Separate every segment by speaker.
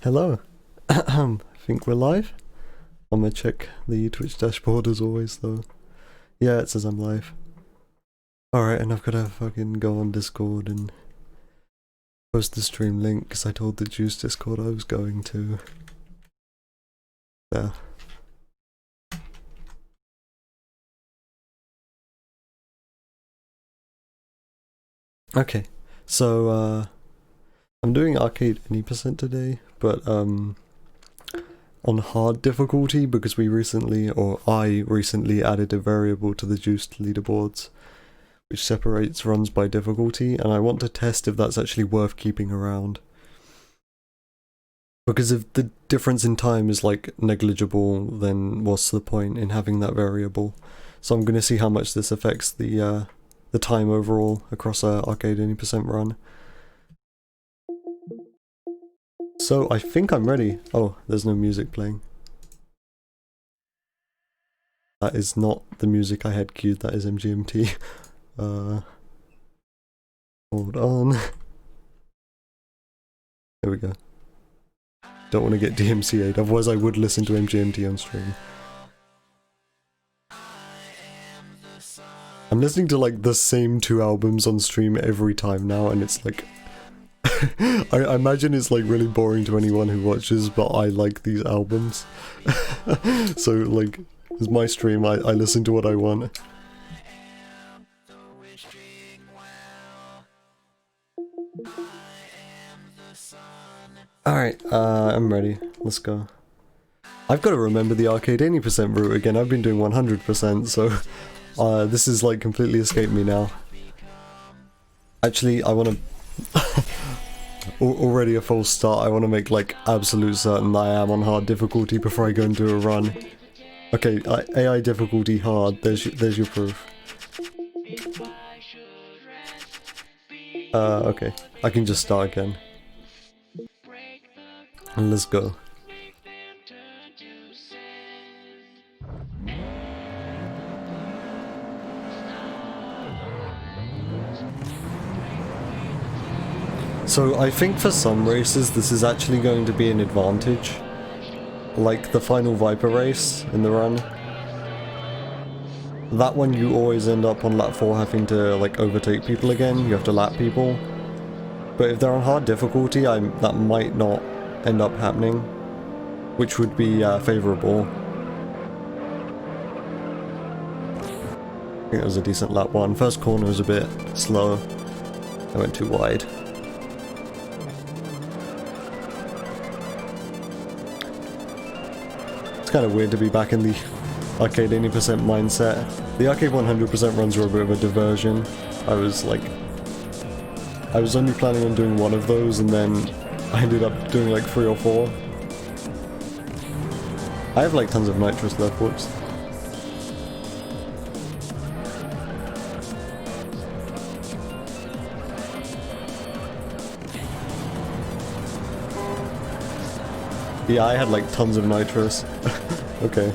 Speaker 1: Hello. I think we're live. I'm gonna check the Twitch dashboard as always though. Yeah, it says I'm live. Alright, and I've gotta fucking go on Discord and post the stream link because I told the Juice Discord I was going to. There. Okay, so I'm doing Arcade Any Percent today, but on hard difficulty because we recently, or I recently added a variable to the Juiced leaderboards which separates runs by difficulty, and I want to test if that's actually worth keeping around. Because if the difference in time is like negligible, then what's the point in having that variable? So I'm gonna see how much this affects the time overall across a Arcade Any Percent run. So I think I'm ready. Oh, there's no music playing. That is not the music I had queued, that is MGMT. Hold on. There we go. Don't want to get DMCA'd, otherwise I would listen to MGMT on stream. I'm listening to like the same two albums on stream every time now, and it's like... I imagine it's like really boring to anyone who watches, but I like these albums. So like, it's my stream, I listen to what I want. Alright, I'm ready. Let's go. I've got to remember the Arcade Any Percent route again. I've been doing 100%, so this is like completely escaped me now. Actually, I want to... Already a false start. I want to make like absolute certain that I am on hard difficulty before I go and do a run. Okay, AI difficulty hard. There's your proof. Okay. I can just start again. And let's go. So I think for some races this is actually going to be an advantage. Like the final Viper race in the run. That one you always end up on lap 4 having to like overtake people again, you have to lap people. But if they're on hard difficulty, that might not end up happening, which would be favourable. I think it was a decent lap 1. First corner was a bit slow. I went too wide. It's kind of weird to be back in the Arcade Any Percent mindset. The Arcade 100% runs were a bit of a diversion. I was only planning on doing one of those, and then I ended up doing like 3 or 4. I have like tons of nitrous left, whoops. Yeah, I had like tons of nitrous. Okay.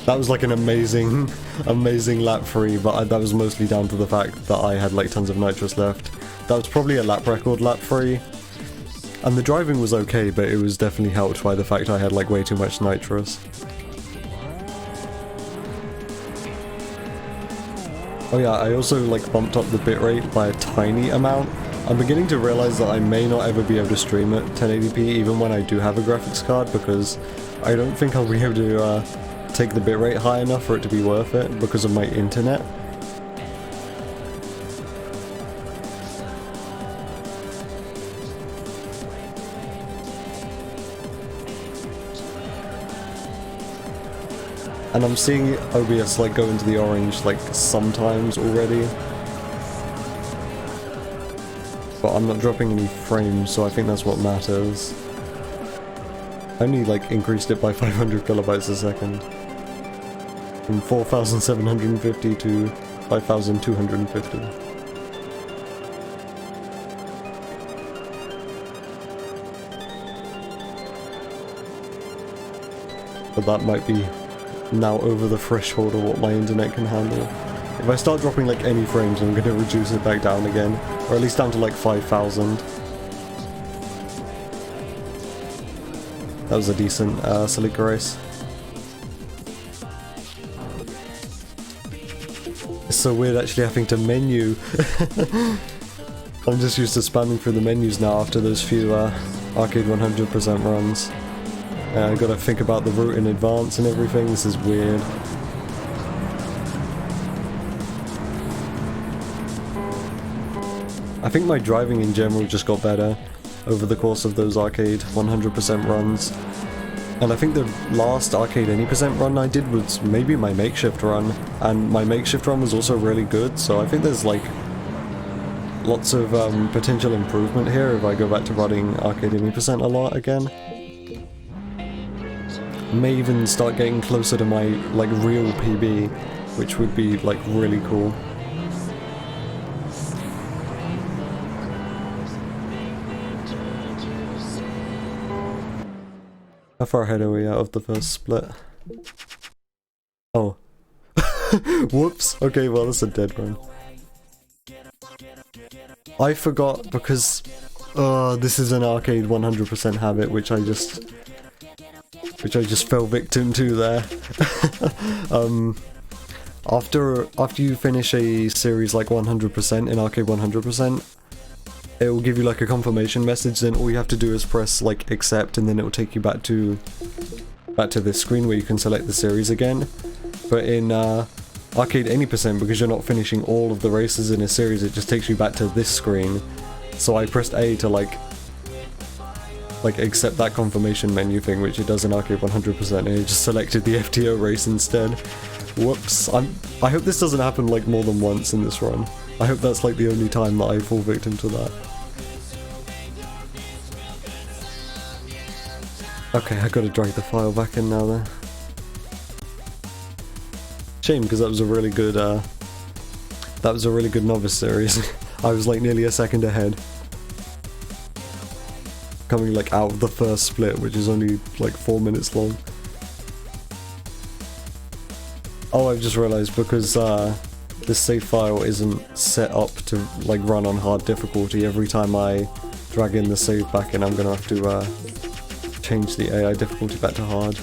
Speaker 1: That was like an amazing lap 3, but that was mostly down to the fact that I had like tons of nitrous left. That was probably a lap record lap 3. And the driving was okay, but it was definitely helped by the fact I had like way too much nitrous. Oh yeah, I also like bumped up the bitrate by a tiny amount. I'm beginning to realize that I may not ever be able to stream at 1080p even when I do have a graphics card, because I don't think I'll be able to take the bitrate high enough for it to be worth it because of my internet. And I'm seeing OBS like go into the orange like sometimes already. But I'm not dropping any frames, so I think that's what matters. I only like increased it by 500 kilobytes a second. From 4,750 to 5,250. But that might be now over the threshold of what my internet can handle. If I start dropping like any frames, I'm gonna reduce it back down again, or at least down to like 5,000. That was a decent Celica race. It's so weird actually having to menu. I'm just used to spamming through the menus now after those few Arcade 100% runs. I gotta think about the route in advance and everything. This is weird. I think my driving in general just got better over the course of those Arcade 100% runs. And I think the last Arcade Any percent run I did was maybe my makeshift run, and my makeshift run was also really good, so I think there's like lots of potential improvement here if I go back to running Arcade Any percent a lot again. May even start getting closer to my like real PB, which would be like really cool. How far ahead are we out of the first split? Oh. Whoops. Okay, well that's a dead run. I forgot because this is an Arcade 100% habit which I just fell victim to there. After you finish a series like 100% in Arcade 100%, it will give you like a confirmation message, then all you have to do is press like accept, and then it will take you back to this screen where you can select the series again. But in Arcade Any percent, because you're not finishing all of the races in a series, it just takes you back to this screen. So I pressed A to like accept that confirmation menu thing, which it does in Arcade 100%, and it just selected the FTO race instead. Whoops. I hope this doesn't happen like more than once in this run. I hope that's like the only time that I fall victim to that. Okay, I gotta drag the file back in now then. Shame, because that was a really good novice series. I was like nearly a second ahead. Coming like out of the first split, which is only like 4 minutes long. Oh, I've just realized because this save file isn't set up to like run on hard difficulty. Every time I drag in the save back in, I'm gonna have to change the AI difficulty back to hard.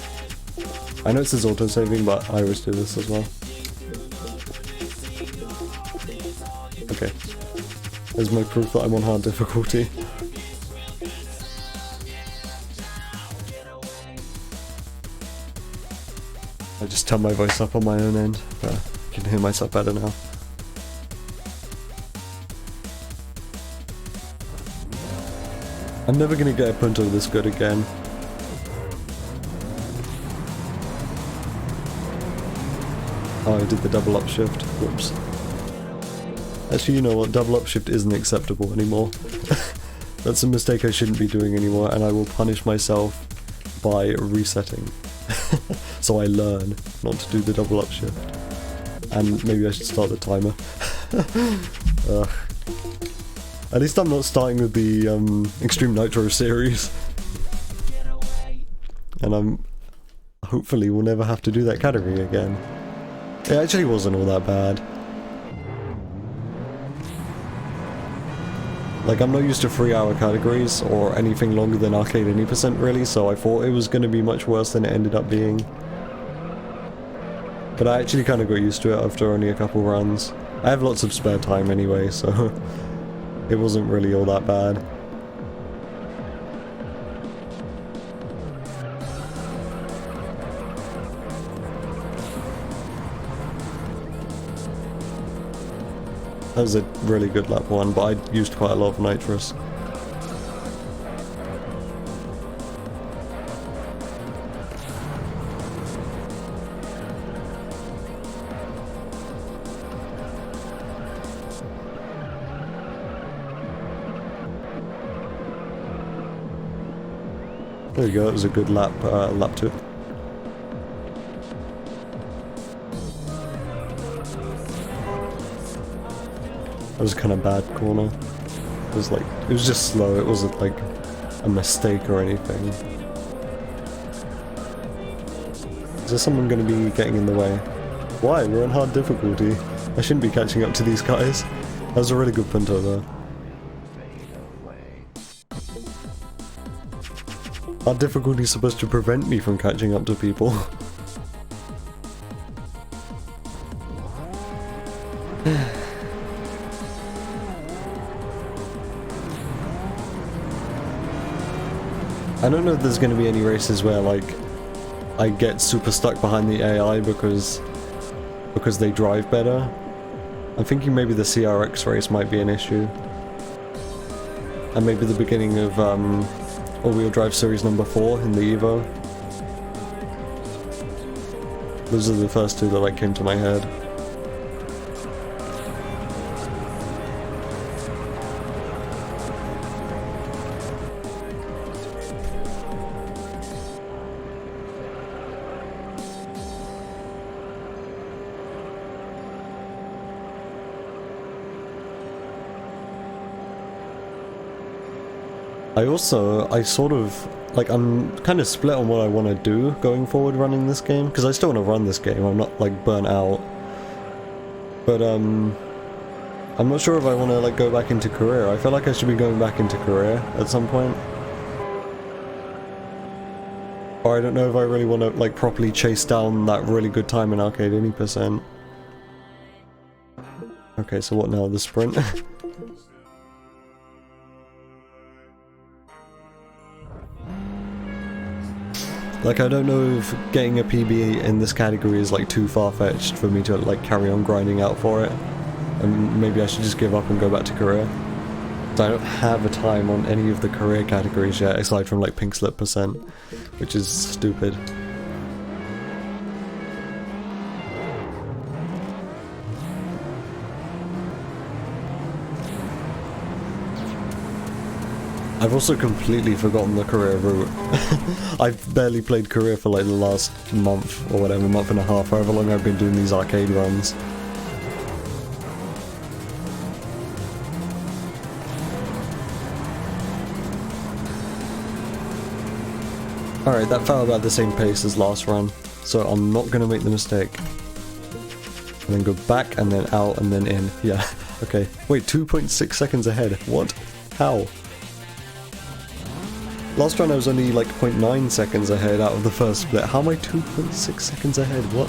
Speaker 1: I know it says auto-saving, but I always do this as well. Okay. There's my proof that I'm on hard difficulty. I just turn my voice up on my own end. I can hear myself better now. I'm never gonna get a Punto this good again. Oh, I did the double upshift. Whoops. Actually, you know what? Double upshift isn't acceptable anymore. That's a mistake I shouldn't be doing anymore, and I will punish myself by resetting. So I learn not to do the double upshift. And maybe I should start the timer. At least I'm not starting with the Extreme Nitro series. And I'm hopefully will never have to do that category again. It actually wasn't all that bad. Like, I'm not used to 3-hour categories or anything longer than Arcade Any percent really, so I thought it was going to be much worse than it ended up being. But I actually kind of got used to it after only a couple runs. I have lots of spare time anyway, so it wasn't really all that bad. That was a really good lap one, but I used quite a lot of nitrous. There you go, that was a good lap 2. That was a kind of bad corner. It was just slow, it wasn't like a mistake or anything. Is there someone going to be getting in the way? Why? We're on hard difficulty. I shouldn't be catching up to these guys. That was a really good punto though. Our difficulty is supposed to prevent me from catching up to people. I don't know if there's going to be any races where like I get super stuck behind the AI because they drive better. I'm thinking maybe the CRX race might be an issue. And maybe the beginning of All-Wheel Drive Series number 4 in the Evo. Those are the first two that like came to my head. I'm kind of split on what I want to do going forward running this game, because I still want to run this game, I'm not like burnt out. But I'm not sure if I want to like go back into career. I feel like I should be going back into career at some point. Or I don't know if I really want to like properly chase down that really good time in Arcade 80%. Okay, so what now, the sprint? Like, I don't know if getting a PB in this category is like too far-fetched for me to like carry on grinding out for it. And maybe I should just give up and go back to career. So I don't have a time on any of the career categories yet, aside from like pink slip %, which is stupid. I've also completely forgotten the career route. I've barely played career for like the last month or whatever, month and a half, however long I've been doing these arcade runs. Alright, that felt about the same pace as last run, so I'm not gonna make the mistake. And then go back, and then out, and then in. Yeah, okay. Wait, 2.6 seconds ahead. What? How? Last run I was only like 0.9 seconds ahead out of the first split. How am I 2.6 seconds ahead? What?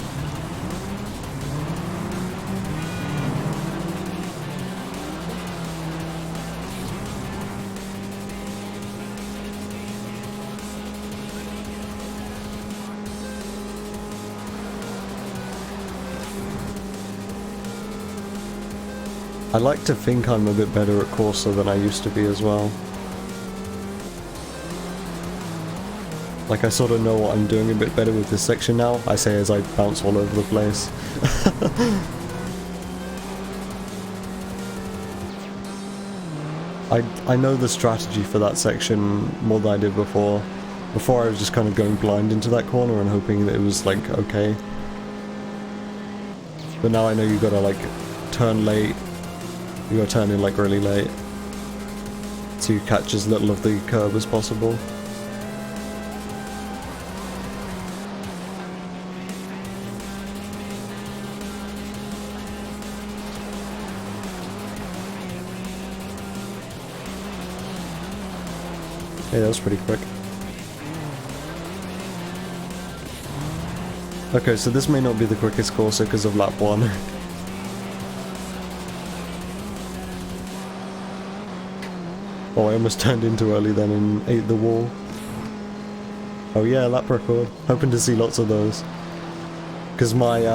Speaker 1: I like to think I'm a bit better at Corsa than I used to be as well. Like, I sort of know what I'm doing a bit better with this section now, I say as I bounce all over the place. I know the strategy for that section more than I did before. Before I was just kind of going blind into that corner and hoping that it was like, okay. But now I know you gotta like turn late, you gotta turn in like really late, so you catch as little of the curb as possible. Hey, that was pretty quick. Okay, so this may not be the quickest course because of lap 1. Oh, I almost turned in too early then and ate the wall. Oh yeah, lap record. Hoping to see lots of those. Because my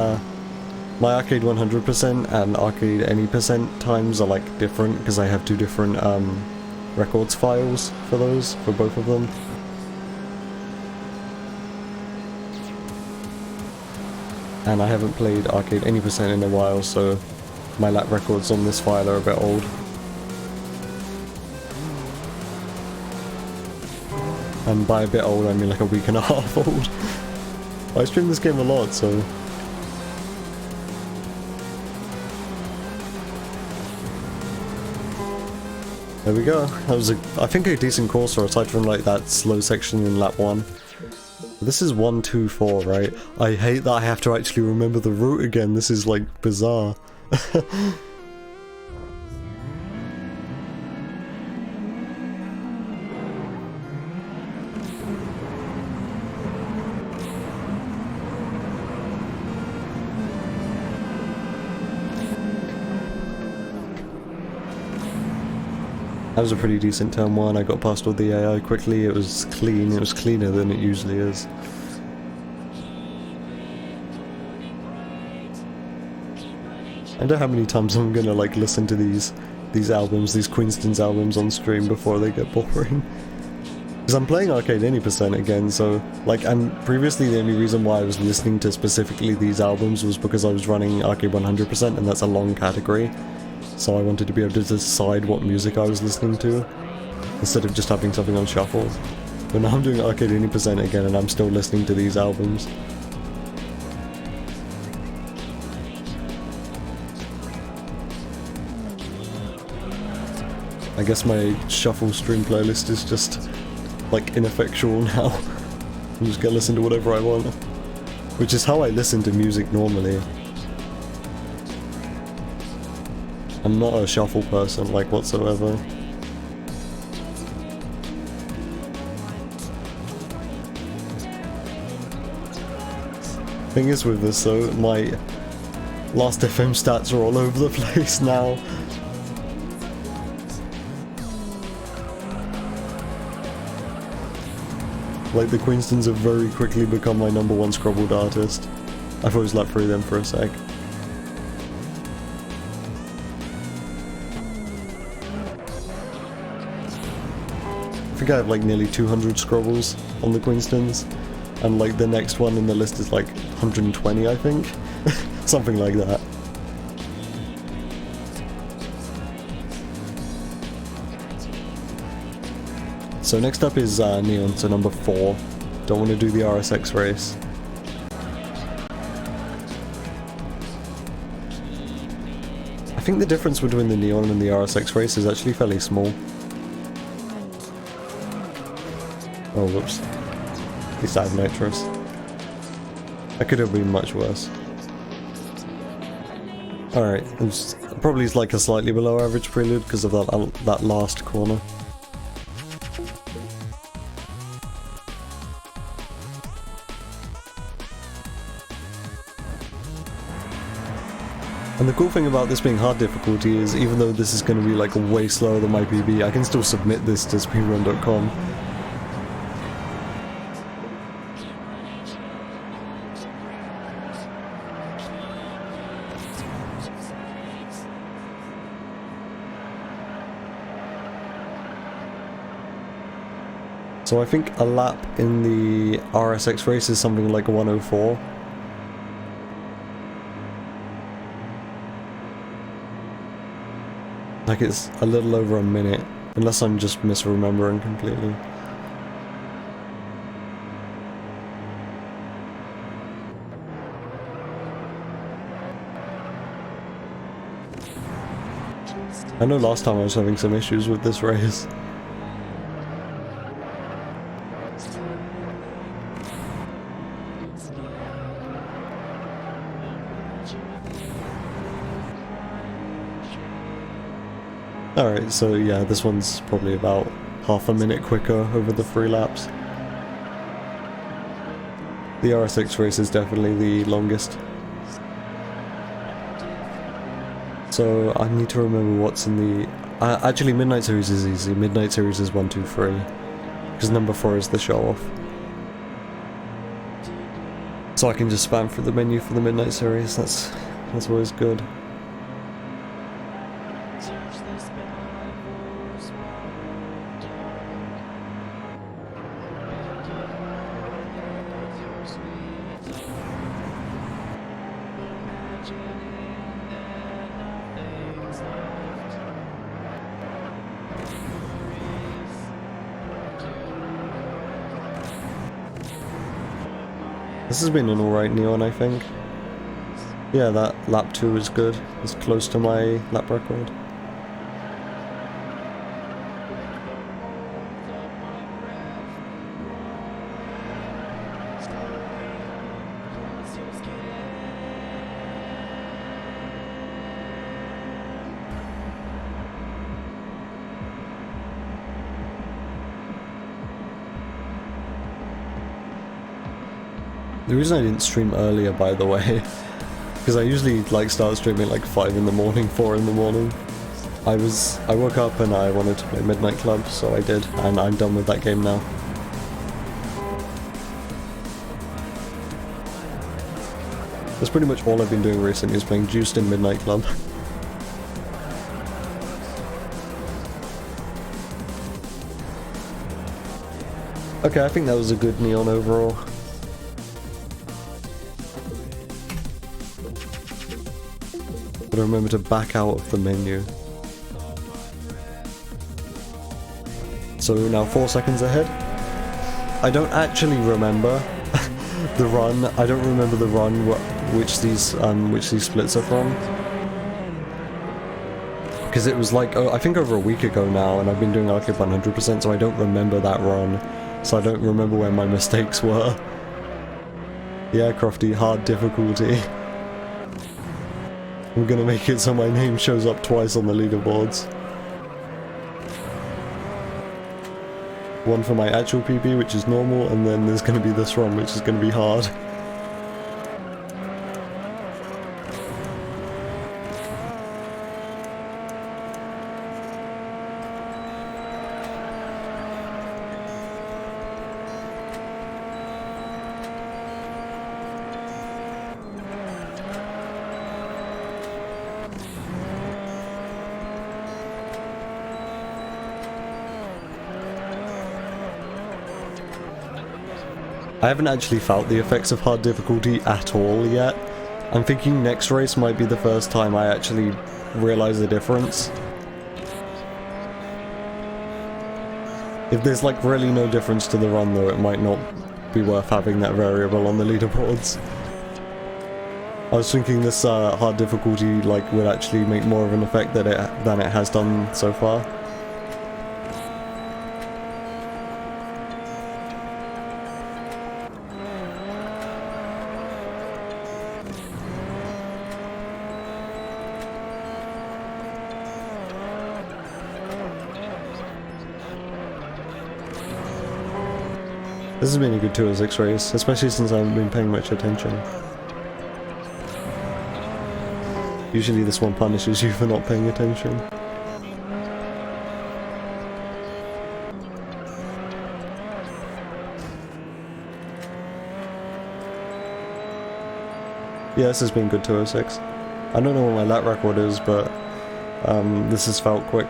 Speaker 1: arcade 100% and arcade any % times are like different because I have two different records files for those, for both of them. And I haven't played arcade any % in a while, so my lap records on this file are a bit old. And by a bit old I mean like a week and a half old. I stream this game a lot, so... There we go. That was I think a decent course, or aside from like that slow section in lap 1. This is 1, 2, 4, right? I hate that I have to actually remember the route again. This is like bizarre. That was a pretty decent turn one. I got past all the AI quickly. It was clean. It was cleaner than it usually is. I wonder how many times I'm gonna like listen to these albums, these Queenston's albums on stream before they get boring. Because I'm playing Arcade Any Percent again, so like, and previously the only reason why I was listening to specifically these albums was because I was running Arcade 100%, and that's a long category. So I wanted to be able to decide what music I was listening to, instead of just having something on shuffle. But now I'm doing Arcade Any Percent again, and I'm still listening to these albums. I guess my shuffle stream playlist is just, like, ineffectual now. I'm just gonna listen to whatever I want. Which is how I listen to music normally. I'm not a shuffle person, like, whatsoever. Thing is with this though, my Last FM stats are all over the place now. Like, the Queenstons have very quickly become my #1 scrobbled artist. I've always let through them for a sec. I think I have like nearly 200 scrobbles on the Queenstons, and like the next one in the list is like 120, I think. Something like that. So next up is Neon, so number 4. Don't want to do the RSX race. I think the difference between the Neon and the RSX race is actually fairly small. Oh, whoops. At least I have nitrous. That could have been much worse. Alright, it's probably like a slightly below average prelude because of that last corner. And the cool thing about this being hard difficulty is, even though this is going to be like way slower than my PB, I can still submit this to speedrun.com. So I think a lap in the RSX race is something like 104. Like, it's a little over a minute, unless I'm just misremembering completely. I know last time I was having some issues with this race. Alright, so yeah, this one's probably about half a minute quicker over the 3 laps. The RSX race is definitely the longest. So I need to remember what's in the... actually, Midnight Series is easy. Midnight Series is 1, 2, 3. Because number 4 is the show-off. So I can just spam through the menu for the Midnight Series. That's always good. This has been an alright Neon, I think. Yeah, that lap 2 is good. It's close to my lap record. The reason I didn't stream earlier, by the way, because I usually like start streaming like 5 in the morning, 4 in the morning. I woke up and I wanted to play Midnight Club, so I did, and I'm done with that game now. That's pretty much all I've been doing recently, is playing Juiced in Midnight Club. Okay, I think that was a good Neon overall. But remember to back out of the menu. So now 4 seconds ahead. I don't actually remember the run. I don't remember the run which these splits are from. Because it was like, I think over a week ago now, and I've been doing Arcade 100%, so I don't remember that run. So I don't remember where my mistakes were. Yeah, Crofty, hard difficulty. I'm gonna make it so my name shows up twice on the leaderboards. One for my actual PB, which is normal, and then there's gonna be this run, which is gonna be hard. I haven't actually felt the effects of hard difficulty at all yet. I'm thinking next race might be the first time I actually realize the difference. If there's like really no difference to the run though, it might not be worth having that variable on the leaderboards. I was thinking this hard difficulty like would actually make more of an effect than it has done so far. This has been a good 206 race, especially since I haven't been paying much attention. Usually this one punishes you for not paying attention. Yeah, this has been good 206. I don't know what my lap record is, but this has felt quick.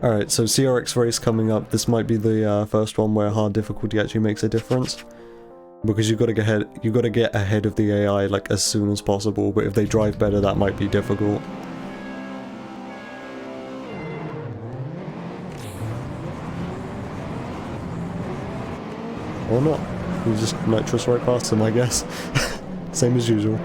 Speaker 1: Alright, so CRX race coming up. This might be the first one where hard difficulty actually makes a difference. Because you gotta get ahead of the AI like as soon as possible, but if they drive better that might be difficult. Or not. You just nitrous right past them, I guess. Same as usual.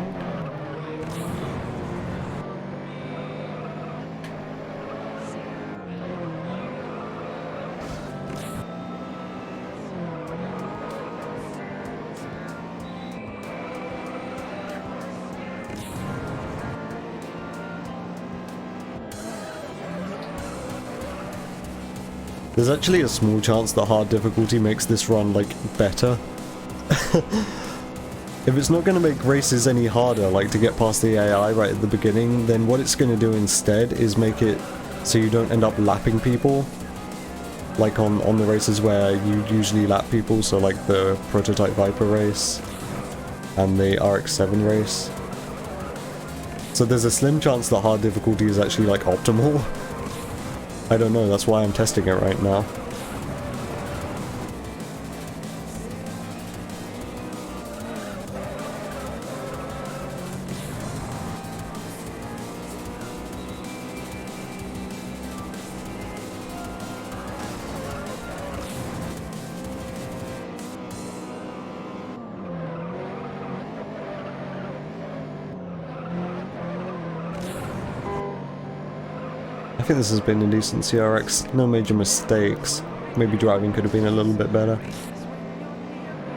Speaker 1: There's actually a small chance that hard difficulty makes this run, like, better. If it's not going to make races any harder, like to get past the AI right at the beginning, then what it's going to do instead is make it so you don't end up lapping people. Like on the races where you usually lap people, so like the Prototype Viper race and the RX-7 race. So there's a slim chance that hard difficulty is actually like optimal. I don't know, that's why I'm testing it right now. I think this has been a decent CRX, no major mistakes. Maybe driving could have been a little bit better.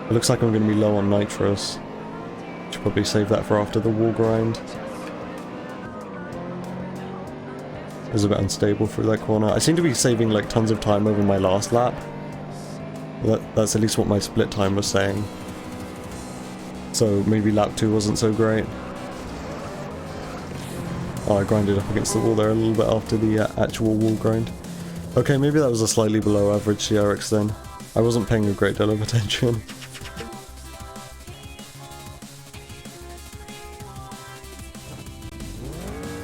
Speaker 1: It looks like I'm going to be low on nitros. Should probably save that for after the wall grind. It was a bit unstable through that corner. I seem to be saving like tons of time over my last lap. That's at least what my split time was saying. So maybe lap 2 wasn't so great. Oh, I grinded up against the wall there a little bit after the actual wall grind. Okay, maybe that was a slightly below average CRX then. I wasn't paying a great deal of attention.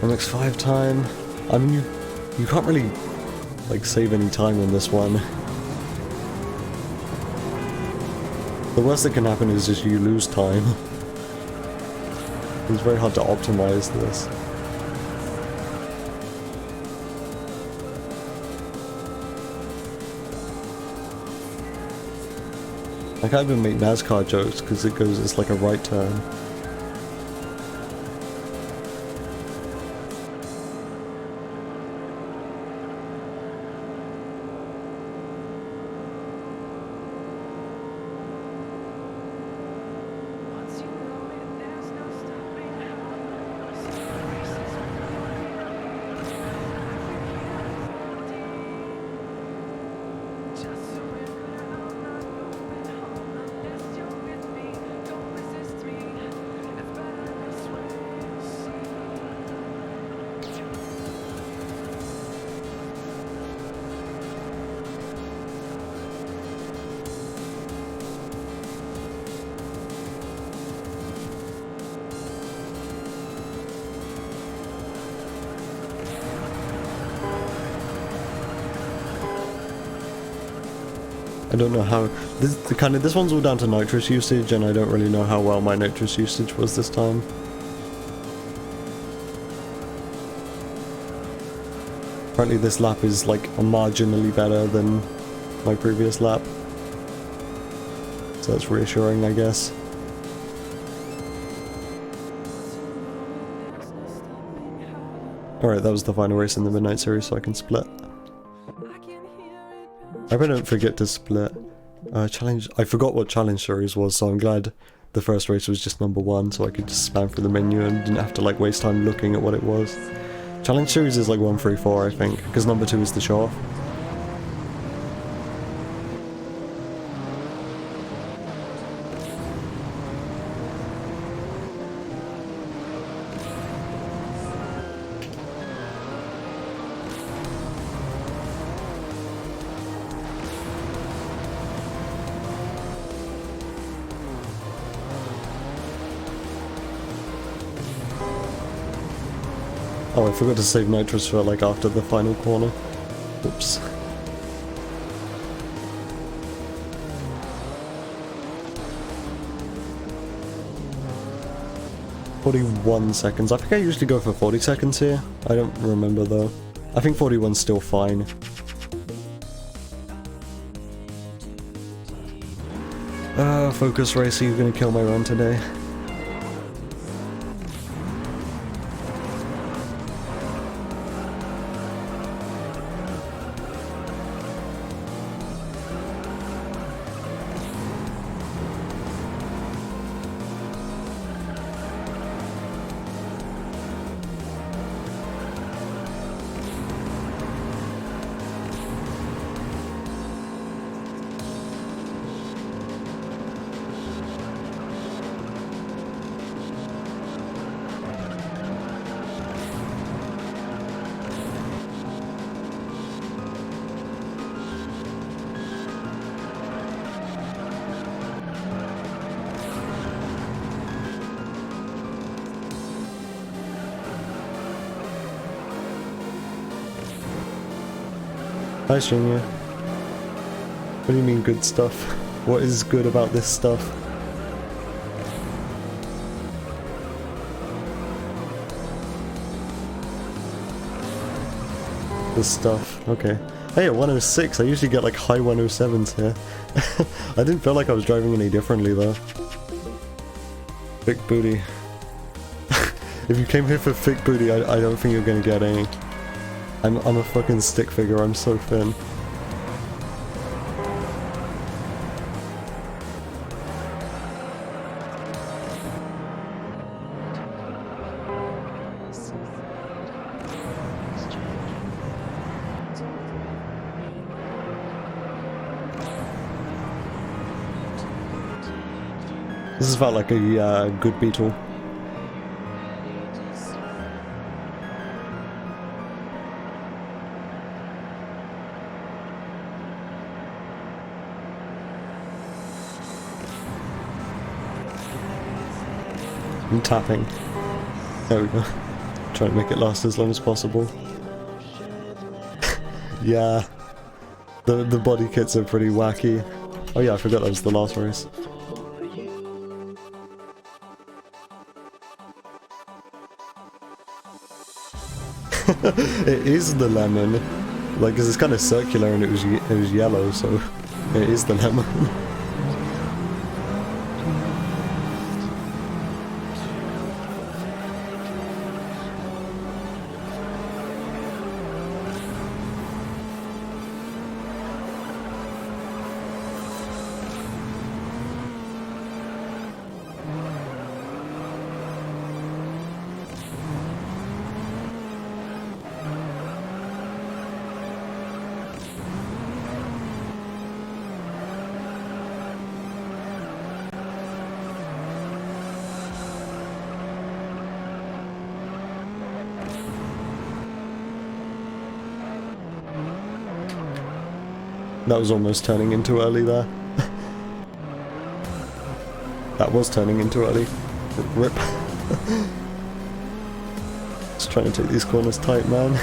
Speaker 1: MX5 time. I mean, you can't really, like, save any time on this one. The worst that can happen is just you lose time. It's very hard to optimize this. I can't even make NASCAR jokes because it's like a right turn. I don't know how this one's all down to nitrous usage, and I don't really know how well my nitrous usage was this time. Apparently this lap is like marginally better than my previous lap, so that's reassuring, I guess. Alright, that was the final race in the Midnight Series, so I can split. I hope I don't forget to split. Challenge. I forgot what challenge series was, so I'm glad the first race was just number 1, so I could just spam through the menu and didn't have to like waste time looking at what it was. Challenge series is like 1, 3, 4, I think, because number 2 is the show off. Oh, I forgot to save nitrous for like after the final corner. Oops. "41 seconds. I think I usually go for 40 seconds here. I don't remember though. I think 41's still fine. Focus Racer, you're gonna kill my run today. Hi, Junior. What do you mean good stuff? What is good about this stuff? This stuff, okay. Hey, at 106, I usually get like high 107s here. I didn't feel like I was driving any differently though. Thick booty. If you came here for thick booty, I don't think you're gonna get any. I'm a fucking stick figure, I'm so thin. This has felt like a good beetle. I'm tapping. There we go. Trying to make it last as long as possible. Yeah. The body kits are pretty wacky. Oh yeah, I forgot that was the last race. It is the lemon. Like, 'cause it's kind of circular and it was yellow, so it is the lemon. That was almost turning in too early there. That was turning in too early. Rip. Just trying to take these corners tight, man.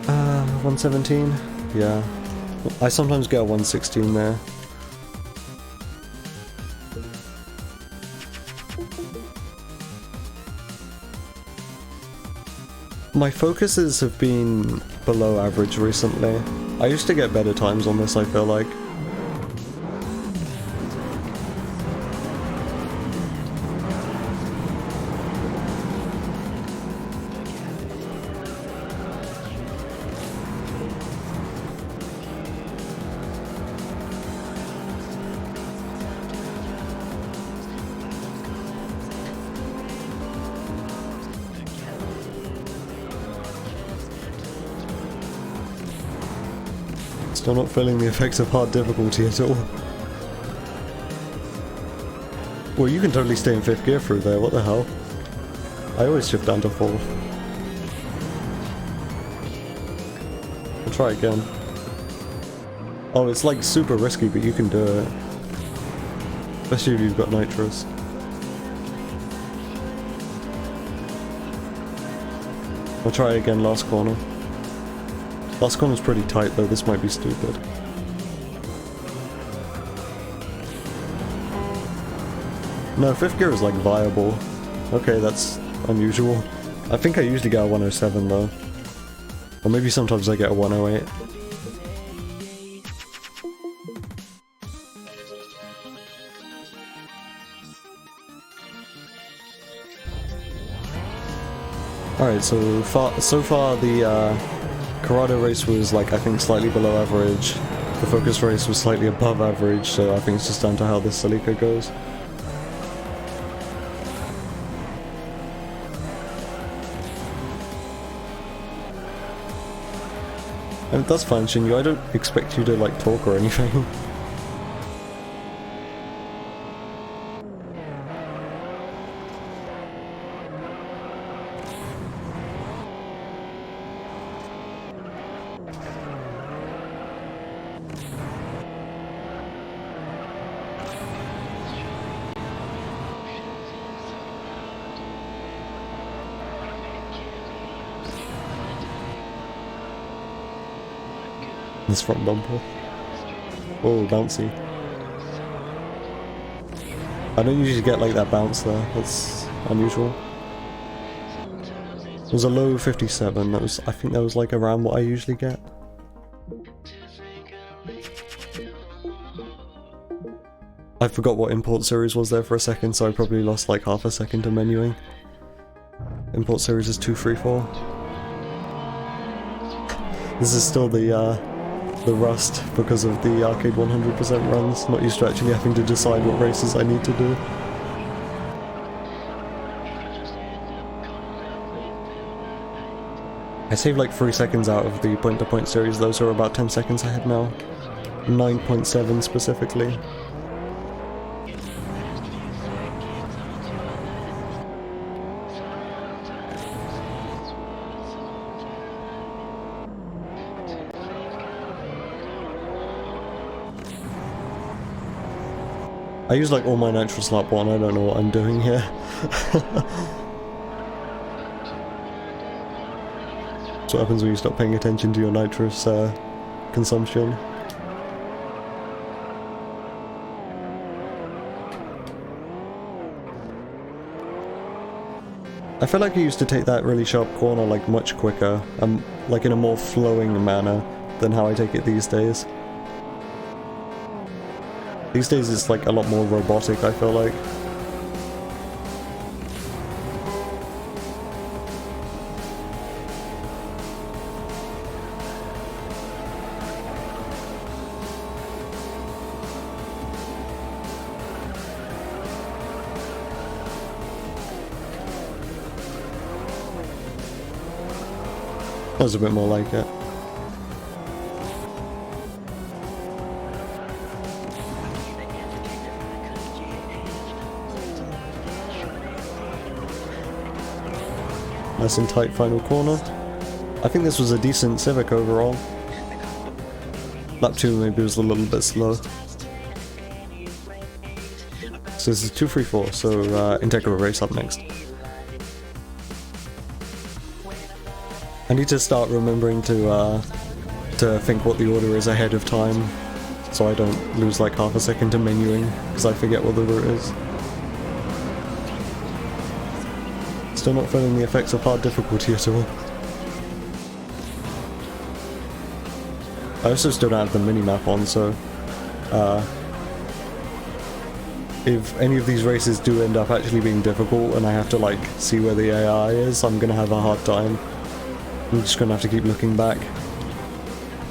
Speaker 1: Uh, 117? Yeah. I sometimes get a 116 there. My focuses have been below average recently. I used to get better times on this, I feel like. Still not feeling the effects of hard difficulty at all. Well, you can totally stay in 5th gear through there, what the hell? I always shift down to 4th. I'll try again. Oh, it's like super risky, but you can do it. Especially if you've got nitros. I'll try again last corner. Last corner's pretty tight though, this might be stupid. No, 5th gear is like viable. Okay, that's unusual. I think I usually get a 107 though. Or maybe sometimes I get a 108. Alright, so far the Corrado race was like, I think, slightly below average. The Focus race was slightly above average, so I think it's just down to how this Celica goes. And that's fine, Shinyu, I don't expect you to like talk or anything. This front bumper. Oh, bouncy. I don't usually get like that bounce there, that's unusual. It was a low 57, that was, I think that was like around what I usually get. I forgot what import series was there for a second, so I probably lost like half a second to menuing. Import series is 234. This is still the the rust because of the arcade 100% runs. Not used to actually having to decide what races I need to do. I saved like 3 seconds out of the point-to-point series, those are about 10 seconds ahead now. 9.7 specifically. I use like all my nitrous lap 1, I don't know what I'm doing here. That's what happens when you stop paying attention to your nitrous consumption. I feel like I used to take that really sharp corner like much quicker, like in a more flowing manner than how I take it these days. These days it's like a lot more robotic, I feel like. That was a bit more like it. Nice and tight final corner. I think this was a decent Civic overall. Lap 2 maybe was a little bit slow. So this is 2-3-4, so Integra race up next. I need to start remembering to think what the order is ahead of time, so I don't lose like half a second to menuing, because I forget what the route is. Still not feeling the effects of hard difficulty at all. I also still don't have the minimap on, so if any of these races do end up actually being difficult and I have to like see where the AI is, I'm gonna have a hard time. I'm just gonna have to keep looking back.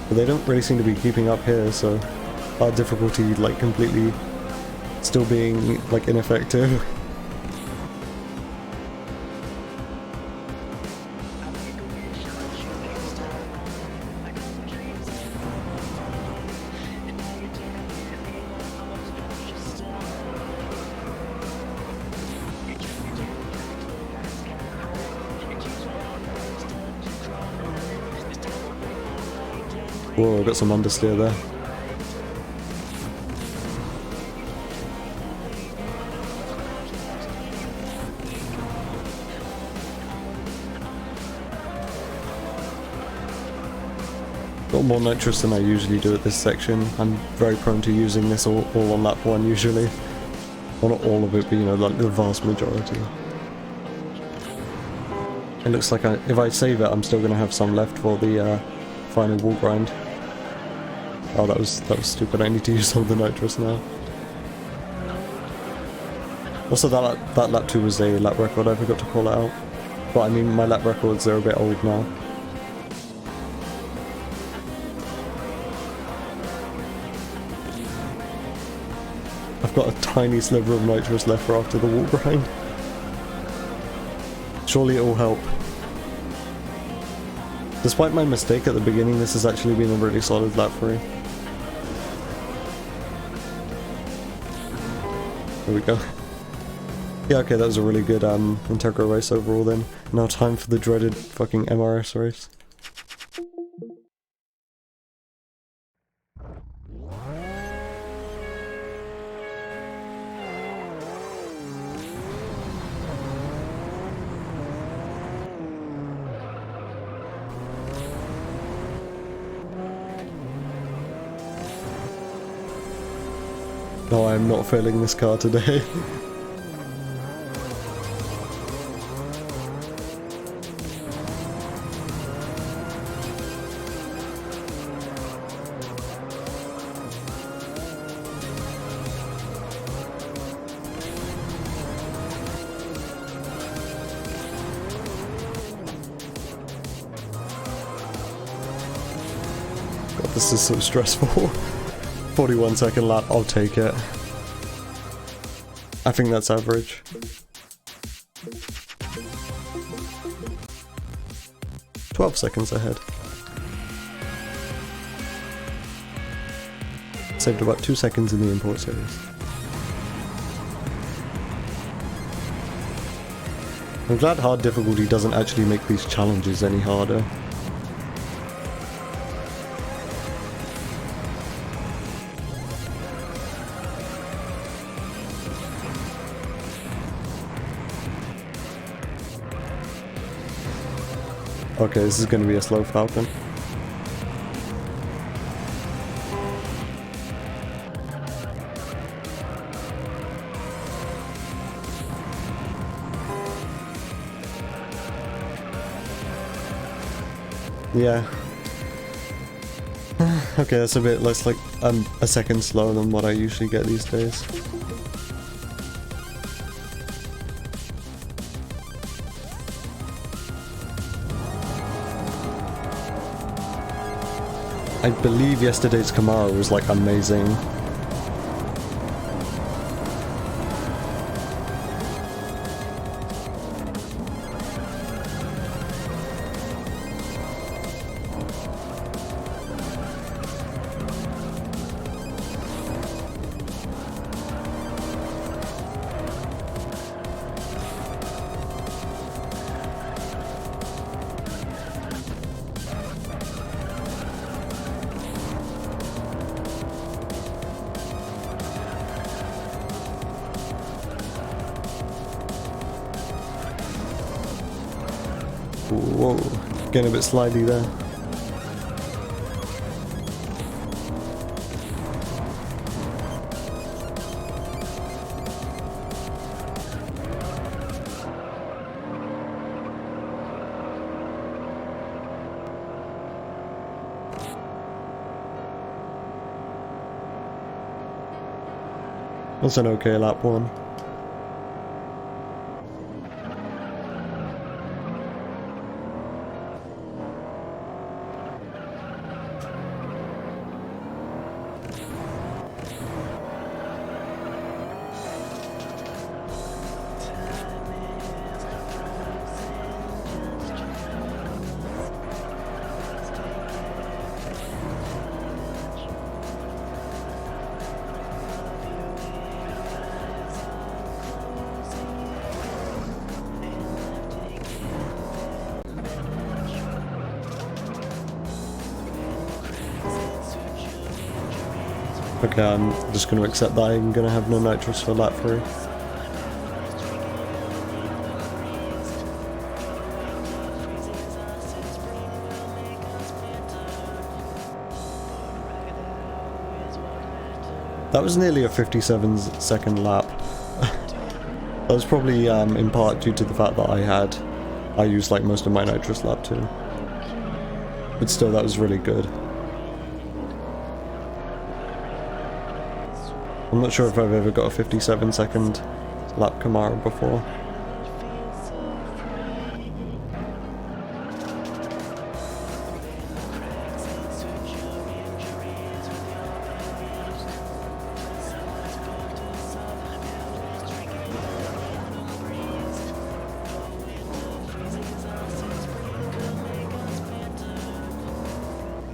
Speaker 1: But they don't really seem to be keeping up here, so hard difficulty like completely still being like ineffective. Whoa, got some understeer there. Got more nitrous than I usually do at this section. I'm very prone to using this all on lap 1 usually. Well, not all of it, but you know, like the vast majority. It looks like if I save it, I'm still going to have some left for the final wall grind. Oh, that was stupid. I need to use some of the nitrous now. Also, that lap 2 was a lap record. I forgot to call it out. But I mean, my lap records are a bit old now. I've got a tiny sliver of nitrous left for after the wall grind. Surely it will help. Despite my mistake at the beginning, this has actually been a really solid lap 3. There we go. Yeah, okay, that was a really good Integra race overall then. Now time for the dreaded fucking MRS race. No, I'm not failing this car today. This is so stressful. 41-second lap, I'll take it. I think that's average. "12 seconds ahead. Saved about 2 seconds in the import series. I'm glad hard difficulty doesn't actually make these challenges any harder. Okay, this is going to be a slow Falcon. Yeah. Okay, that's a bit less like a second slower than what I usually get these days. I believe yesterday's Camaro was like amazing. Whoa, getting a bit slidey there. That's an okay lap one. Okay, I'm just going to accept that I'm going to have no nitrous for lap 3. That was nearly a 57-second lap. That was probably in part due to the fact that I used like most of my nitrous lap 2. But still, that was really good. I'm not sure if I've ever got a 57-second lap Camaro before.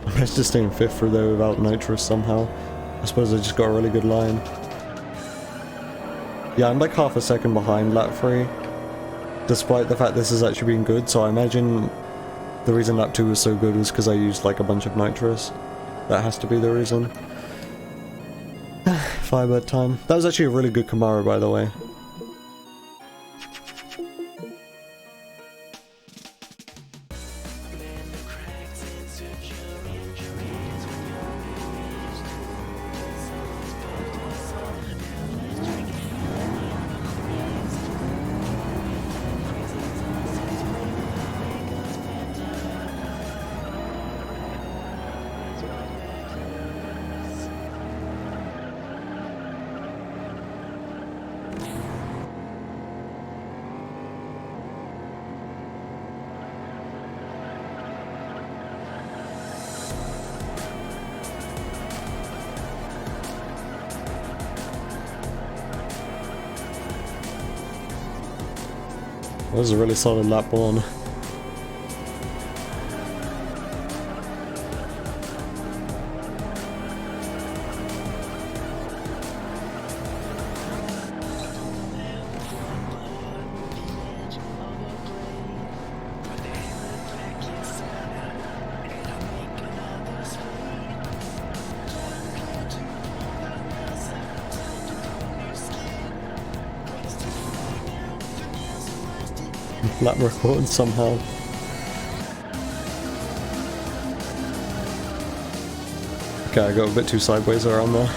Speaker 1: I managed to stay in 5th for though without nitrous somehow. I suppose I just got a really good line. Yeah, I'm like half a second behind lap 3, despite the fact this has actually been good, so I imagine the reason lap 2 was so good was because I used like a bunch of nitrous. That has to be the reason. Firebird time. That was actually a really good Camaro, by the way. That was a really solid lap one. Lap record somehow. Okay, I got a bit too sideways around there.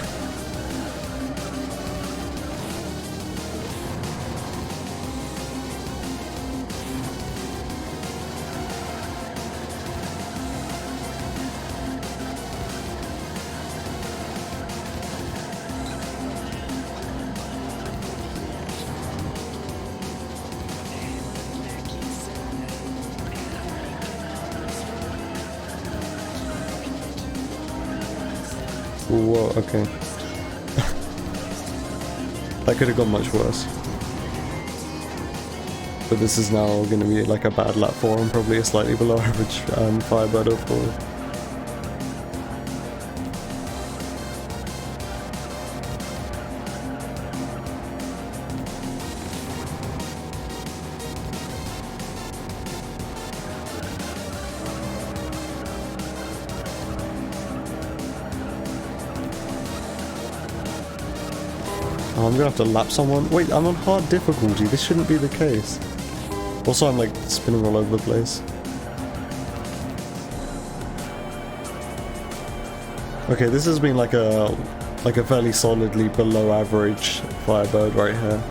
Speaker 1: Whoa, okay. That could have gone much worse. But this is now going to be like a bad lap 4 and probably a slightly below average Firebird overall. Oh, I'm gonna have to lap someone. Wait, I'm on hard difficulty. This shouldn't be the case. Also, I'm like spinning all over the place. Okay, this has been like a fairly solidly below average Firebird right here.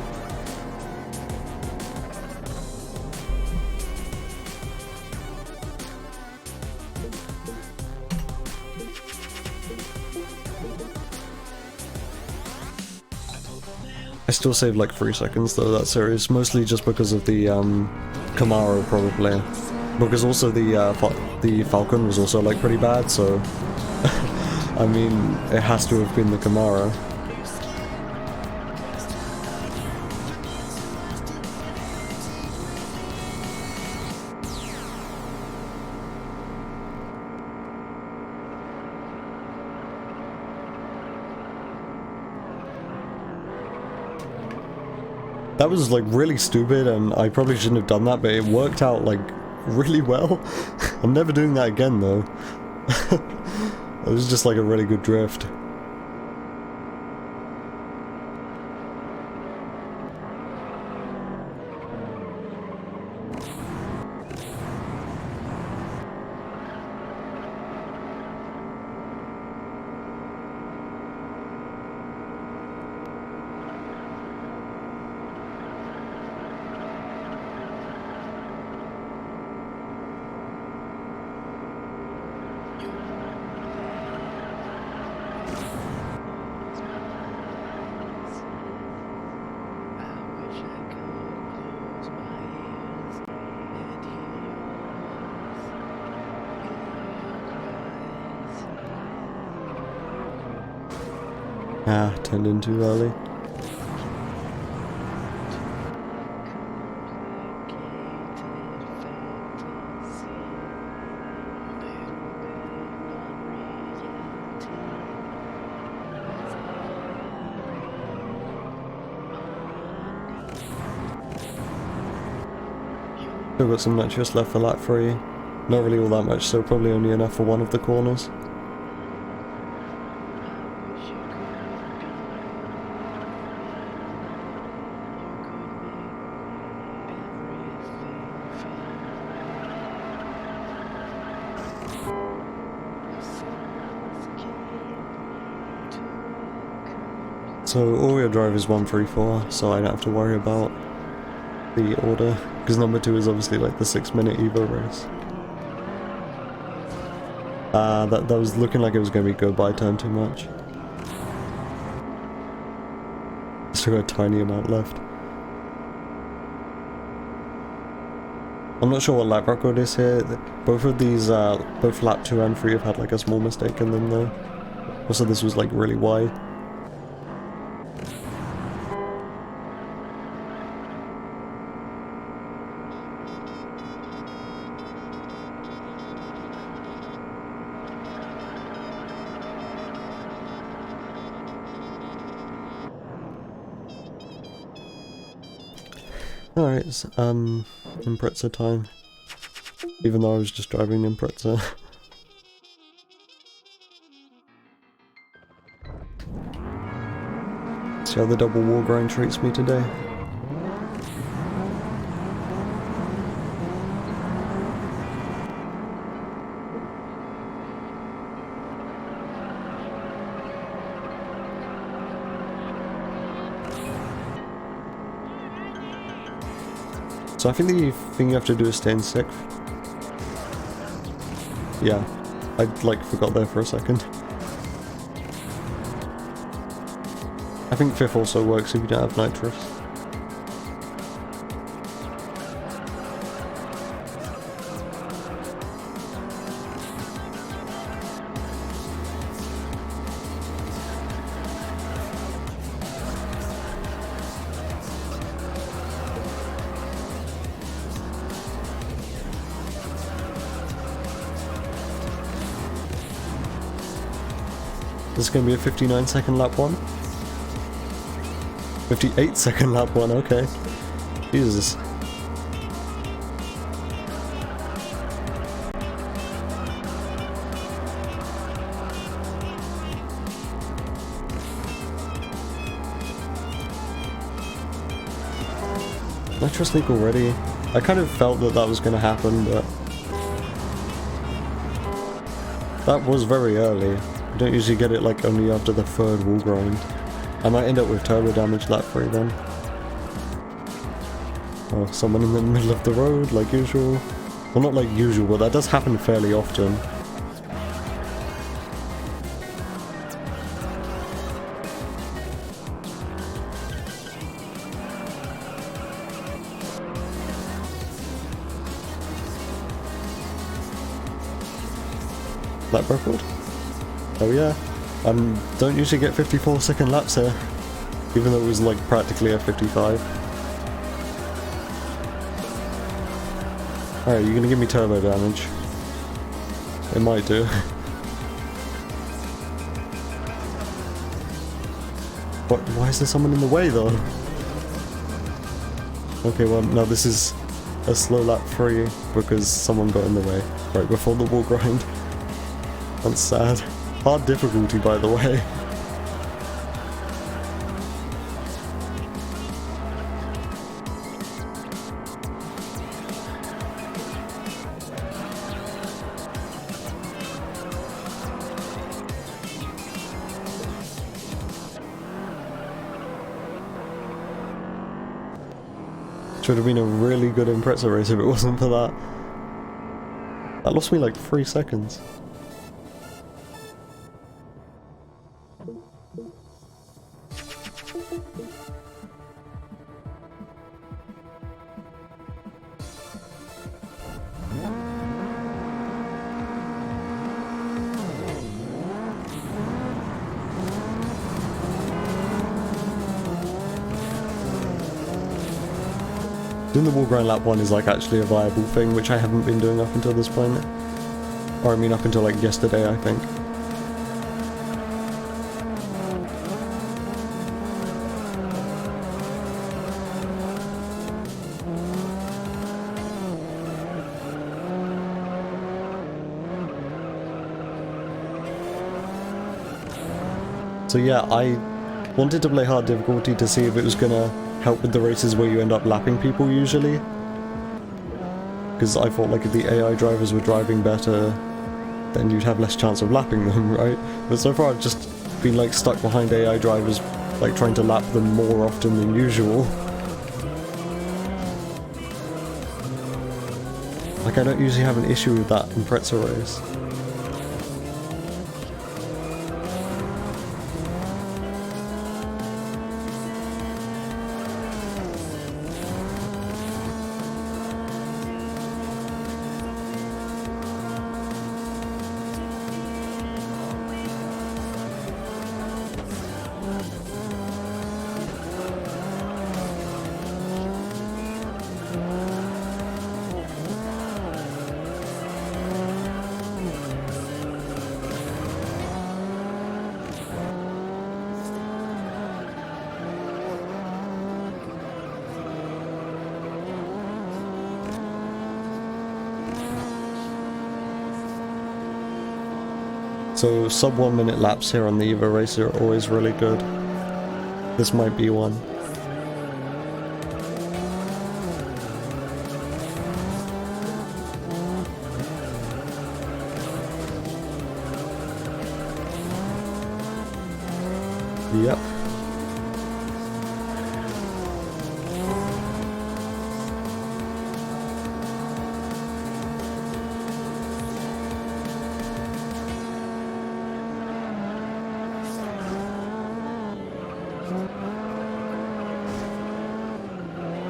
Speaker 1: I still saved like 3 seconds though that series, mostly just because of the Camaro probably. Because also the Falcon was also like pretty bad, so I mean it has to have been the Camaro. That was like really stupid and I probably shouldn't have done that, but it worked out like really well. I'm never doing that again though. It was just like a really good drift. Ah, turned in too early. Still got some nitrous left for lap 3. Not really all that much, so probably only enough for one of the corners. So all-wheel drive is 134, so I don't have to worry about the order, because number 2 is obviously like the 6-minute Evo race. That was looking like it was going to be go by turn too much. Still got a tiny amount left. I'm not sure what lap record is here. Both of these, both lap 2 and 3 have had like a small mistake in them though. Also this was like really wide. Alright, Impreza time. Even though I was just driving Impreza. See how the double wall grind treats me today? So I think the thing you have to do is stay in 6th. Yeah, I like forgot there for a second. I think 5th also works if you don't have nitrous. This is going to be a 59-second lap one. 58-second lap one, okay. Jesus. Nitrous leak already. I kind of felt that that was going to happen, but that was very early. You don't usually get it like only after the 3rd wall grind. I might end up with turbo damage lap 3 then. Oh, someone in the middle of the road, like usual. Well, not like usual, but that does happen fairly often. Lap record? Oh yeah. Don't usually get 54-second laps here, even though it was like practically a 55. Alright, you're gonna give me turbo damage. It might do. What? Why is there someone in the way though? Okay, well, no, this is a slow lap 3 because someone got in the way right before the wall grind. That's sad. Hard difficulty, by the way. Should have been a really good Impreza race if it wasn't for that. That lost me like 3 seconds. Doing the wall grind lap 1 is like actually a viable thing, which I haven't been doing up until this point. Or I mean up until like yesterday, I think. So yeah, I wanted to play hard difficulty to see if it was gonna help with the races where you end up lapping people usually. Because I thought like if the AI drivers were driving better, then you'd have less chance of lapping them, right? But so far I've just been like stuck behind AI drivers, like trying to lap them more often than usual. Like I don't usually have an issue with that in Impreza race. So sub 1 minute laps here on the EVO race are always really good. This might be one. Yep.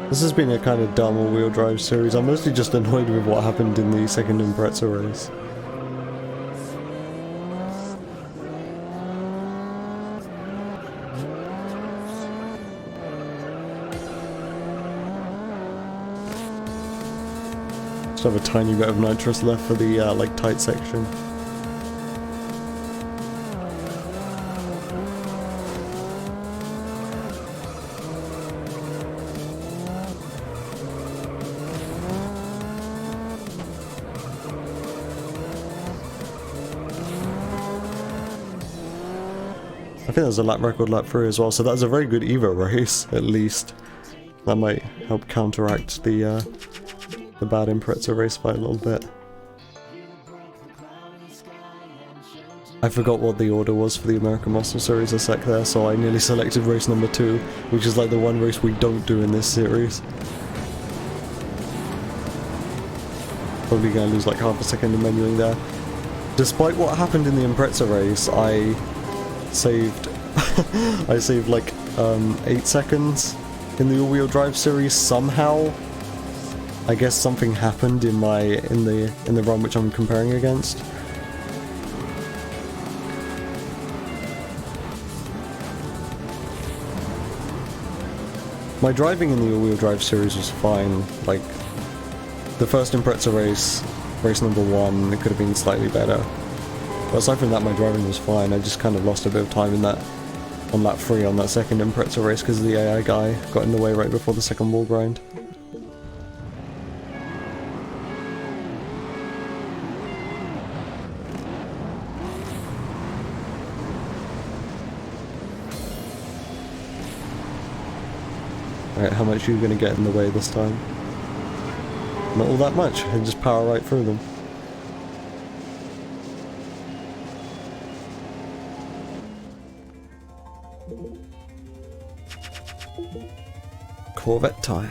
Speaker 1: This has been a kind of dumb all-wheel drive series. I'm mostly just annoyed with what happened in the second Impreza race. Just have a tiny bit of nitrous left for the like tight section. I think there's a lap record lap 3 as well, so that's a very good EVO race, at least. That might help counteract the bad Impreza race by a little bit. I forgot what the order was for the American Muscle Series a sec there, so I nearly selected race number 2, which is like the one race we don't do in this series. Probably gonna lose like half a second in menuing there. Despite what happened in the Impreza race, I saved I saved like 8 seconds in the all-wheel drive series somehow. I guess something happened in the run which I'm comparing against. My driving in the all-wheel drive series was fine. Like the first Impreza race, race number 1, it could have been slightly better. But aside from that, my driving was fine. I just kind of lost a bit of time in that on lap 3 on that second Impreza race because the AI guy got in the way right before the second wall grind. Alright, how much are you going to get in the way this time? Not all that much, and just power right through them. Corvette time.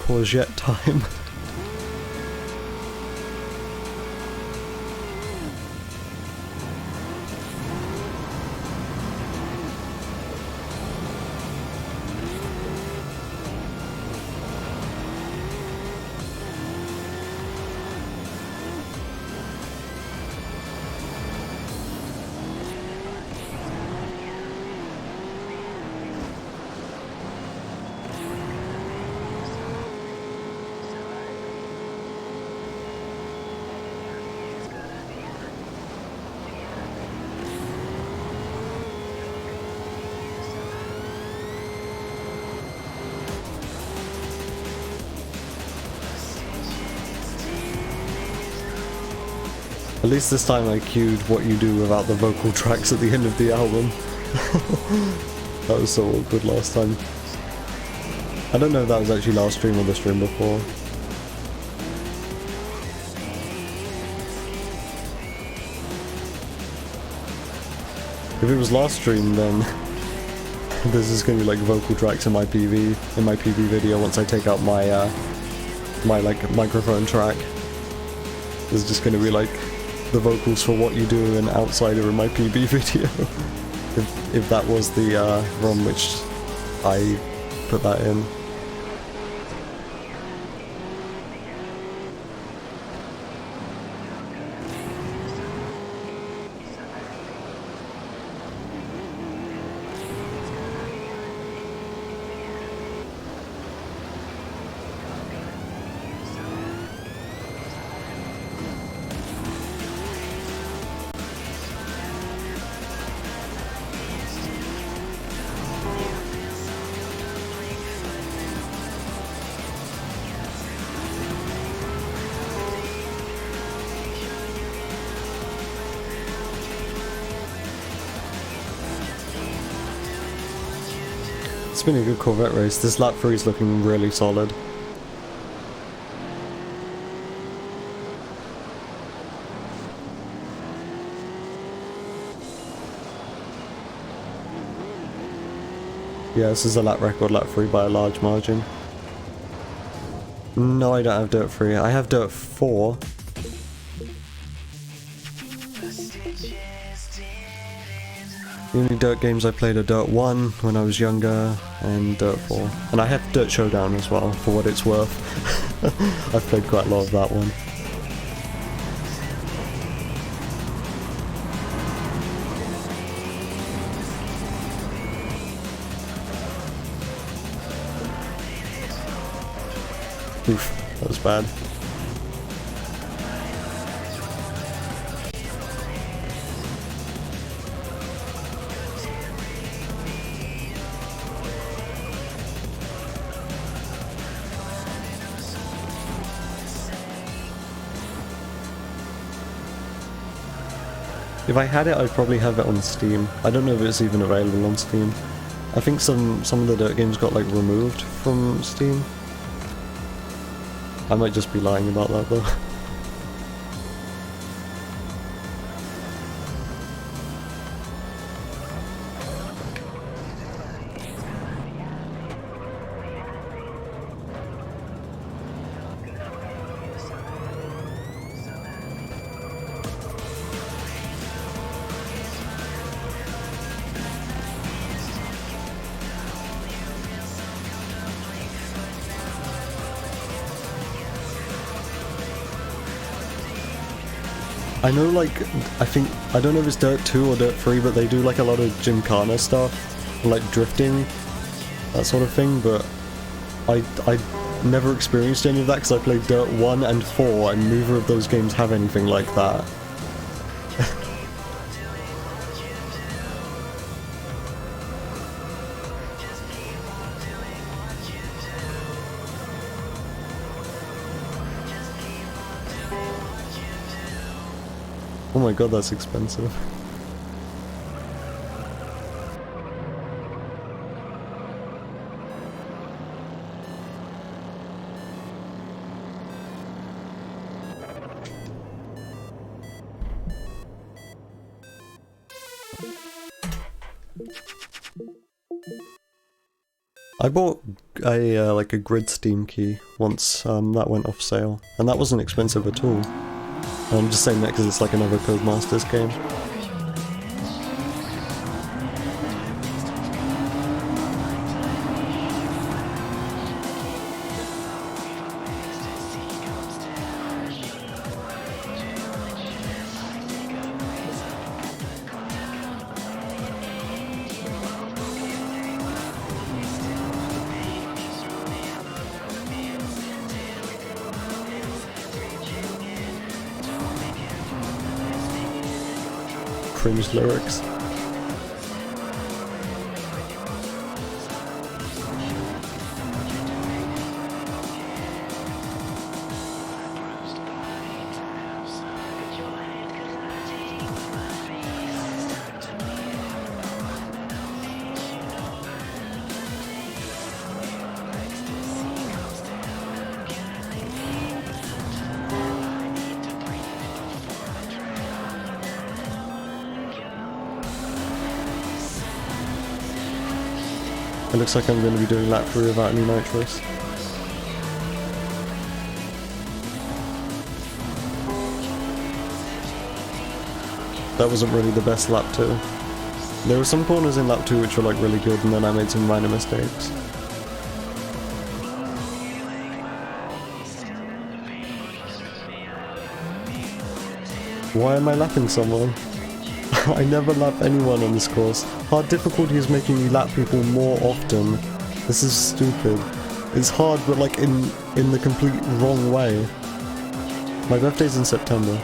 Speaker 1: Courgette time. At least this time I cued What You Do without the vocal tracks at the end of the album. That was so awkward last time. I don't know if that was actually last stream or the stream before. If it was last stream, then this is going to be like vocal tracks in my PV video once I take out my my like microphone track. There's just going to be like the vocals for What You Do and Outsider in my PB video. if that was the ROM which I put that in. It's been a good Corvette race. This lap 3 is looking really solid. Yeah, this is a lap record, lap 3 by a large margin. No, I don't have Dirt 3. I have Dirt 4. The only Dirt games I played are Dirt 1 when I was younger, and Dirt 4. And I have Dirt Showdown as well, for what it's worth. I've played quite a lot of that one. Oof, that was bad. If I had it, I'd probably have it on Steam. I don't know if it's even available on Steam. I think some of the Dirt games got like removed from Steam. I might just be lying about that though. I know, like, I don't know if it's Dirt 2 or Dirt 3, but they do like a lot of Gymkhana stuff, and, like drifting, that sort of thing, but I never experienced any of that because I played Dirt 1 and 4, and neither of those games have anything like that. Oh my god, that's expensive. I bought a like a Grid Steam key once that went off sale, and that wasn't expensive at all. I'm just saying that because it's like another Codemasters game. Cringe lyrics. It looks like I'm going to be doing lap 3 without any nitros. That wasn't really the best lap 2. There were some corners in lap 2 which were like really good, and then I made some minor mistakes. Why am I lapping someone? I never lap anyone on this course. Hard difficulty is making me lap people more often. This is stupid. It's hard, but like in the complete wrong way. My birthday's in September.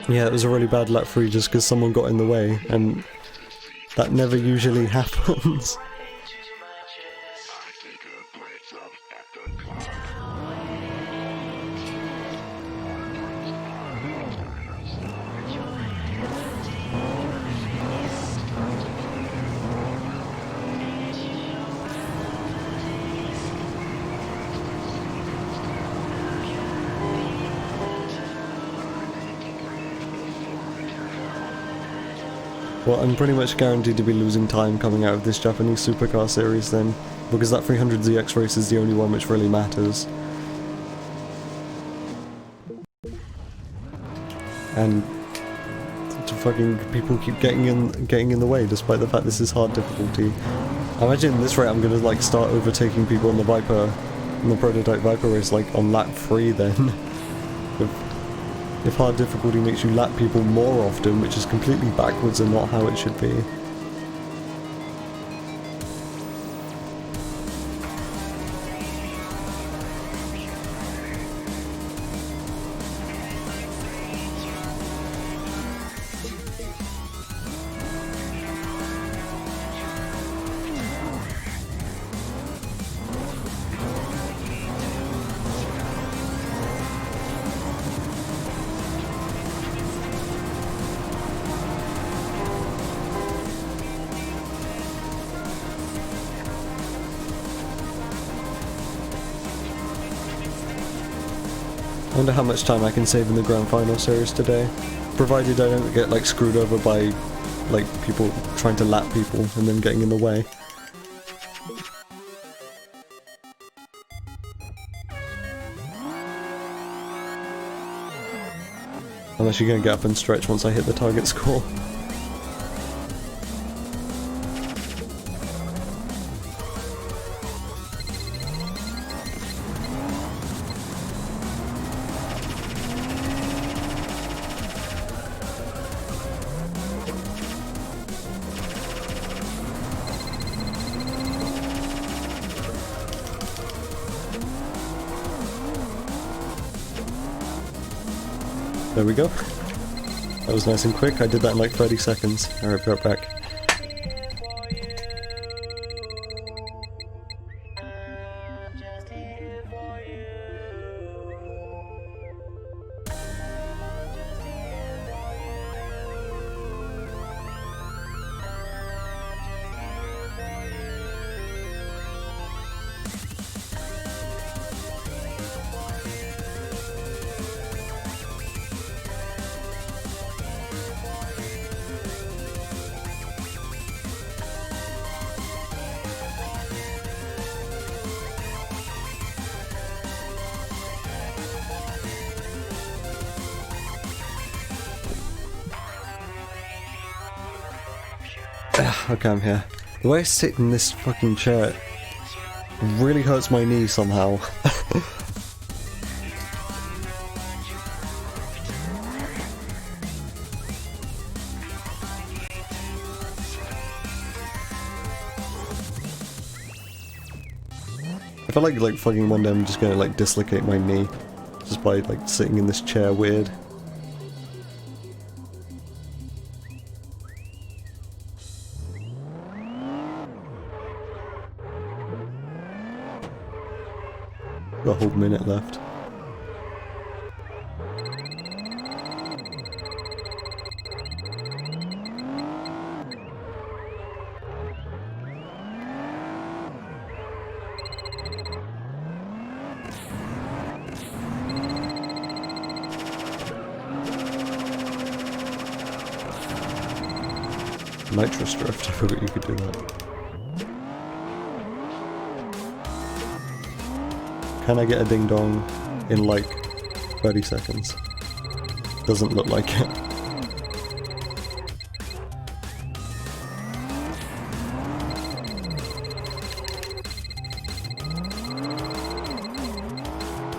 Speaker 1: Yeah, it was a really bad lap 3 just because someone got in the way, and that never usually happens. Well, I'm pretty much guaranteed to be losing time coming out of this Japanese supercar series then, because that 300ZX race is the only one which really matters. And fucking people keep getting in the way, despite the fact this is hard difficulty. I imagine at this rate I'm gonna like start overtaking people on the Viper, in the prototype Viper race, like on lap 3 then. If hard difficulty makes you lap people more often, which is completely backwards and not how it should be. I wonder how much time I can save in the Grand Final series today, provided I don't get like screwed over by like people trying to lap people and then getting in the way. I'm actually gonna get up and stretch once I hit the target score. There we go. That was nice and quick. I did that in like 30 seconds. Alright, be right back. Okay, I'm here. The way I sit in this fucking chair really hurts my knee somehow. I feel like fucking one day I'm just gonna like dislocate my knee just by like sitting in this chair weird. Got a whole minute left. Nitrous drift, I forgot you could do that. Can I get a ding dong in like 30 seconds? Doesn't look like it.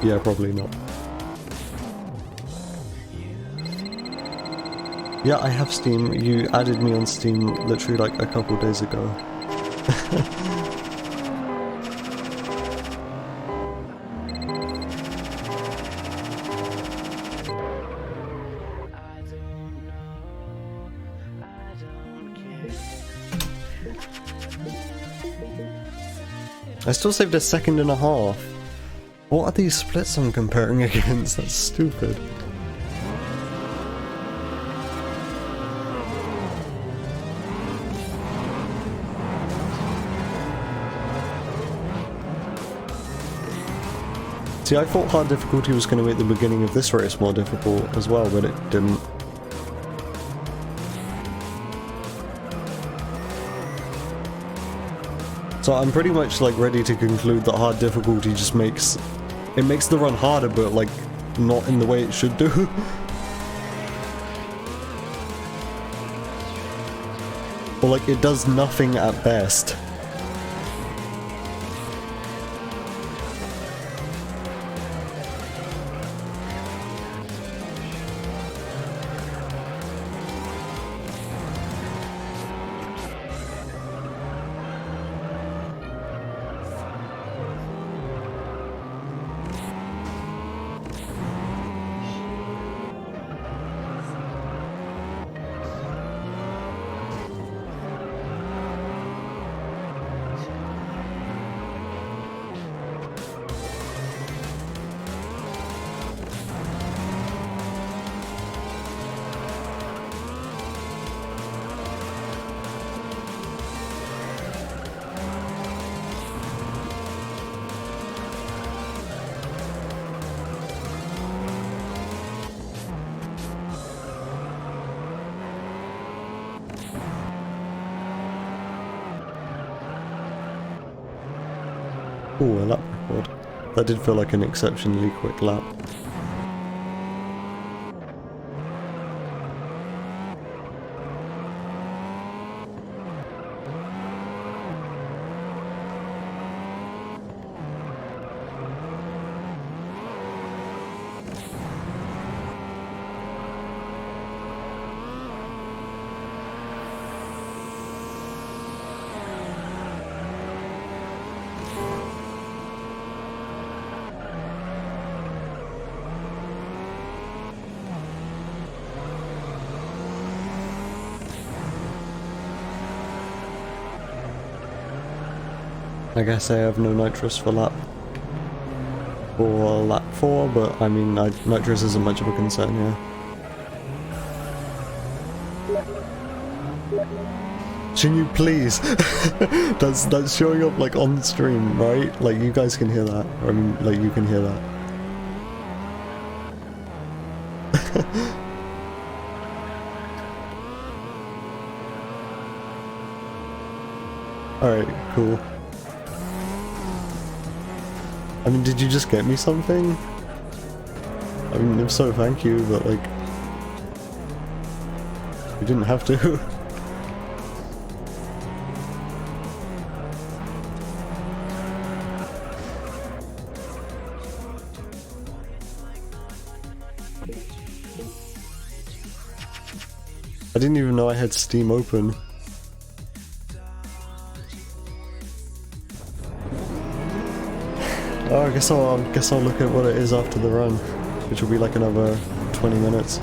Speaker 1: Yeah, probably not. Yeah, I have Steam. You added me on Steam literally like a couple days ago. I still saved a second and a half. What are these splits I'm comparing against? That's stupid. See, I thought hard difficulty was going to make the beginning of this race more difficult as well, but it didn't. So I'm pretty much like ready to conclude that hard difficulty just makes the run harder, but like not in the way it should do. Or like it does nothing at best. Ooh, a lap record. That did feel like an exceptionally quick lap. I guess I have no nitrous for lap 4, but I mean, nitrous isn't much of a concern here. Can you please? that's showing up like on stream, right? Like you guys can hear that. I mean, like you can hear that. Alright, cool. I mean, did you just get me something? I mean, if so, thank you, but like... you didn't have to. I didn't even know I had Steam open. Oh, I guess I'll look at what it is after the run, which will be like another 20 minutes.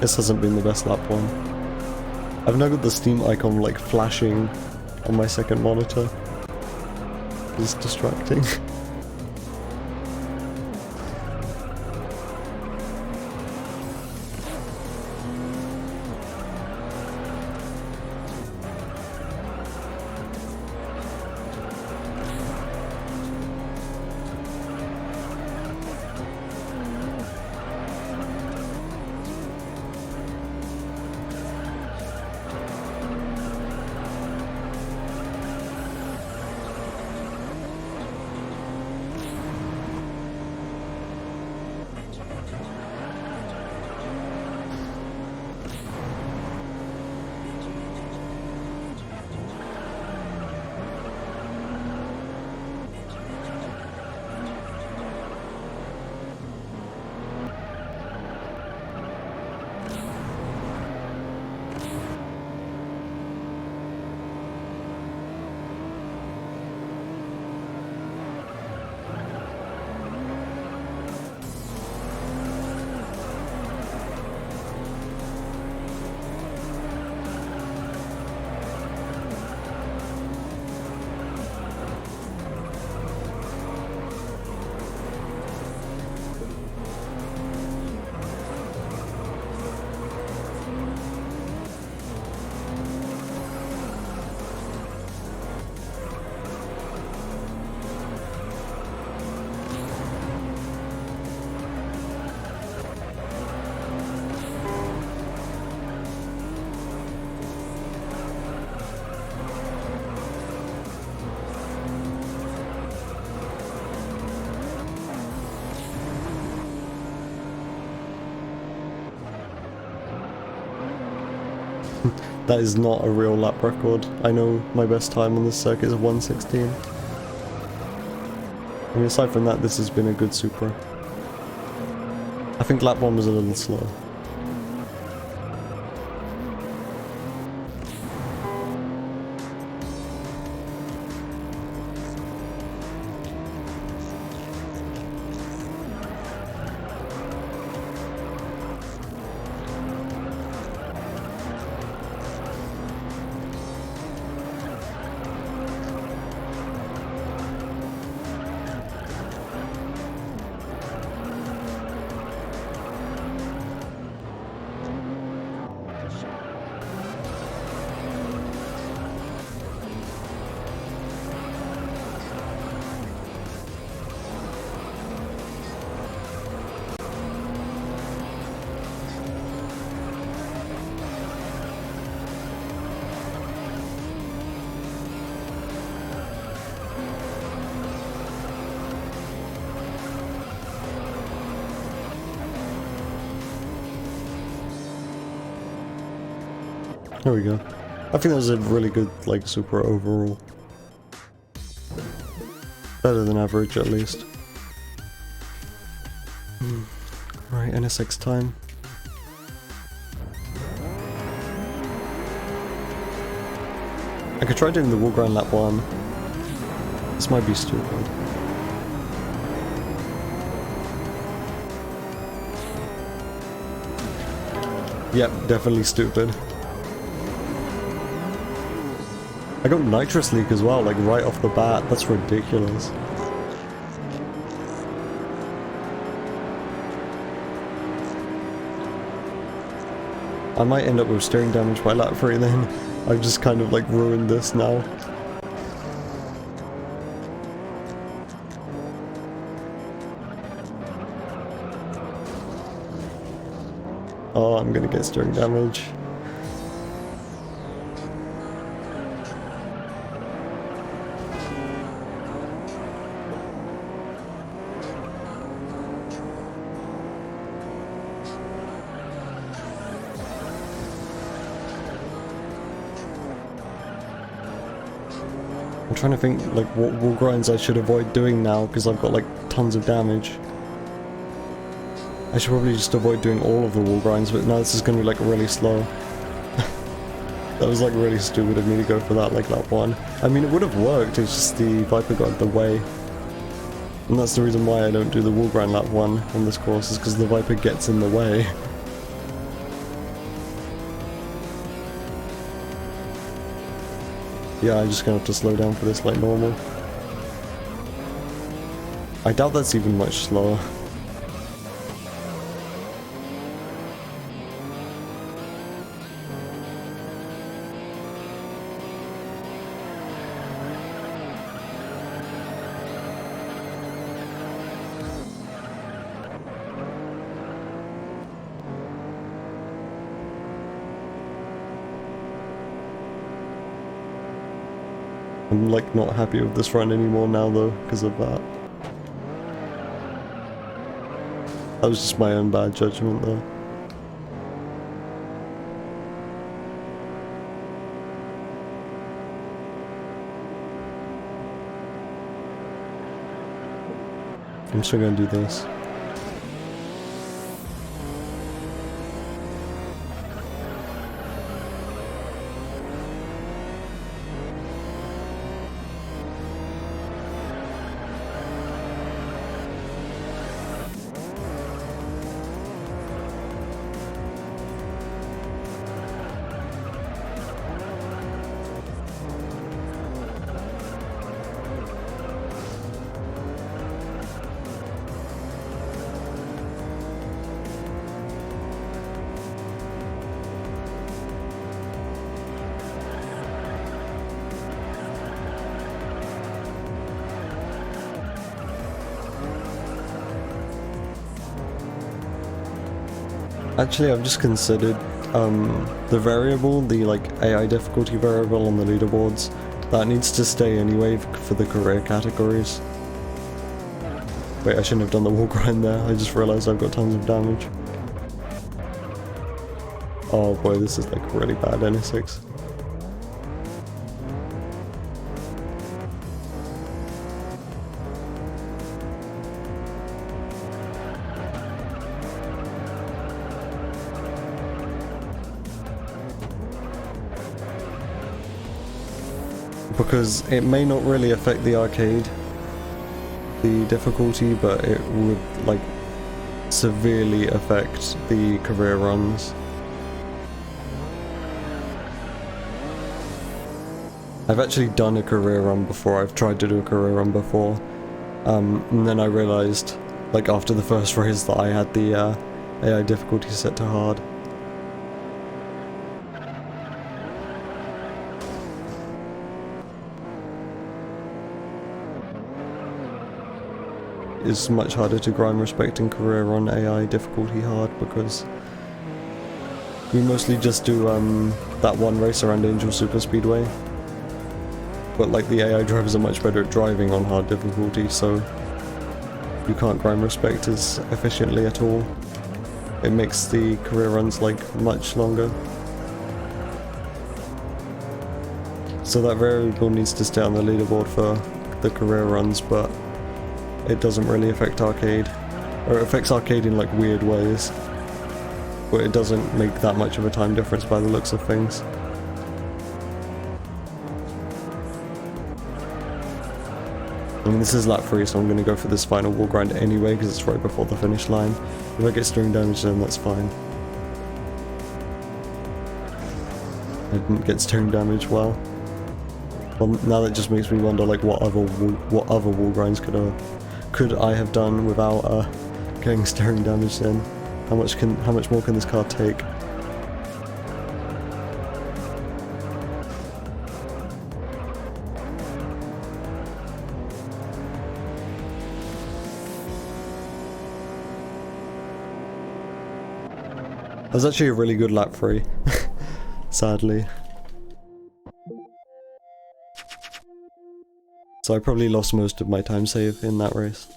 Speaker 1: This hasn't been the best lap one. I've now got the Steam icon like flashing on my second monitor. It's distracting. That is not a real lap record. I know my best time on this circuit is 1:16. I mean, aside from that, this has been a good Supra. I think lap 1 was a little slow. There we go. I think that was a really good, like, Supra overall. Better than average, at least. Right, NSX time. I could try doing the wall grind lap 1. This might be stupid. Yep, definitely stupid. I got nitrous leak as well, like right off the bat. That's ridiculous. I might end up with steering damage by lap 3 then. I've just kind of like ruined this now. Oh, I'm gonna get steering damage. I'm trying to think like what wall grinds I should avoid doing now because I've got like tons of damage. I should probably just avoid doing all of the wall grinds, but now this is going to be like really slow. That was like really stupid of me to go for that like lap 1. I mean it would have worked, it's just the Viper got in the way. And that's the reason why I don't do the wall grind lap 1 on this course, is because the Viper gets in the way. Yeah, I'm just gonna have to slow down for this like normal. I doubt that's even much slower. I'm like not happy with this run anymore now though, because of that. That was just my own bad judgment though. I'm still gonna do this. Actually, I've just considered the variable, the like AI difficulty variable on the leaderboards, that needs to stay anyway for the career categories. Wait, I shouldn't have done the wall grind there, I just realised I've got tons of damage. Oh boy, this is like really bad NSX. Because it may not really affect the arcade, the difficulty, but it would like severely affect the career runs. I've actually done a career run before, I've tried to do a career run before, and then I realised, like after the first race, that I had the AI difficulty set to hard. It's much harder to grind respecting career on AI difficulty hard because we mostly just do that one race around Angel Super Speedway, but like the AI drivers are much better at driving on hard difficulty, so you can't grind respect as efficiently at all. It makes the career runs like much longer. So that variable needs to stay on the leaderboard for the career runs, but it doesn't really affect arcade, or it affects arcade in like weird ways, but it doesn't make that much of a time difference by the looks of things. I mean, this is lap 3, so I'm going to go for this final wall grind anyway because it's right before the finish line. If I get steering damage then that's fine. I didn't get steering damage well. Well, now that just makes me wonder like what other wall grinds could I have done without getting steering damage then? How much more can this car take? That was actually a really good lap 3, sadly. So I probably lost most of my time save in that race.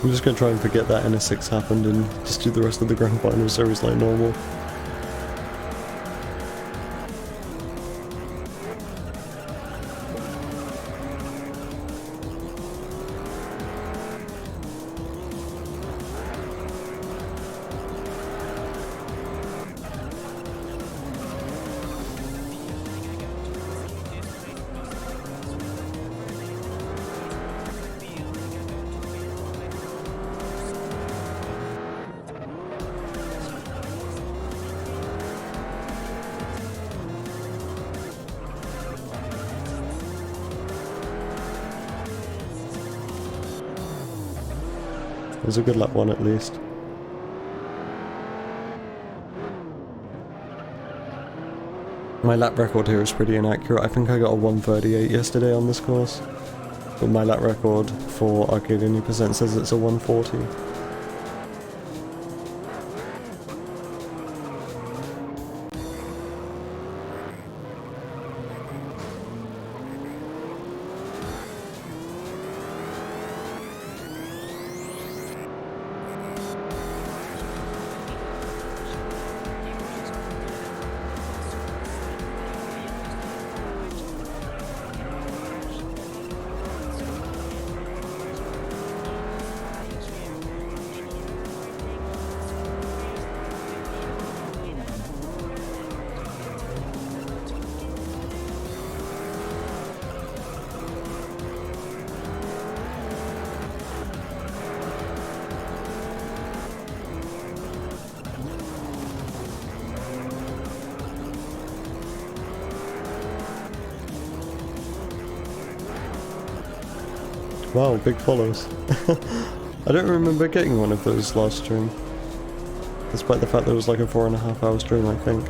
Speaker 1: I'm just gonna try and forget that NS6 happened and just do the rest of the Grand Final Series like normal. It was a good lap 1 at least. My lap record here is pretty inaccurate. I think I got a 1:38 yesterday on this course, but my lap record for Arcade Any Percent says it's a 1:40. Wow, big follows. I don't remember getting one of those last stream. Despite the fact that it was like a 4.5 hour stream, I think.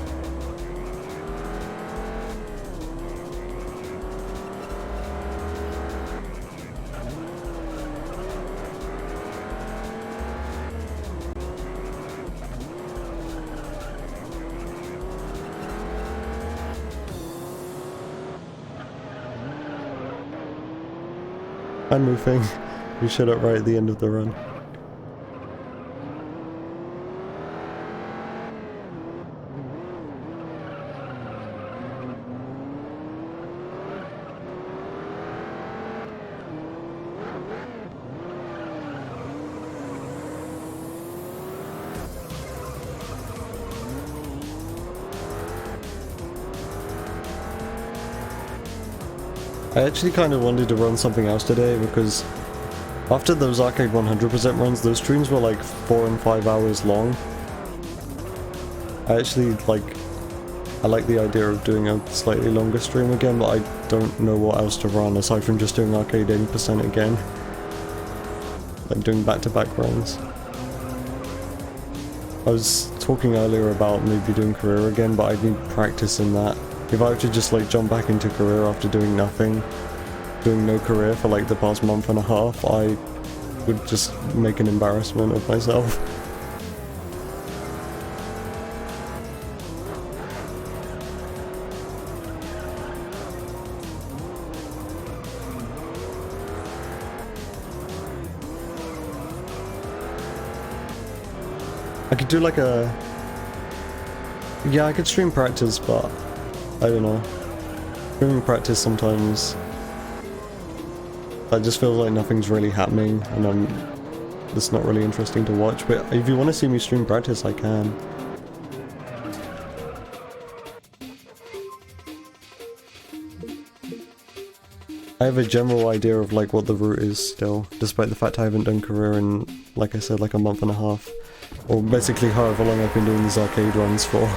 Speaker 1: I'm moving. You shut up right at the end of the run. I actually kind of wanted to run something else today because after those Arcade 100% runs, those streams were like 4 and 5 hours long. I actually I like the idea of doing a slightly longer stream again, but I don't know what else to run aside from just doing Arcade 80% again. Like doing back-to-back runs. I was talking earlier about maybe doing career again, but I need practice in that. If I were to just like jump back into career after doing nothing, doing no career for like the past month and a half, I would just make an embarrassment of myself. I could do like a... Yeah, I could stream practice, but I don't know. Streaming practice sometimes... I just feel like nothing's really happening, and it's not really interesting to watch, but if you want to see me stream practice, I can. I have a general idea of like what the route is still, despite the fact I haven't done career in, like I said, like a month and a half. Or basically however long I've been doing these arcade runs for.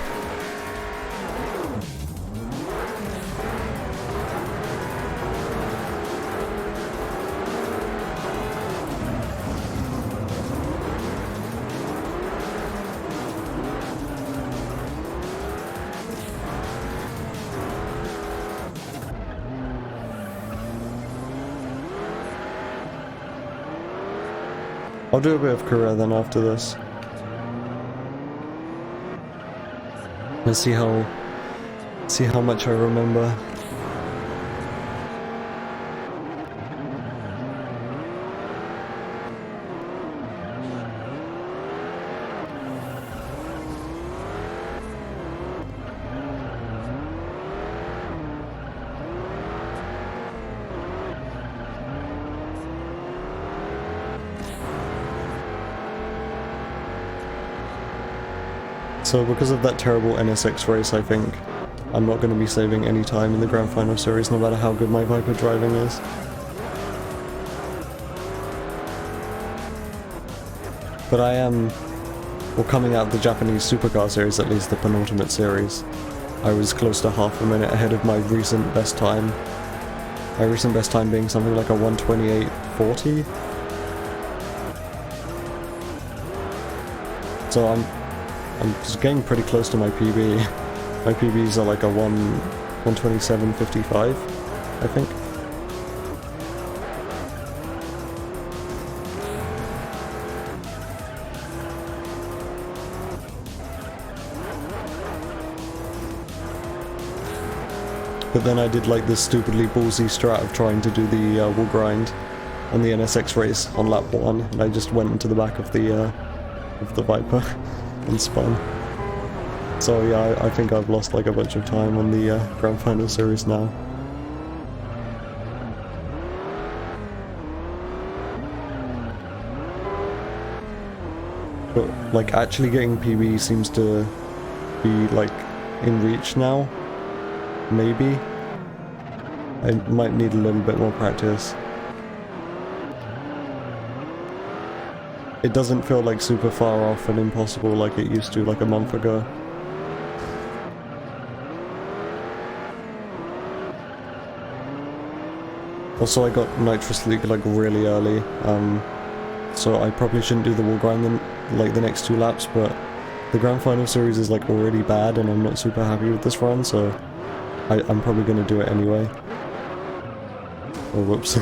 Speaker 1: I'll do a bit of career then after this. Let's see how much I remember. So because of that terrible NSX race, I think I'm not going to be saving any time in the Grand Final Series, no matter how good my Viper driving is. But I am, well, coming out of the Japanese Supercar Series, at least the penultimate series, I was close to half a minute ahead of my recent best time. My recent best time being something like a 1:28.40. So I'm just getting pretty close to my PB. My PBs are like a 1:27.55, I think. But then I did like this stupidly ballsy strat of trying to do the wall grind on the NSX race on lap 1, and I just went into the back of the Viper and spun. So yeah, I think I've lost like a bunch of time on the Grand Final Series now. But like actually getting PB seems to be like in reach now. Maybe. I might need a little bit more practice. It doesn't feel like super far off and impossible like it used to like a month ago. Also, I got nitrous leak like really early, so I probably shouldn't do the wall grind like the next 2 laps, but the Grand Final Series is like already bad and I'm not super happy with this run, so I'm probably going to do it anyway. Oh, whoops.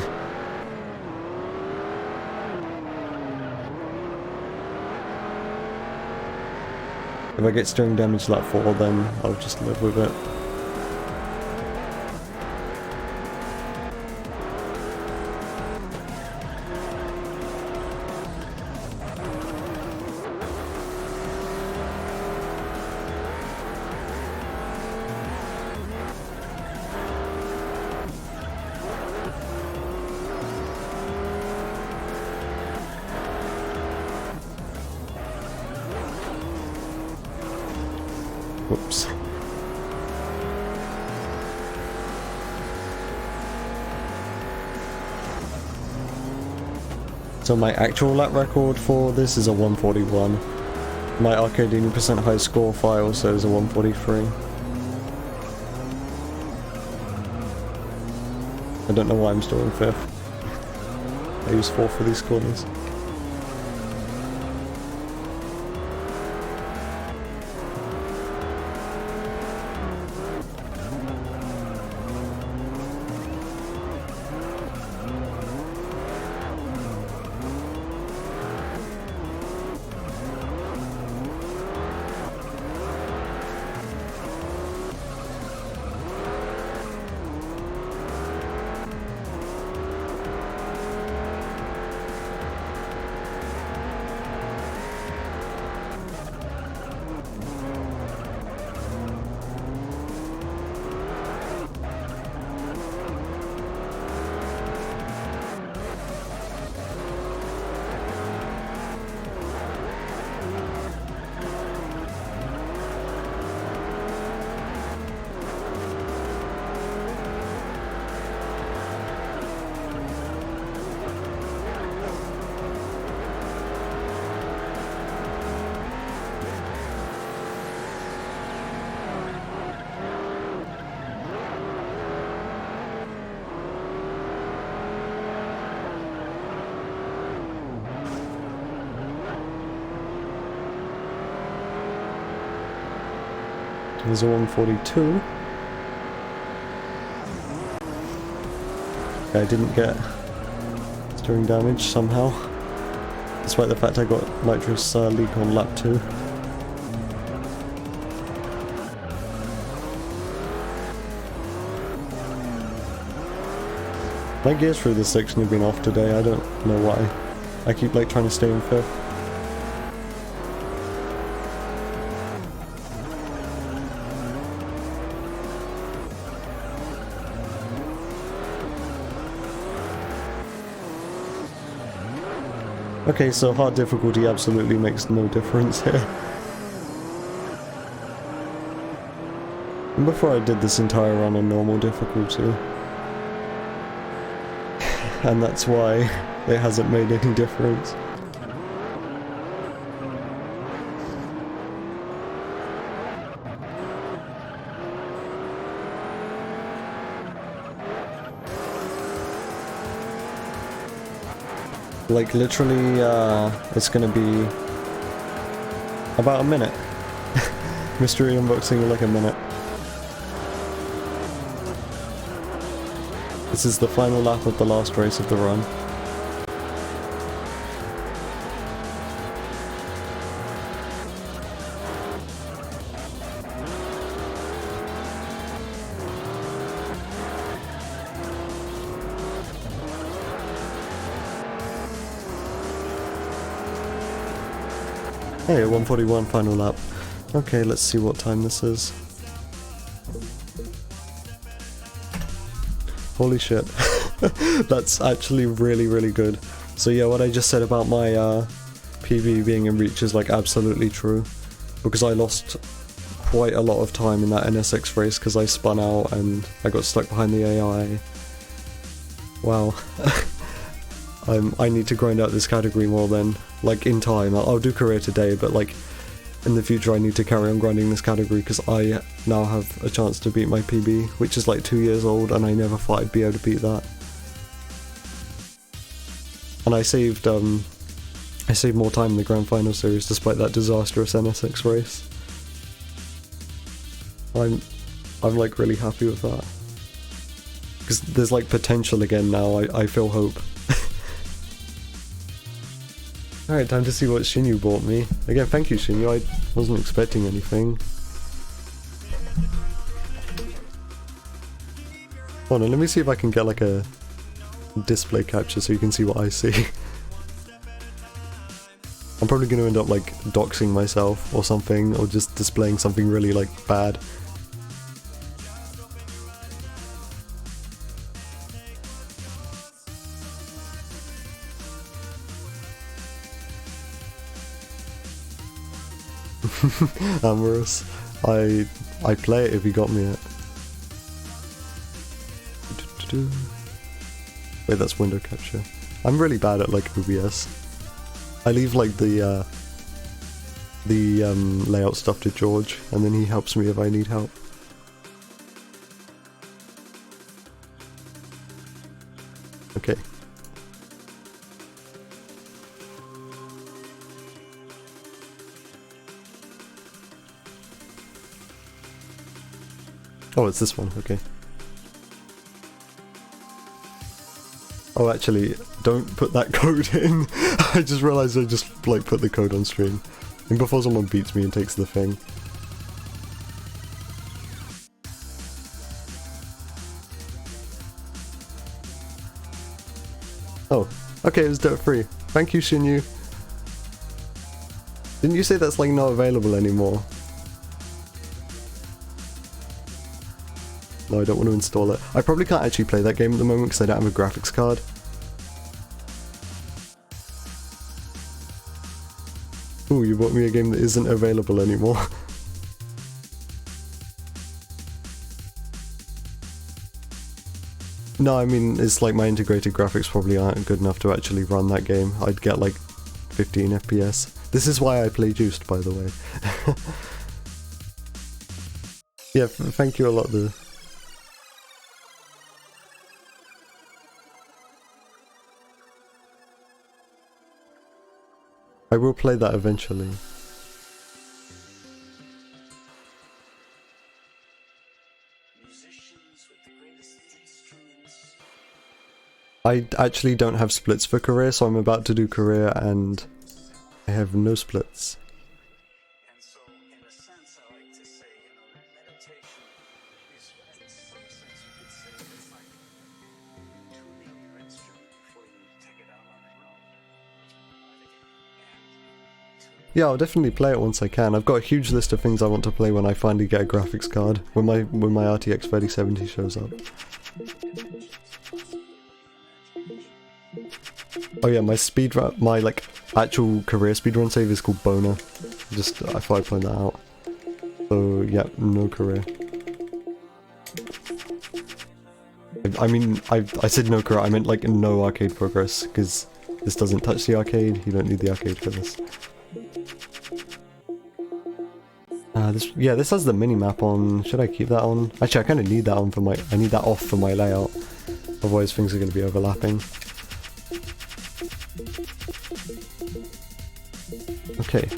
Speaker 1: If I get steering damage lap 4, then I'll just live with it. Whoops. So my actual lap record for this is a 141. My arcade 80% high score file says a 143. I don't know why I'm still in 5th. I use 4 for these corners. There's a 142. Okay, I didn't get steering damage somehow, despite the fact I got nitrous leak on lap 2. My gears through this section have been off today, I don't know why. I keep like trying to stay in 5th. Okay, so hard difficulty absolutely makes no difference here. And before I did this entire run on normal difficulty. And that's why it hasn't made any difference. Like literally, it's gonna be about a minute. Mystery unboxing in like a minute. This is the final lap of the last race of the run. Hey, 141 final lap. Okay, let's see what time this is. Holy shit. That's actually really good. So yeah, what I just said about my PB being in reach is like absolutely true. Because I lost quite a lot of time in that NSX race because I spun out and I got stuck behind the AI. Wow. I need to grind out this category more then. Like in time, I'll do career today, but like in the future I need to carry on grinding this category because I now have a chance to beat my PB, which is like 2 years old and I never thought I'd be able to beat that. And I saved more time in the Grand Final series despite that disastrous NSX race. I'm like really happy with that. Because there's like potential again now, I feel hope. Alright, time to see what Shinyu bought me. Again, thank you Shinyu, I wasn't expecting anything. Hold on, let me see if I can get like a display capture so you can see what I see. I'm probably going to end up like doxing myself or something, or just displaying something really like bad. Amorous. I play it if you got me it. Wait, that's window capture. I'm really bad at like OBS. I leave like the layout stuff to George, and then he helps me if I need help. Okay. Oh, it's this one, okay. Oh, actually, don't put that code in. I just realized I just, like, put the code on stream. And before someone beats me and takes the thing. Oh, okay, it was dirt free. Thank you, Shinyu. Didn't you say that's, like, not available anymore? No, I don't want to install it. I probably can't actually play that game at the moment because I don't have a graphics card. Ooh, you bought me a game that isn't available anymore. No, I mean, it's like my integrated graphics probably aren't good enough to actually run that game. I'd get like 15 FPS. This is why I play Juiced, by the way. Yeah, thank you a lot, though. I will play that eventually. I actually don't have splits for career, so I'm about to do career and I have no splits.
Speaker 2: And so, in a sense, I like to say, meditation is, in some sense, you could say it's like tuning your instrument before you take it out on the road.
Speaker 1: Yeah, I'll definitely play it once I can. I've got a huge list of things I want to play when I finally get a graphics card, when my RTX 3070 shows up. Oh yeah, my like actual career speedrun save is called Boner. Just I thought I'd point that out. So yeah, no career. I mean, I said no career. I meant like no arcade progress because this doesn't touch the arcade. You don't need the arcade for this. This has the minimap on. Should I keep that on? Actually, I kind of need that on for my. I need that off for my layout. Otherwise, things are going to be overlapping. Okay,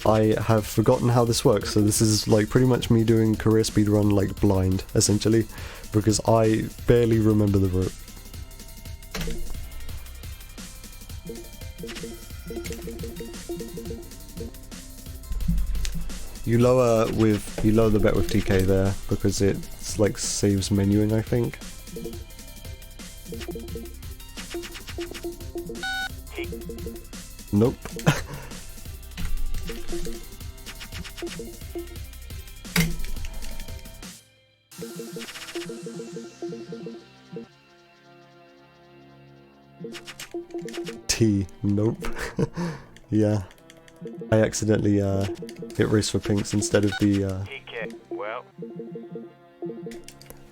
Speaker 1: I have forgotten how this works, so this is like pretty much me doing career speedrun like blind, essentially, because I barely remember the route. You lower the bet with TK there, because it's like saves menuing, I think. Nope. T. Nope. Yeah. I accidentally hit race for pinks instead of the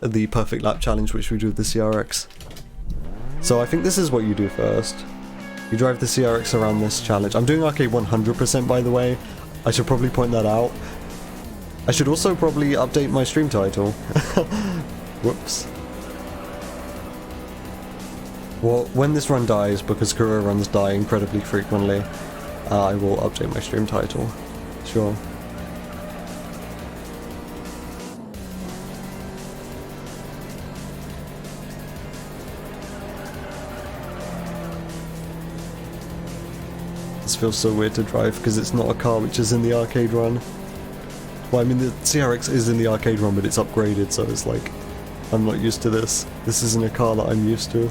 Speaker 1: the perfect lap challenge which we do with the CRX. So I think this is what you do first. You drive the CRX around this challenge. I'm doing arcade 100% by the way. I should probably point that out. I should also probably update my stream title. Whoops. Well, when this run dies, because career runs die incredibly frequently, I will update my stream title. Sure. This feels so weird to drive because it's not a car which is in the arcade run. Well, I mean, the CRX is in the arcade run, but it's upgraded, so it's like, I'm not used to this. This isn't a car that I'm used to.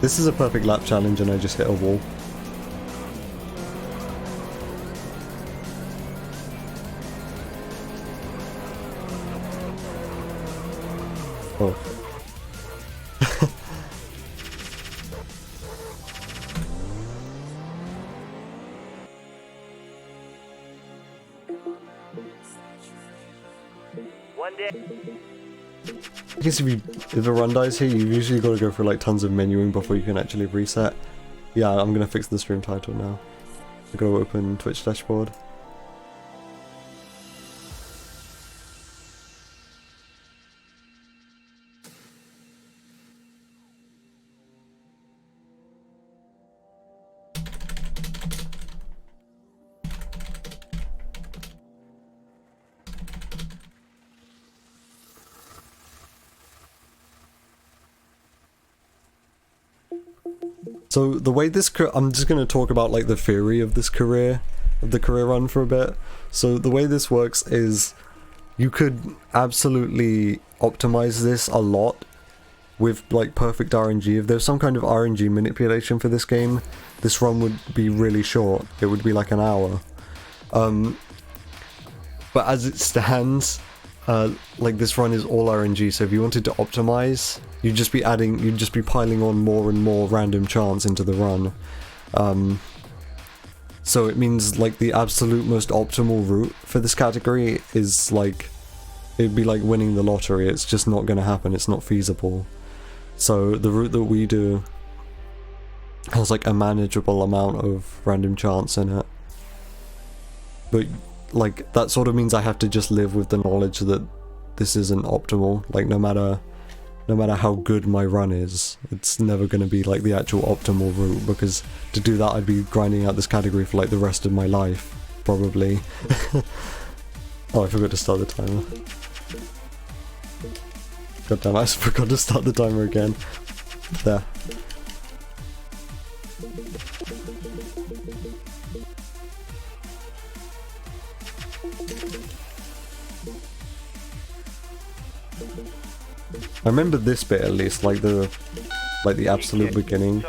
Speaker 1: This is a perfect lap challenge and I just hit a wall. Oh.
Speaker 3: One day.
Speaker 1: I guess if a run dies here, you've usually got to go through like tons of menuing before you can actually reset. Yeah, I'm gonna fix the stream title now. I gotta open Twitch dashboard. So the way this I'm just going to talk about like the theory of this career, of the career run for a bit. So the way this works is you could absolutely optimize this a lot with like perfect RNG. If there's some kind of RNG manipulation for this game, this run would be really short. It would be like an hour. But as it stands, like this run is all RNG, so if you wanted to optimize, you'd just be piling on more and more random chance into the run. So it means like the absolute most optimal route for this category is like, it'd be like winning the lottery. It's just not going to happen, it's not feasible. So the route that we do has like a manageable amount of random chance in it. But like that sort of means I have to just live with the knowledge that this isn't optimal. Like no matter how good my run is, it's never going to be like the actual optimal route, because to do that I'd be grinding out this category for like the rest of my life, probably. Oh, I forgot to start the timer. God damn, I forgot to start the timer again. There. I remember this bit at least, like the absolute beginning.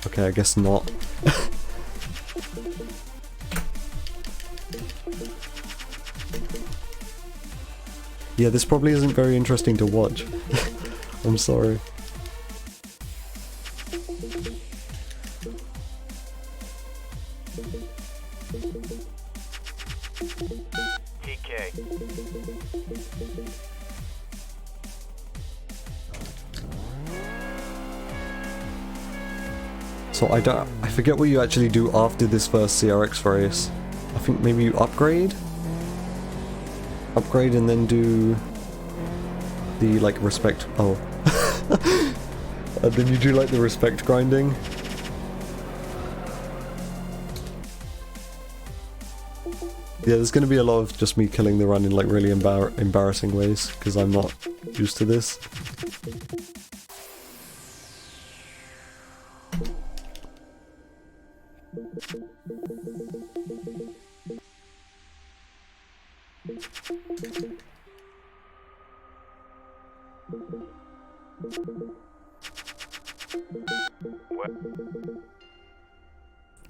Speaker 1: Okay, I guess not. Yeah, this probably isn't very interesting to watch. I'm sorry.
Speaker 3: TK.
Speaker 1: So I forget what you actually do after this first CRX race. I think maybe you upgrade? Upgrade and then do the like respect, oh. And then you do like the respect grinding. Yeah, there's gonna be a lot of just me killing the run in like really embarrassing ways, because I'm not used to this.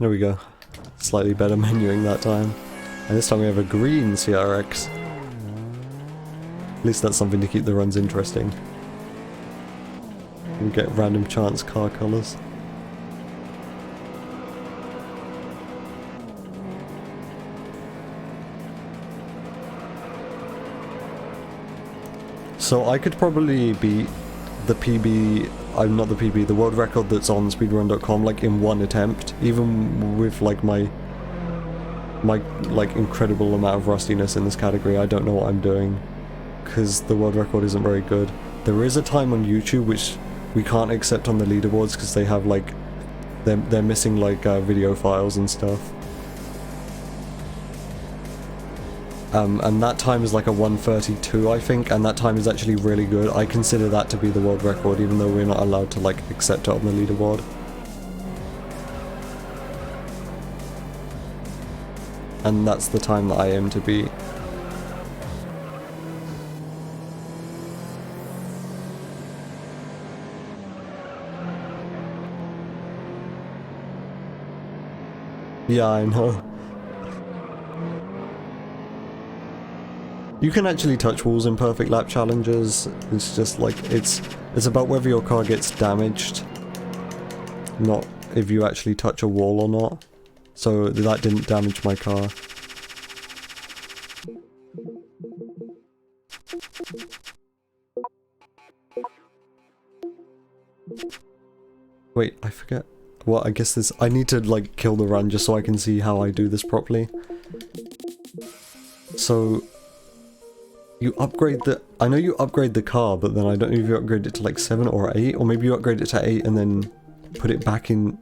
Speaker 1: There we go. Slightly better menuing that time. And this time we have a green CRX. At least that's something to keep the runs interesting. We get random chance car colours. So I could probably beat the PB, I'm not the PB, the world record that's on speedrun.com like in one attempt, even with like my my like incredible amount of rustiness in this category. I don't know what I'm doing because the world record isn't very good. There is a time on YouTube which we can't accept on the leaderboards because they have like they're missing like video files and stuff. And that time is like a 1:32, I think, and that time is actually really good. I consider that to be the world record, even though we're not allowed to like accept it on the leaderboard. And that's the time that I aim to beat. Yeah, I know. You can actually touch walls in perfect lap challenges. It's just like it's about whether your car gets damaged, not if you actually touch a wall or not. So that didn't damage my car. Wait, I forget. Well, I guess this... I need to, like, kill the run just so I can see how I do this properly. So... You upgrade the... I know you upgrade the car, but then I don't know if you upgrade it to, like, 7 or 8. Or maybe you upgrade it to 8 and then put it back in...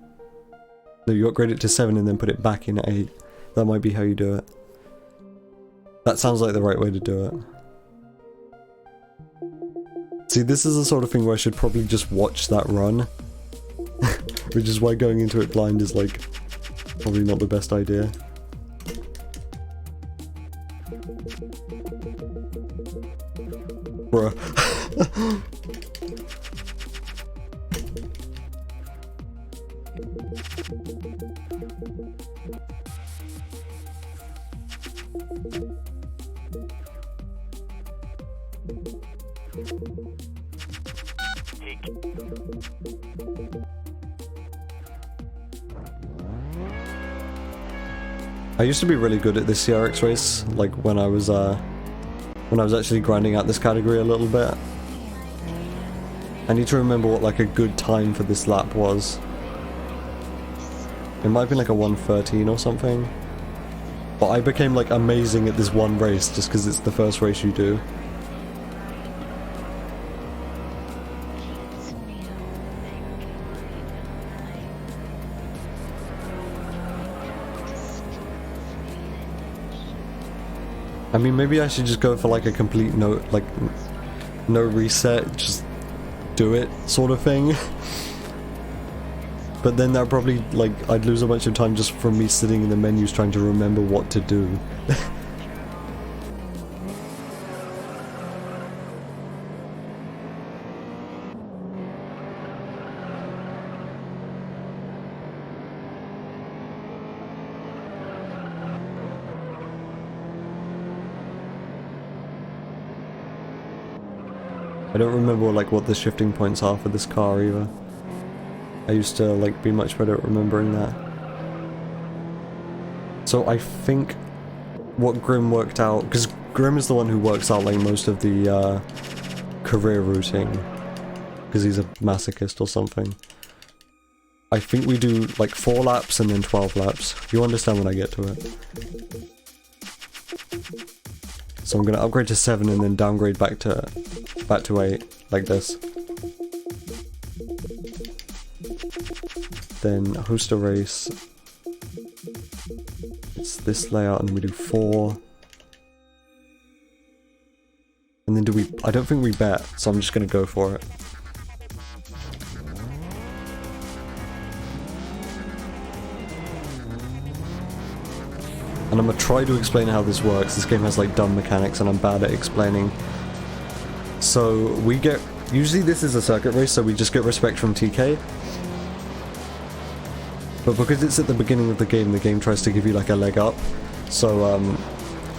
Speaker 1: No, you upgrade it to 7 and then put it back in 8. That might be how you do it. That sounds like the right way to do it. See, this is the sort of thing where I should probably just watch that run. Which is why going into it blind is, like, probably not the best idea. Bruh. I used to be really good at this CRX race, like when I was actually grinding out this category a little bit. I need to remember what like a good time for this lap was. It might have been like a 1:13 or something. But I became like amazing at this one race just because it's the first race you do. I mean, maybe I should just go for like a complete no reset, just do it sort of thing. But then that probably, like, I'd lose a bunch of time just from me sitting in the menus trying to remember what to do. I don't remember like what the shifting points are for this car either. I used to like be much better at remembering that. So I think what Grim worked out, because Grim is the one who works out like most of the career routing, because he's a masochist or something. I think we do like 4 laps and then 12 laps. You'll understand when I get to it. So I'm gonna upgrade to 7 and then downgrade back to 8, like this. Then host a race. It's this layout, and then we do 4. And then do we... I don't think we bet, so I'm just gonna go for it. And I'm gonna try to explain how this works. This game has like dumb mechanics and I'm bad at explaining. So we get... Usually this is a circuit race, so we just get respect from TK. But because it's at the beginning of the game tries to give you like a leg up. So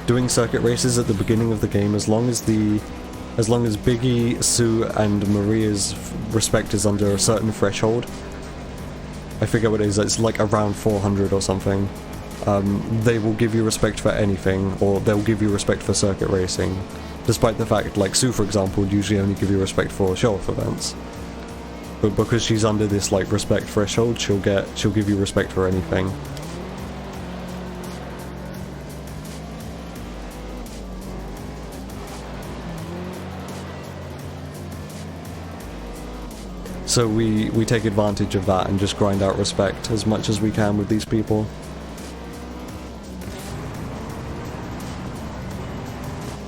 Speaker 1: doing circuit races at the beginning of the game, as long as Biggie, Sue and Maria's respect is under a certain threshold, I forget what it is, it's like around 400 or something, they will give you respect for anything, or they'll give you respect for circuit racing. Despite the fact, like Sue for example, would usually only give you respect for show-off events. But because she's under this like respect threshold, she'll give you respect for anything. So we take advantage of that and just grind out respect as much as we can with these people.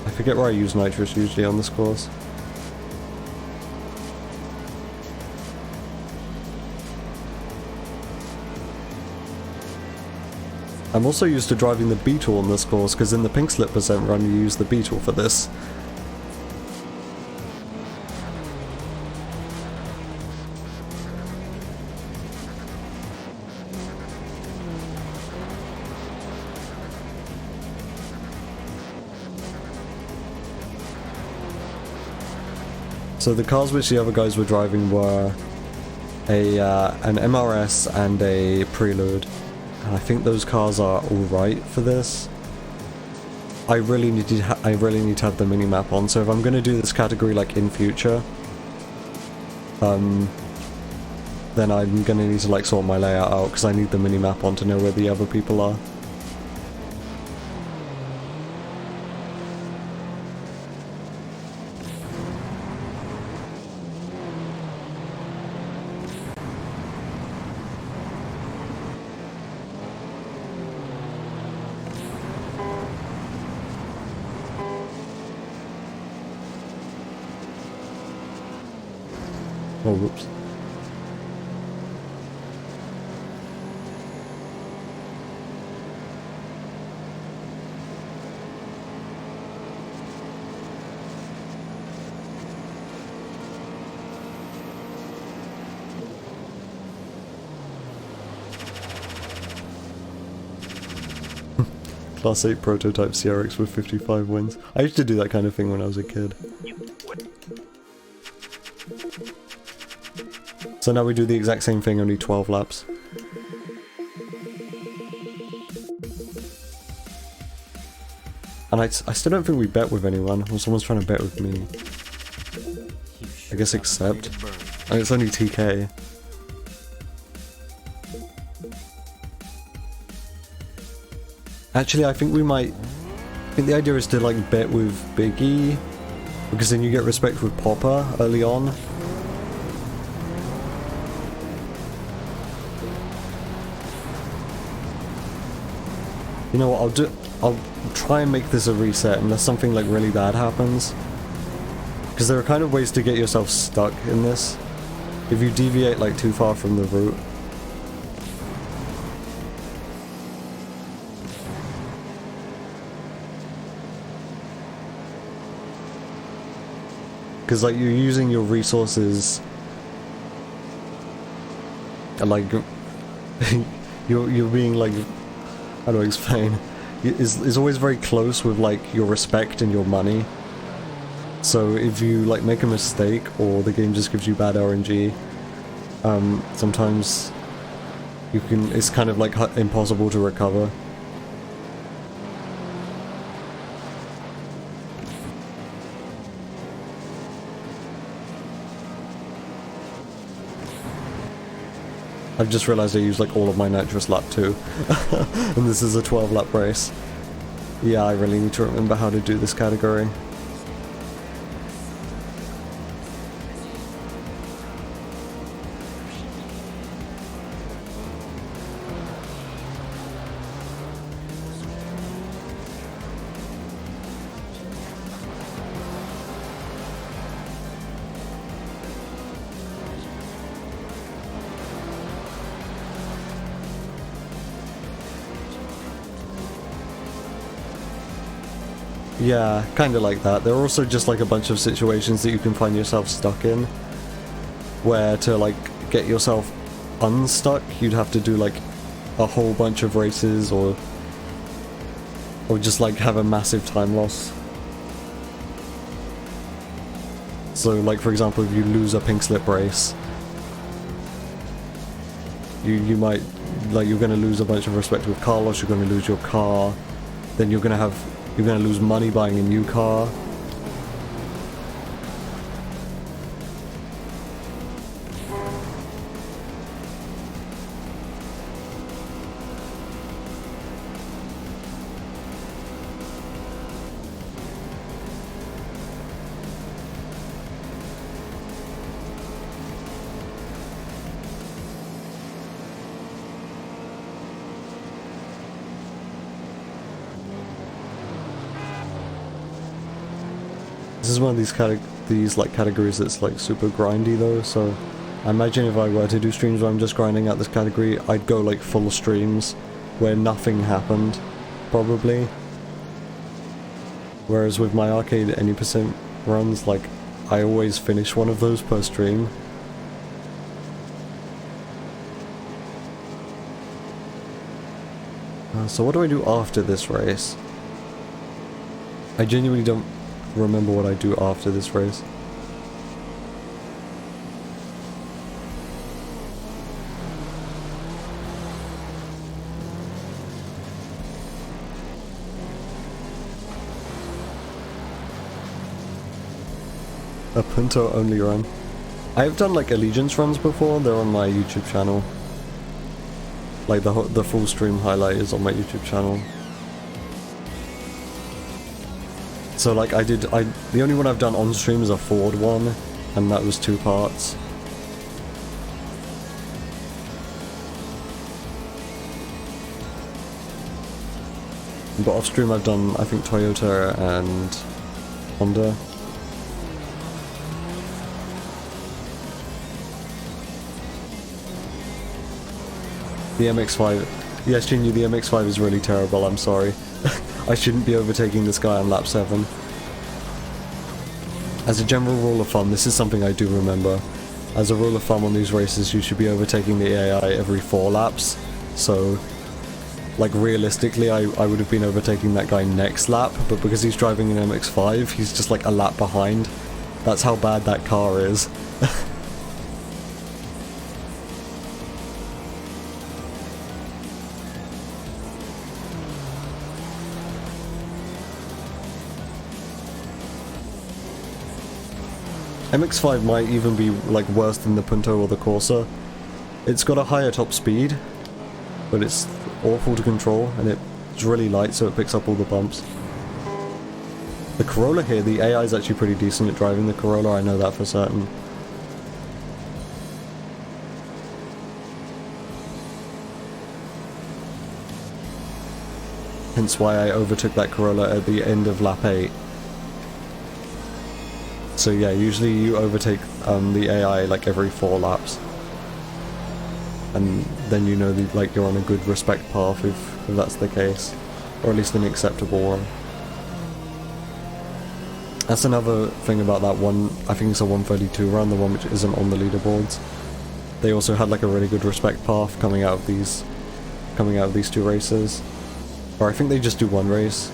Speaker 1: I forget where I use nitrous usually on this course. I'm also used to driving the Beetle on this course, because in the Pink Slip percent run you use the Beetle for this. So the cars which the other guys were driving were an MRS and a Prelude, and I think those cars are alright for this. I really need to have the minimap on, so if I'm gonna do this category like in future, then I'm gonna need to like sort my layout out, because I need the minimap on to know where the other people are. Oh, whoops. Class 8 prototype CRX with 55 wins. I used to do that kind of thing when I was a kid. So now we do the exact same thing, only 12 laps. And I still don't think we bet with anyone, or someone's trying to bet with me. I guess accept. And it's only TK. Actually, I think we might... I think the idea is to like bet with Biggie, because then you get respect with Popper early on. You know what, I'll try and make this a reset unless something like really bad happens. Because there are kind of ways to get yourself stuck in this. If you deviate like too far from the route. Because like you're using your resources, and like you're being like, how do I explain? Is always very close with like your respect and your money. So if you like make a mistake or the game just gives you bad RNG, sometimes it's kind of like impossible to recover. I've just realized I used like all of my nitrous lap 2. And this is a 12 lap race. Yeah, I really need to remember how to do this category. Yeah, kinda like that. There are also just like a bunch of situations that you can find yourself stuck in, where to like get yourself unstuck, you'd have to do like a whole bunch of races or just like have a massive time loss. So like for example, if you lose a pink slip race, you might, like, you're gonna lose a bunch of respect with Carlos, you're gonna lose your car, then you're gonna lose money buying a new car. This is one of these like categories that's like super grindy though, so I imagine if I were to do streams where I'm just grinding out this category, I'd go like full streams where nothing happened, probably. Whereas with my arcade any percent runs, like, I always finish one of those per stream. So what do I do after this race? I genuinely don't remember what I do after this race. A Punto only run. I've done like Allegiance runs before, they're on my YouTube channel. Like the full stream highlight is on my YouTube channel. So like the only one I've done on stream is a Ford one, and that was 2 parts. But off stream I've done, I think, Toyota and Honda. The MX-5, yes Jinyu, the MX-5 is really terrible, I'm sorry. I shouldn't be overtaking this guy on lap 7. As a general rule of thumb, this is something I do remember. As a rule of thumb on these races, you should be overtaking the AI every 4 laps. So, like realistically, I would have been overtaking that guy next lap, but because he's driving an MX-5, he's just like a lap behind. That's how bad that car is. MX-5 might even be like worse than the Punto or the Corsa. It's got a higher top speed, but it's awful to control, and it's really light, so it picks up all the bumps. The Corolla here, the AI is actually pretty decent at driving the Corolla, I know that for certain. Hence why I overtook that Corolla at the end of lap 8. So yeah, usually you overtake the AI like every 4 laps. And then you know that like you're on a good respect path if that's the case. Or at least an acceptable one. That's another thing about that one, I think it's a 132 run, the one which isn't on the leaderboards. They also had like a really good respect path coming out of these 2 races. Or I think they just do 1 race.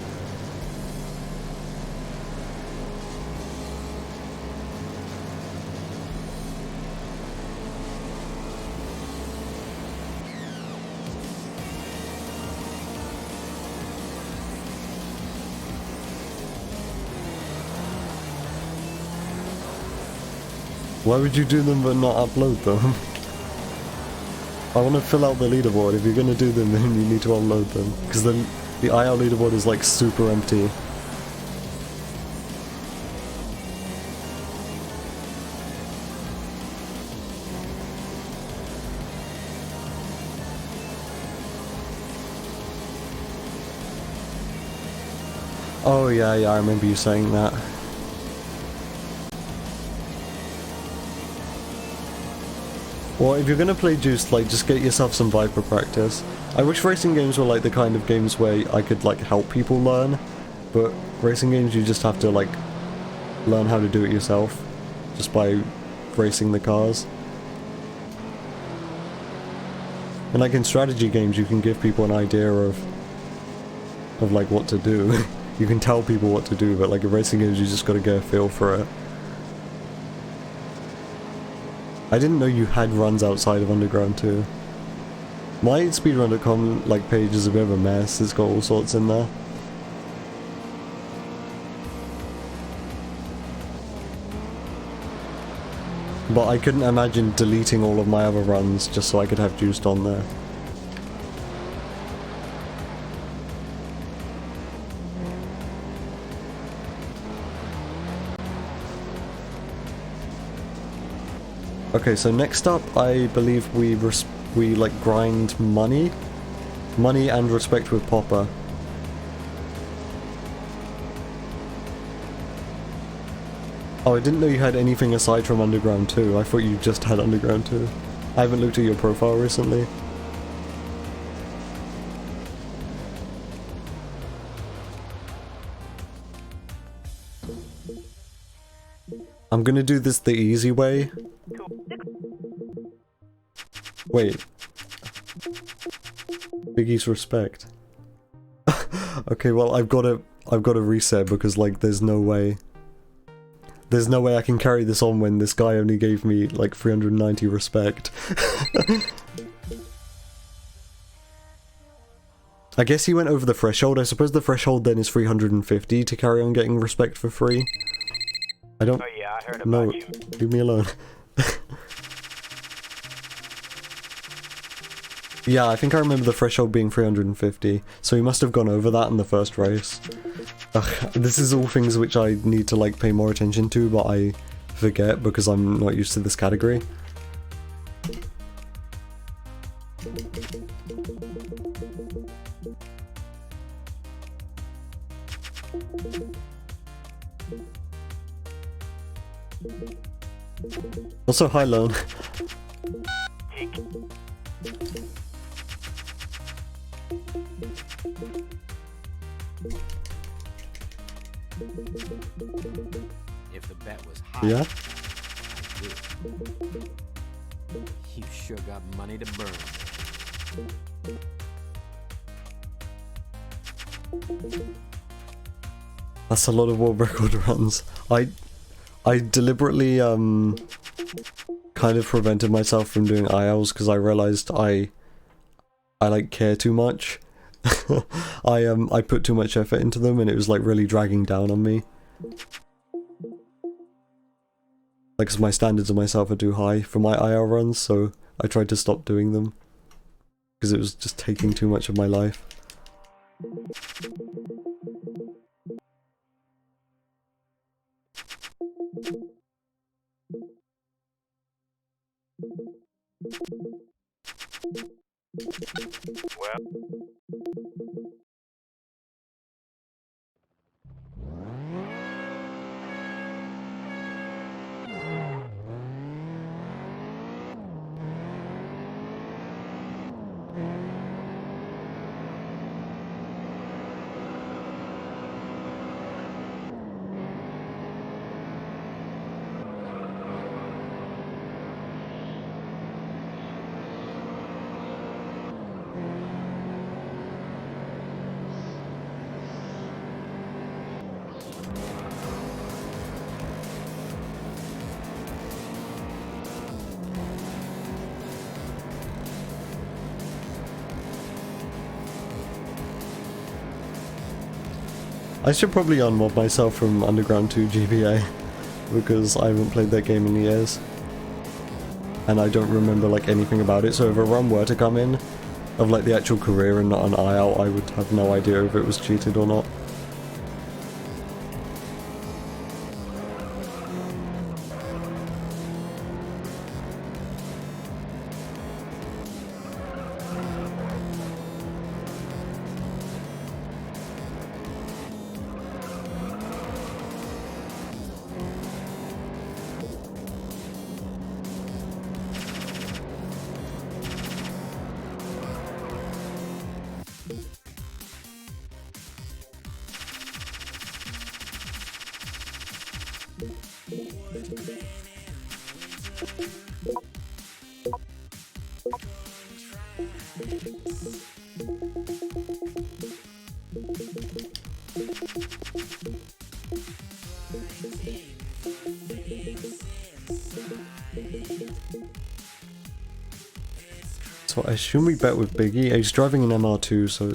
Speaker 1: Why would you do them but not upload them? I want to fill out the leaderboard. If you're going to do them, then you need to upload them. Because then the IL leaderboard is like super empty. Oh yeah, I remember you saying that. Well, if you're gonna play Juiced, like, just get yourself some Viper practice. I wish racing games were like the kind of games where I could like help people learn, but racing games you just have to like learn how to do it yourself, just by racing the cars. And like in strategy games you can give people an idea of like what to do. You can tell people what to do, but like in racing games you just gotta get a feel for it. I didn't know you had runs outside of Underground too. My speedrun.com like page is a bit of a mess, it's got all sorts in there. But I couldn't imagine deleting all of my other runs just so I could have Juiced on there. Okay, so next up, I believe we like grind money and respect with Popper. Oh, I didn't know you had anything aside from Underground 2. I thought you just had Underground 2. I haven't looked at your profile recently. I'm gonna do this the easy way. Wait. Biggie's respect. Okay, well I've gotta reset because like there's no way I can carry this on when this guy only gave me like 390 respect. I guess he went over the threshold. I suppose the threshold then is 350 to carry on getting respect for free. I don't
Speaker 3: Oh yeah, I heard about
Speaker 1: know.
Speaker 3: you.
Speaker 1: Leave me alone. Yeah, I think I remember the threshold being 350, so he must have gone over that in the first race. Ugh, this is all things which I need to like pay more attention to, but I forget because I'm not used to this category. Also, hi Lone.
Speaker 4: If the bet was high,
Speaker 1: Yeah?
Speaker 4: you sure got money to burn.
Speaker 1: That's a lot of world record runs. I deliberately kind of prevented myself from doing ILs because I realized I like care too much. I put too much effort into them and it was like really dragging down on me. Like, 'cause my standards of myself are too high for my IL runs, so I tried to stop doing them. Because it was just taking too much of my life.
Speaker 3: Well,
Speaker 1: I should probably unmod myself from Underground 2 GBA, because I haven't played that game in years. And I don't remember like anything about it, so if a run were to come in, of like the actual career and not an IL, I would have no idea if it was cheated or not. So I assume we bet with Biggie. He's driving an MR2, so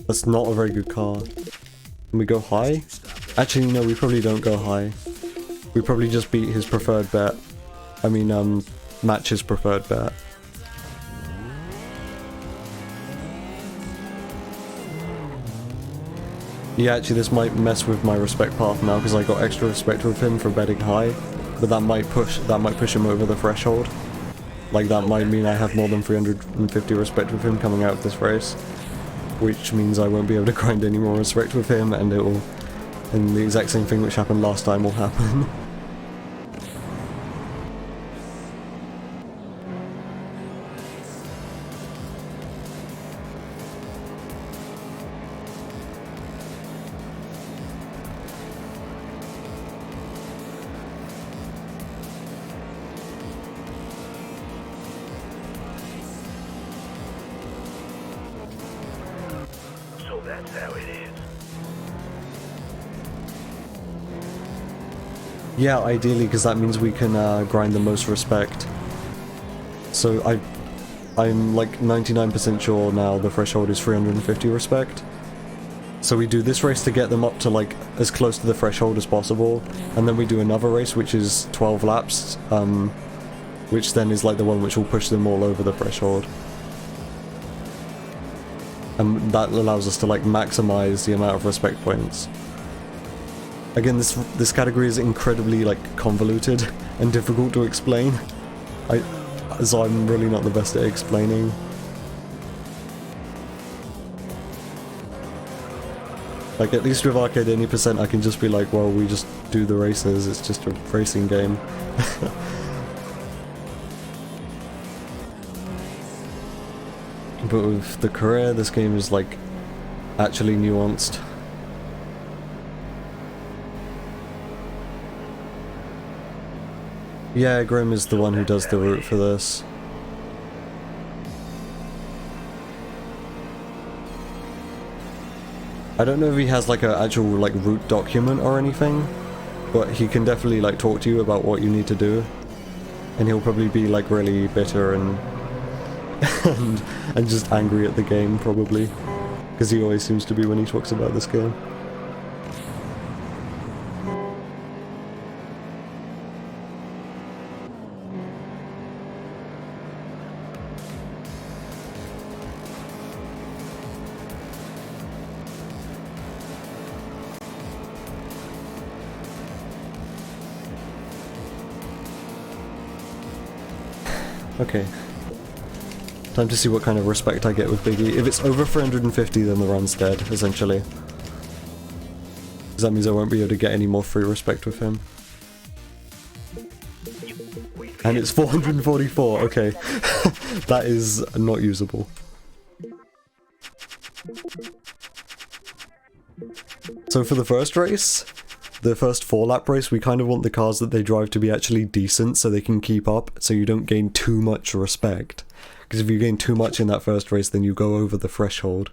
Speaker 1: that's not a very good car. Can we go high? Actually, no, we probably don't go high. We probably just beat his preferred bet. I mean, match his preferred bet. Yeah, actually this might mess with my respect path now because I got extra respect with him for betting high, but that might push him over the threshold. Like that might mean I have more than 350 respect with him coming out of this race, which means I won't be able to grind any more respect with him, and it will and the exact same thing which happened last time will happen.
Speaker 3: So that's how it is.
Speaker 1: Yeah, ideally, because that means we can grind the most respect. So I'm like 99% sure now the threshold is 350 respect. So we do this race to get them up to like as close to the threshold as possible, and then we do another race which is 12 laps, which then is like the one which will push them all over the threshold. And that allows us to like maximize the amount of respect points. Again, this category is incredibly like convoluted and difficult to explain. So I'm really not the best at explaining. Like, at least with Arcade Any Percent I can just be like, well, we just do the races, it's just a racing game. But with the career, this game is like actually nuanced. Yeah, Grim is the one who does the route for this. I don't know if he has like an actual like route document or anything, but he can definitely like talk to you about what you need to do, and he'll probably be like really bitter and and just angry at the game probably, because he always seems to be when he talks about this game. Okay. Time to see what kind of respect I get with Biggie. If it's over 350, then the run's dead, essentially. Because that means I won't be able to get any more free respect with him. And it's 444, okay. That is not usable. So for the first race, the first 4-lap race, we kind of want the cars that they drive to be actually decent so they can keep up, so you don't gain too much respect. Because if you gain too much in that first race, then you go over the threshold.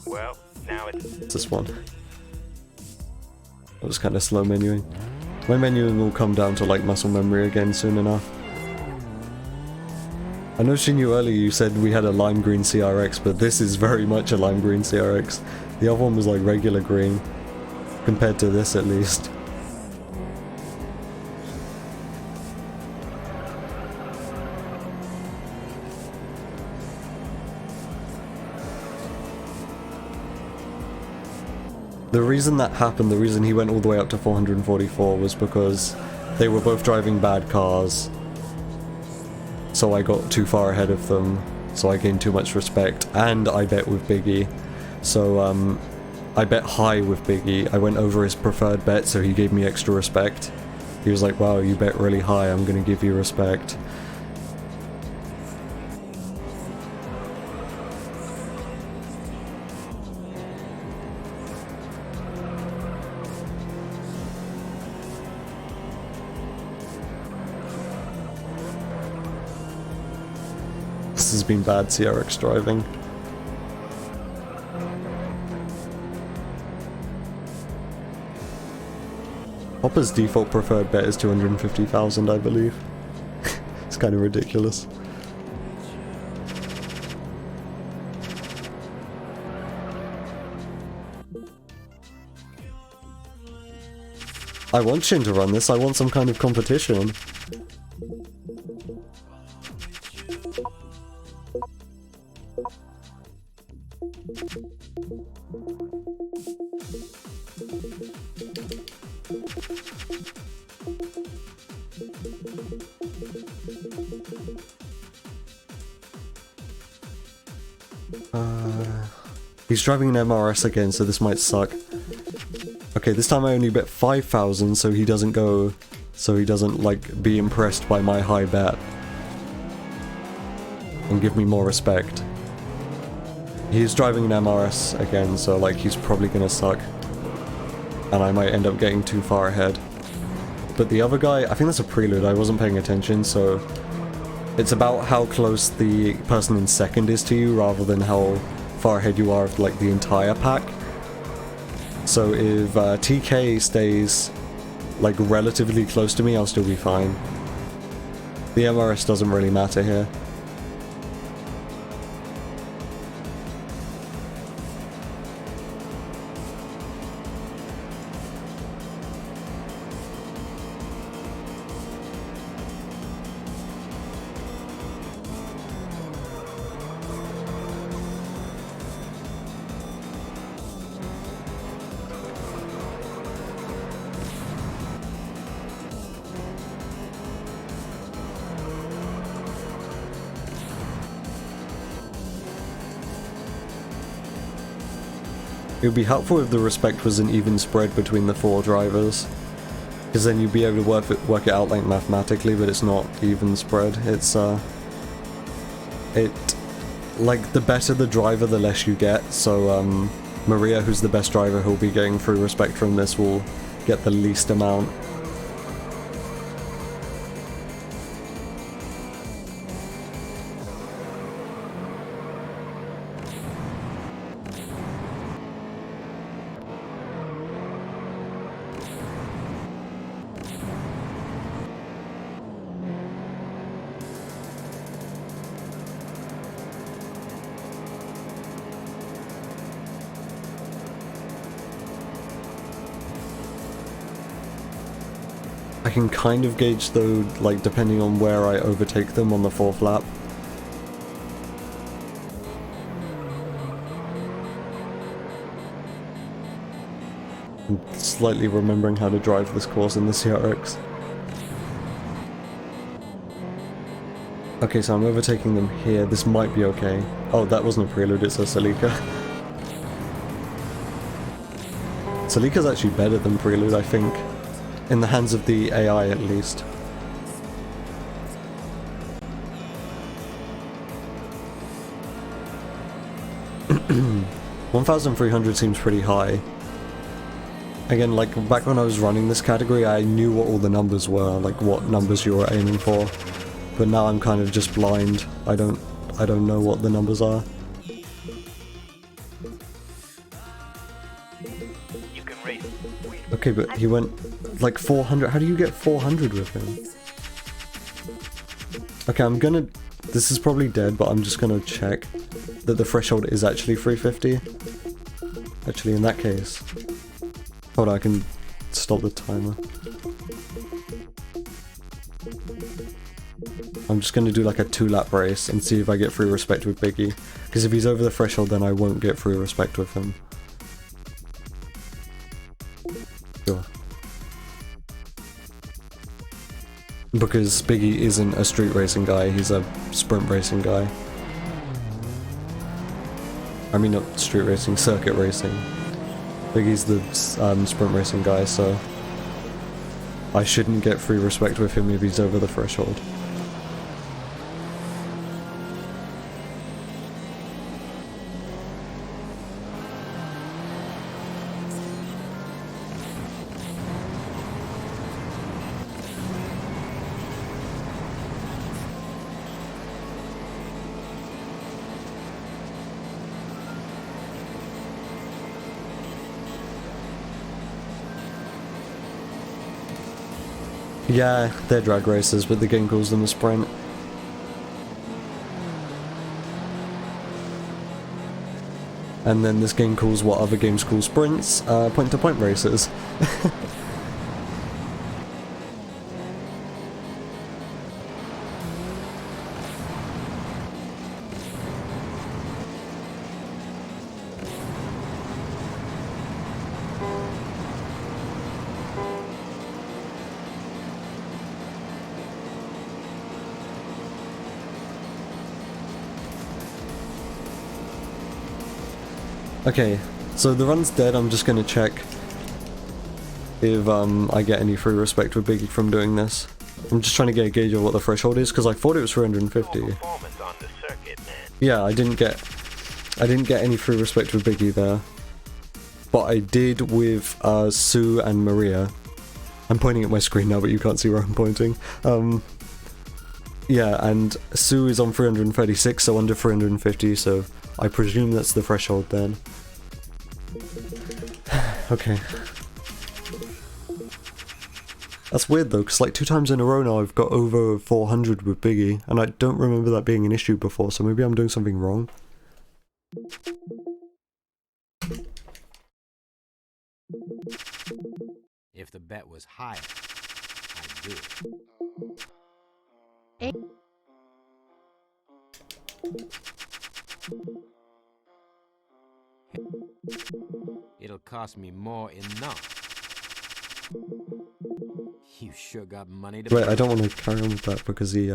Speaker 3: Well, now it's
Speaker 1: This one. That was kind of slow menuing. My menuing will come down to like muscle memory again soon enough. I know Shinyu earlier you said we had a lime green CRX, but this is very much a lime green CRX. The other one was like regular green, compared to this at least. The reason that happened, the reason he went all the way up to 444 was because they were both driving bad cars. So I got too far ahead of them, so I gained too much respect, and I bet with Biggie. So I bet high with Biggie. I went over his preferred bet, so he gave me extra respect. He was like, wow, you bet really high, I'm gonna give you respect. This has been bad CRX driving. Hopper's default preferred bet is 250,000, I believe. It's kind of ridiculous. I want Shin to run this, I want some kind of competition. He's driving an MRS again, so this might suck. Okay, this time I only bet 5,000, so he doesn't go... So he doesn't, like, be impressed by my high bet. And give me more respect. He's driving an MRS again, so, like, he's probably gonna suck. And I might end up getting too far ahead. But the other guy, I think that's a prelude, I wasn't paying attention, so... It's about how close the person in second is to you, rather than how far ahead you are of, like, the entire pack. So if TK stays, like, relatively close to me, I'll still be fine. The MRS doesn't really matter here. It would be helpful if the respect was an even spread between the 4 drivers, because then you'd be able to work it out like mathematically, but it's not even spread. It's like the better the driver, the less you get. So Maria, who's the best driver who'll be getting free respect from this, will get the least amount. I can kind of gauge though, like depending on where I overtake them on the 4th lap. I'm slightly remembering how to drive this course in the CRX. Okay, so I'm overtaking them here. This might be okay. Oh, that wasn't a prelude, it's a Celica. Celica's actually better than prelude, I think. In the hands of the AI, at least. $1,300 seems pretty high. Again, like, back when I was running this category, I knew what all the numbers were, like what numbers you were aiming for. But now I'm kind of just blind. I don't know what the numbers are.
Speaker 3: You can race.
Speaker 1: Okay, but he went like 400. How do you get 400 with him? Okay, I'm gonna... This is probably dead, but I'm just gonna check that the threshold is actually 350. Actually, in that case... Hold on, I can stop the timer. I'm just gonna do like a 2-lap race and see if I get free respect with Biggie. Because if he's over the threshold, then I won't get free respect with him. Sure. Because Biggie isn't a street racing guy, he's a sprint racing guy. I mean, not street racing, circuit racing. Biggie's the sprint racing guy, so I shouldn't get free respect with him if he's over the threshold. Yeah, they're drag racers, but the game calls them a sprint. And then this game calls what other games call sprints, point-to-point races. Okay, so the run's dead. I'm just gonna check if I get any free respect with Biggie from doing this. I'm just trying to get a gauge of what the threshold is, because I thought it was 350.
Speaker 3: Performance on the circuit, man.
Speaker 1: Yeah, I didn't get any free respect with Biggie there, but I did with Sue and Maria. I'm pointing at my screen now, but you can't see where I'm pointing. Yeah, and Sue is on 336, so under 350, so I presume that's the threshold then. Okay. That's weird though, because like 2 times in a row now I've got over 400 with Biggie, and I don't remember that being an issue before, so maybe I'm doing something wrong.
Speaker 4: If the bet was higher, I'd do it. It'll cost me more enough. You sure got money to
Speaker 1: Wait,
Speaker 4: burn.
Speaker 1: I don't want to carry on with that because he,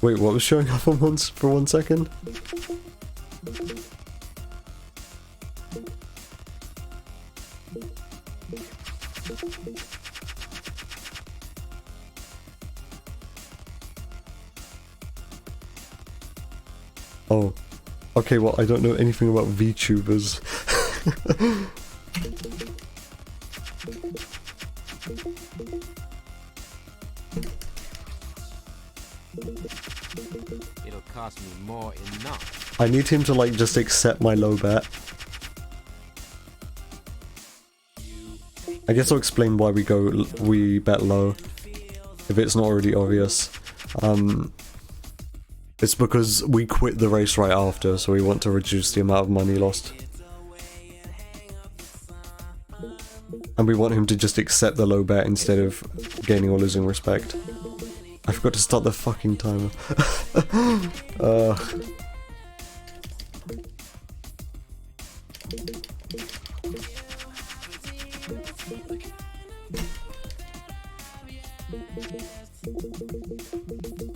Speaker 1: Wait, what was showing up on for 1 second? Oh. Okay, well, I don't know anything about VTubers.
Speaker 4: It'll cost me more enough.
Speaker 1: I need him to, like, just accept my low bet. I guess I'll explain why we bet low, if it's not already obvious. It's because we quit the race right after, so we want to reduce the amount of money lost. And we want him to just accept the low bet instead of gaining or losing respect. I forgot to start the fucking timer.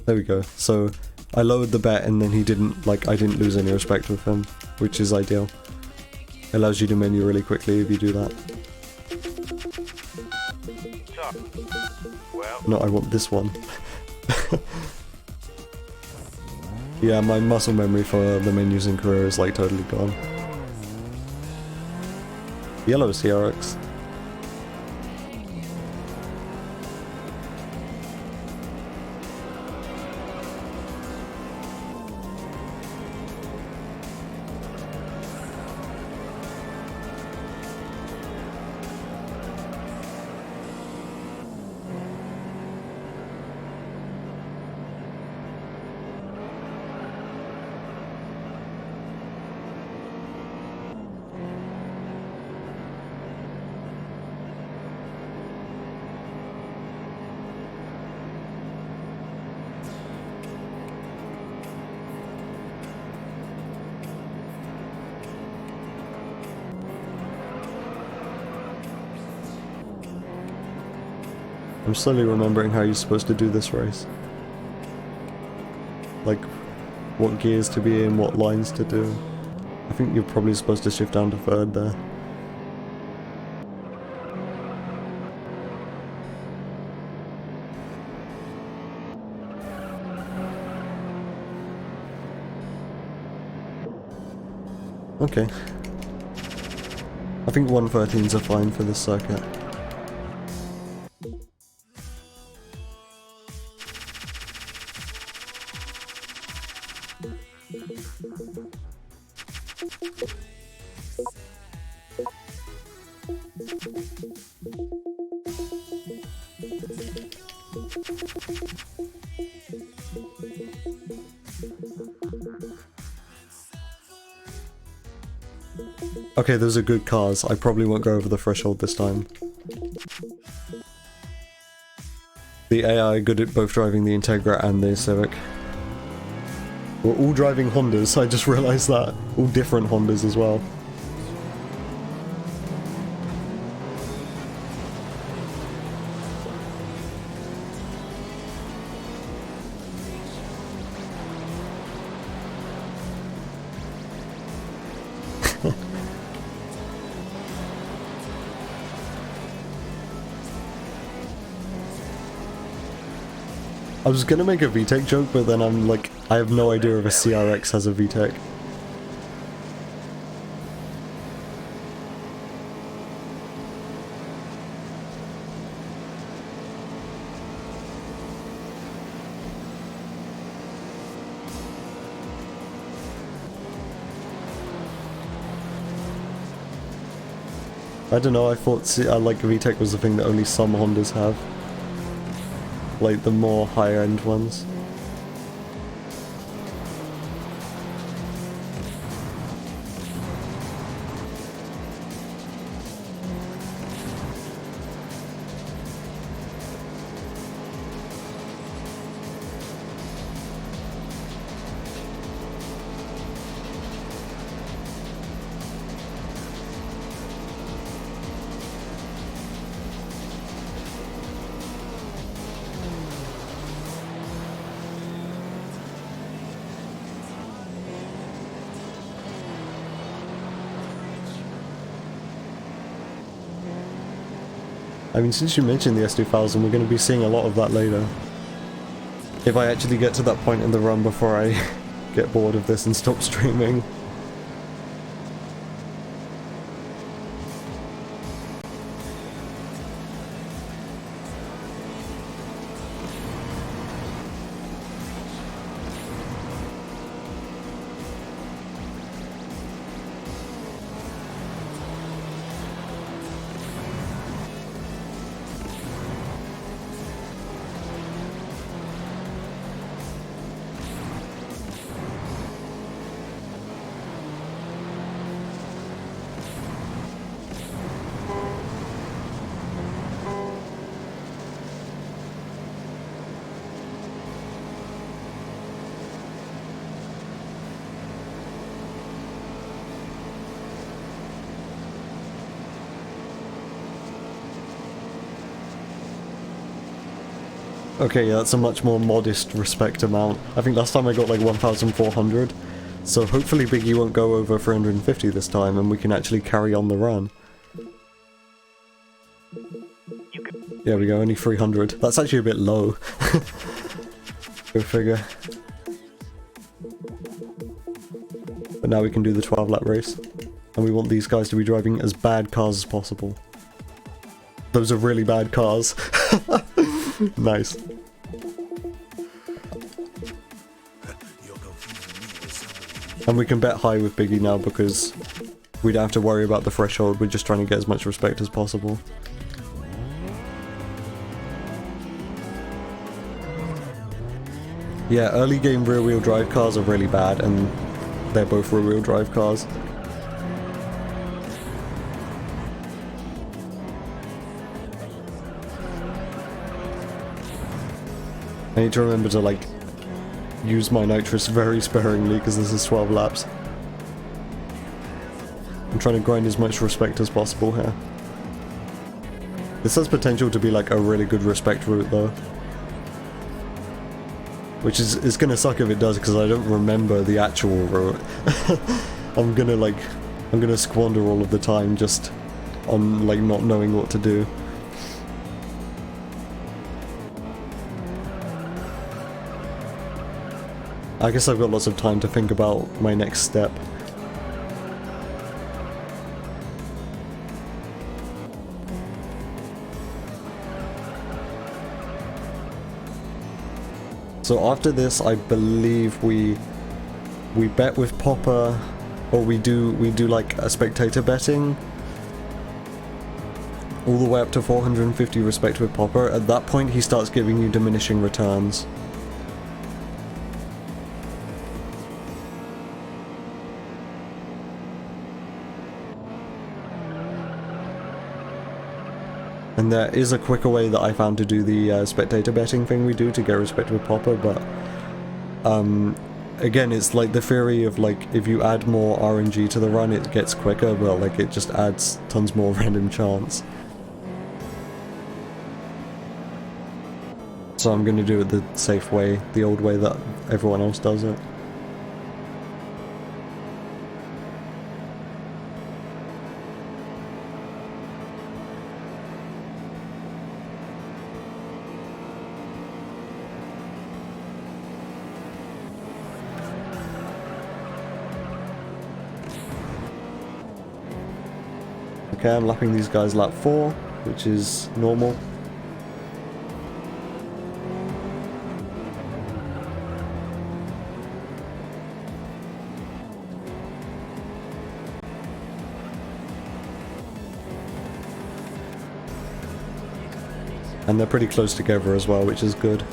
Speaker 1: There we go. So I lowered the bet and then he didn't, like, I didn't lose any respect with him, which is ideal. Allows you to menu really quickly if you do that.
Speaker 3: So, well,
Speaker 1: No, I want this one. Yeah, my muscle memory for the menus in Korea is like totally gone. Yellow CRX. I'm slowly remembering how you're supposed to do this race. Like, what gears to be in, what lines to do. I think you're probably supposed to shift down to third there. Okay. I think 113s are fine for this circuit. Okay, those are good cars. I probably won't go over the threshold this time. The AI are good at both driving the Integra and the Civic. We're all driving Hondas, I just realised that. All different Hondas as well. I was gonna make a VTEC joke, but then I'm like, I have no idea if a CRX has a VTEC. I don't know, I thought like VTEC was the thing that only some Hondas have. Like the more higher end ones. I mean, since you mentioned the S2000, we're going to be seeing a lot of that later. If I actually get to that point in the run before I get bored of this and stop streaming. Okay, yeah, that's a much more modest respect amount. I think last time I got like 1,400. So hopefully Biggie won't go over 350 this time and we can actually carry on the run. There we go, only 300. That's actually a bit low. Go figure. But now we can do the 12 lap race. And we want these guys to be driving as bad cars as possible. Those are really bad cars. Nice. And we can bet high with Biggie now because we don't have to worry about the threshold, we're just trying to get as much respect as possible. Yeah, early game rear wheel drive cars are really bad and they're both rear wheel drive cars. I need to remember to like use my nitrous very sparingly because this is 12 laps. I'm trying to grind as much respect as possible here. This has potential to be like a really good respect route though. Which is it's gonna suck if it does because I don't remember the actual route. I'm gonna squander all of the time just on like not knowing what to do. I guess I've got lots of time to think about my next step. So after this, I believe we bet with Popper, or we do like a spectator betting, all the way up to 450 respect with Popper. At that point, he starts giving you diminishing returns. And there is a quicker way that I found to do the spectator betting thing we do to get respect with Popper, but again, it's like the theory of like if you add more RNG to the run it gets quicker, but like it just adds tons more random chance. So I'm gonna do it the safe way, the old way that everyone else does it. Okay, I'm lapping these guys lap 4, which is normal. And they're pretty close together as well, which is good.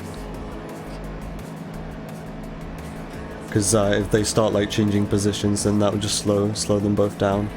Speaker 1: Because if they start like changing positions, then that would just slow them both down.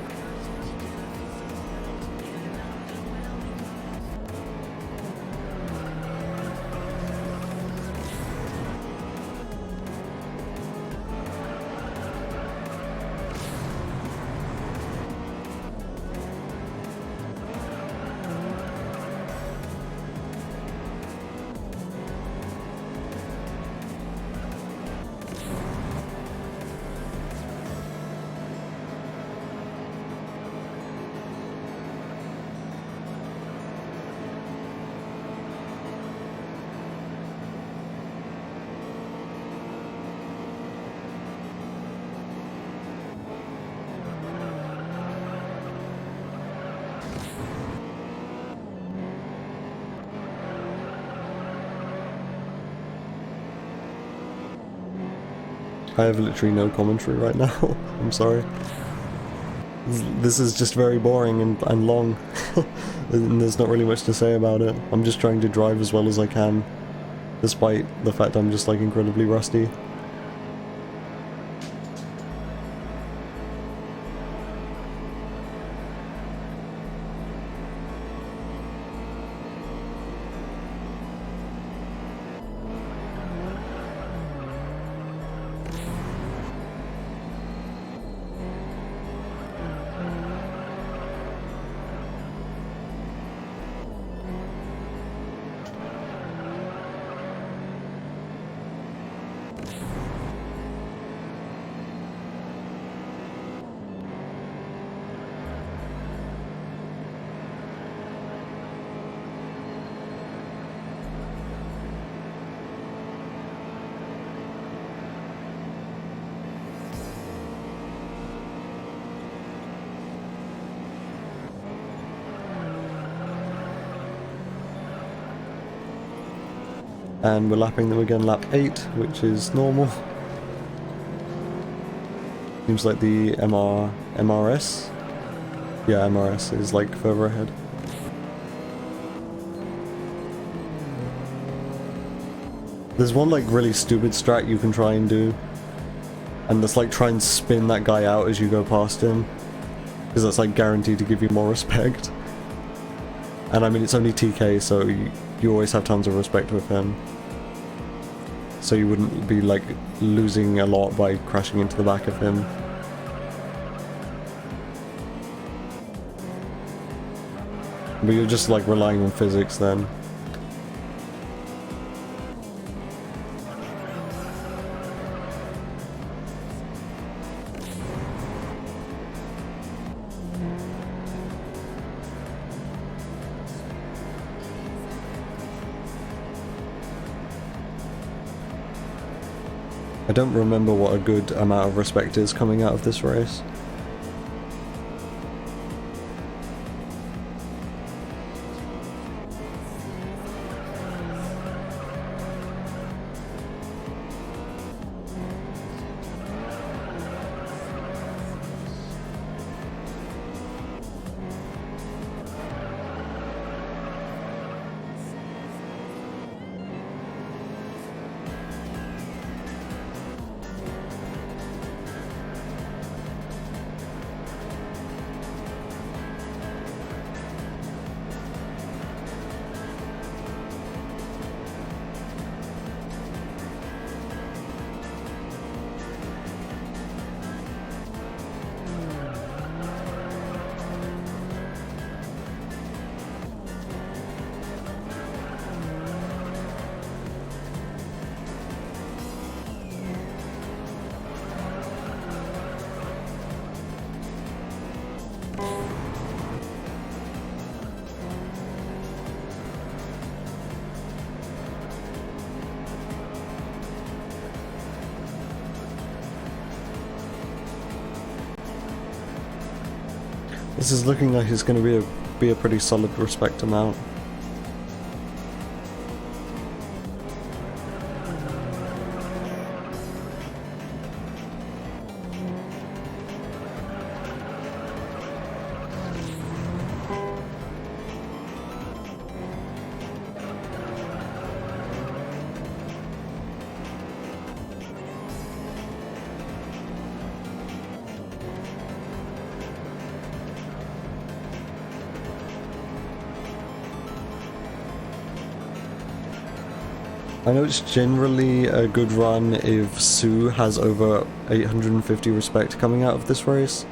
Speaker 1: I have literally no commentary right now. I'm sorry. This is just very boring and long. And there's not really much to say about it. I'm just trying to drive as well as I can, despite the fact I'm just like incredibly rusty. And we're lapping them again lap 8, which is normal. Seems like the MRS? Yeah, MRS is like further ahead. There's one like really stupid strat you can try and do. And that's like try and spin that guy out as you go past him. Because that's like guaranteed to give you more respect. And I mean it's only TK, so you always have tons of respect with him. So you wouldn't be like losing a lot by crashing into the back of him. But you're just like relying on physics then. I don't remember what a good amount of respect is coming out of this race. This is looking like it's going to be a pretty solid respect amount. I know it's generally a good run if Sue has over 850 respect coming out of this race,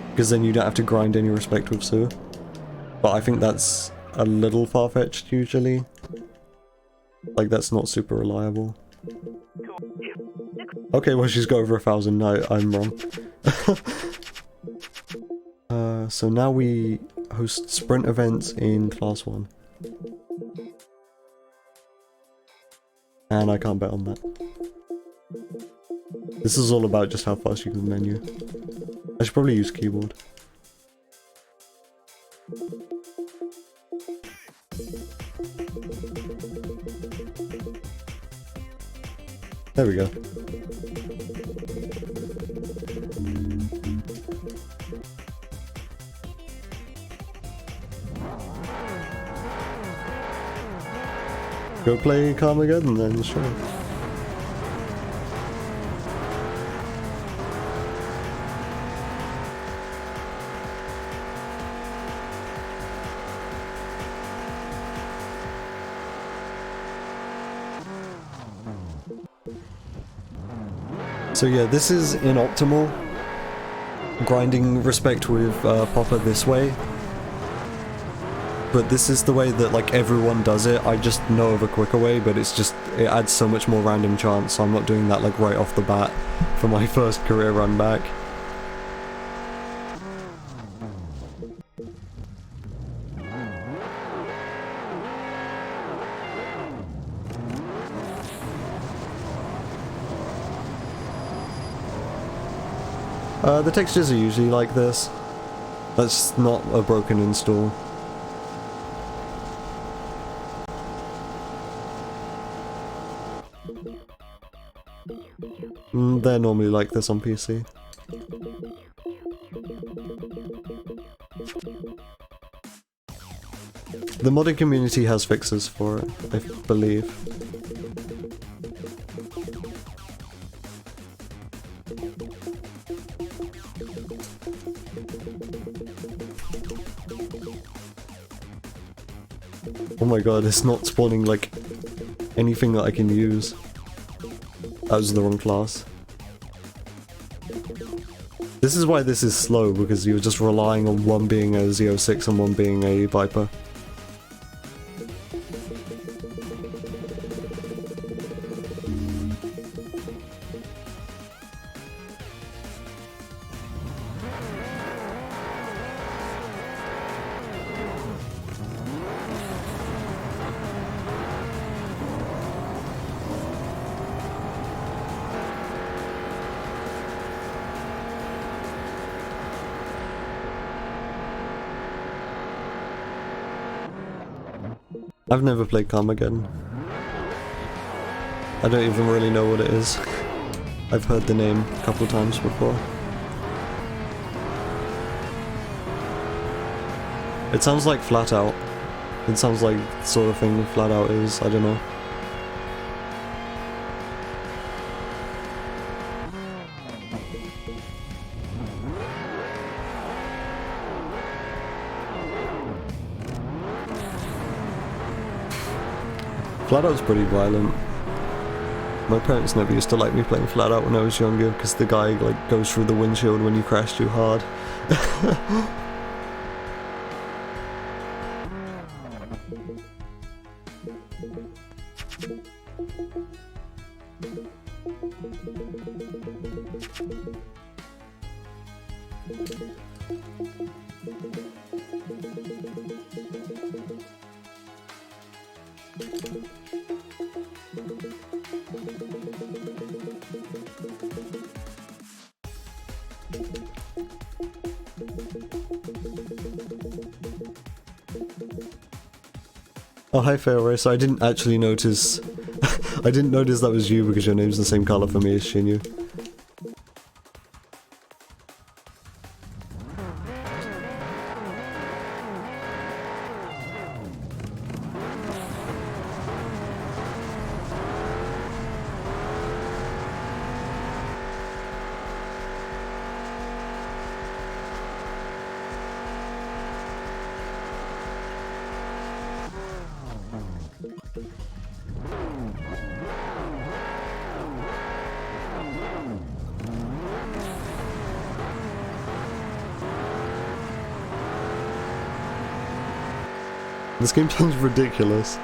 Speaker 1: because then you don't have to grind any respect with Sue. But I think that's a little far-fetched usually. Like, that's not super reliable. Okay, well, she's got over 1,000. No, I'm wrong. So now we host sprint events in Class 1. And I can't bet on that. This is all about just how fast you can menu. I should probably use keyboard. There we go. Go play Carmageddon then, sure. So yeah, this is inoptimal. Grinding respect with Popper this way. But this is the way that like everyone does it. I just know of a quicker way, but it's just, it adds so much more random chance, so I'm not doing that like right off the bat for my first career run back. The textures are usually like this. That's not a broken install. They're normally like this on PC. The modding community has fixes for it, I believe. Oh my god, it's not spawning like anything that I can use. That was the wrong class. This is why this is slow, because you're just relying on one being a Z06 and one being a Viper. I've never played Carmageddon. I don't even really know what it is. I've heard the name a couple times before. It sounds like Flat Out. It sounds like the sort of thing Flat Out is, I don't know. Flat Out's pretty violent. My parents never used to like me playing Flat Out when I was younger, because the guy like goes through the windshield when you crash too hard. Oh, hi, Failray. So I didn't actually notice. I didn't notice that was you because your name's the same color for me as Shinyu. This game sounds ridiculous.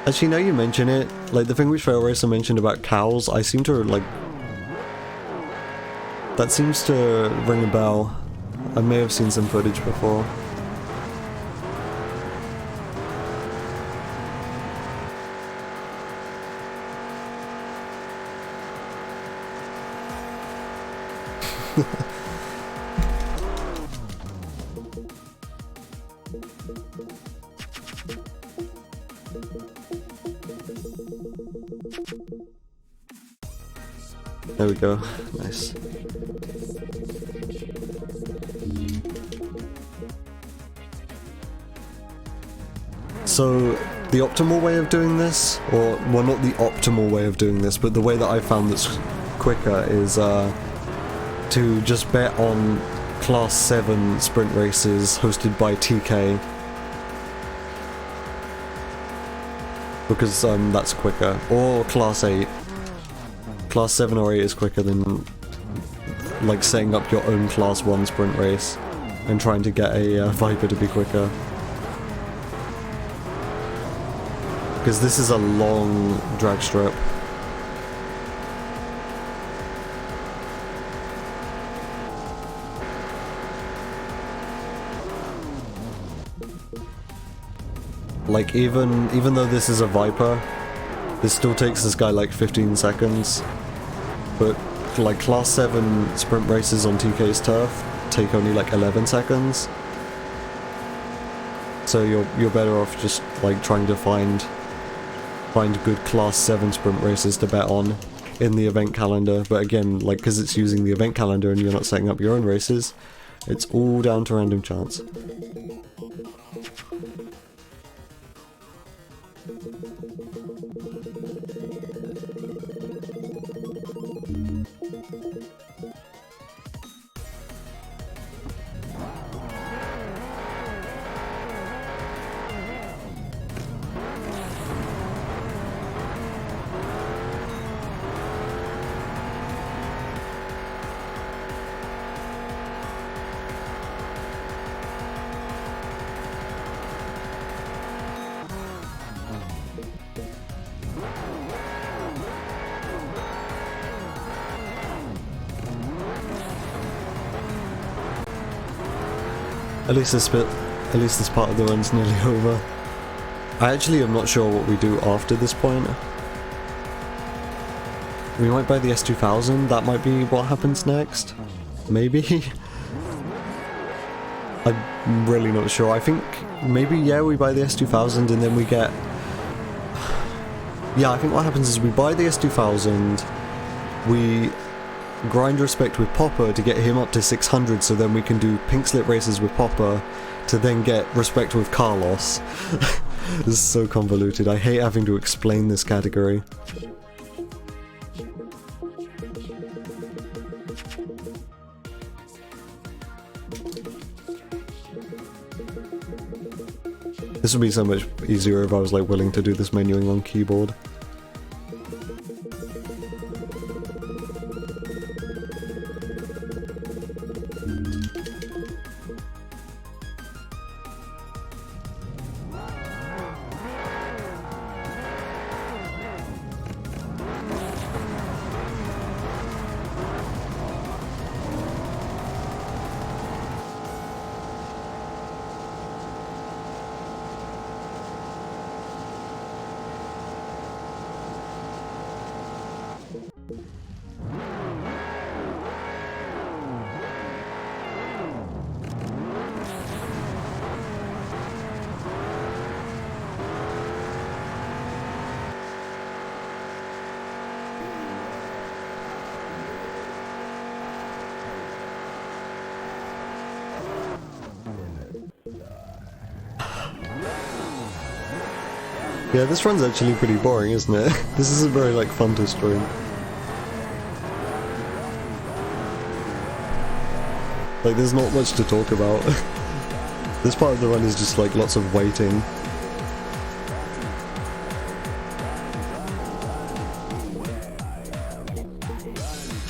Speaker 1: Actually, now you mention it, like the thing which Fail Racer mentioned about cows, I seem to like... That seems to ring a bell. I may have seen some footage before. There we go. Nice. So, the optimal way of doing this, or, well, not the optimal way of doing this, but the way that I found that's quicker is to just bet on Class 7 sprint races hosted by TK. Because that's quicker. Or Class 8. Class 7 or 8 is quicker than like setting up your own Class 1 sprint race and trying to get a Viper to be quicker. Because this is a long drag strip. Like even though this is a Viper, this still takes this guy like 15 seconds. But like Class 7 sprint races on TK's turf take only like 11 seconds. So you're better off just like trying to find good Class 7 sprint races to bet on in the event calendar. But again, like because it's using the event calendar and you're not setting up your own races, it's all down to random chance. At least this part of the run's nearly over. I actually am not sure what we do after this point. We might buy the S2000, that might be what happens next. Maybe? I'm really not sure. I think maybe, yeah, we buy the S2000 and then we get... Yeah, I think what happens is we buy the S2000, we grind respect with Popper to get him up to 600 so then we can do pink slip races with Popper to then get respect with Carlos. This is so convoluted. I hate having to explain this category. This would be so much easier if I was like willing to do this menuing on keyboard. Yeah, this run's actually pretty boring, isn't it? This isn't very, like, fun to stream. Like, there's not much to talk about. This part of the run is just, like, lots of waiting.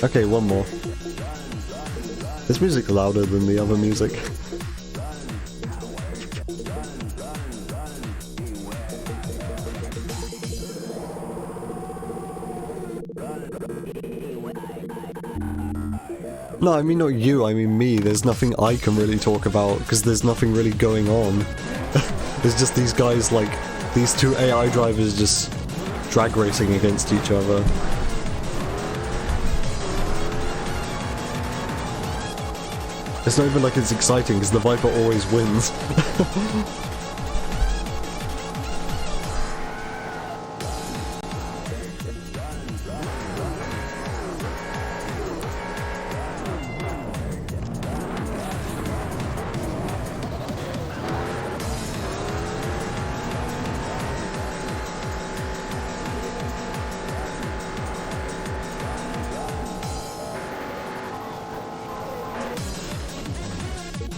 Speaker 1: Okay, one more. This music louder than the other music. No, I mean not you, I mean me. There's nothing I can really talk about, because there's nothing really going on. There's just these guys, like, these two AI drivers just drag racing against each other. It's not even like it's exciting, because the Viper always wins.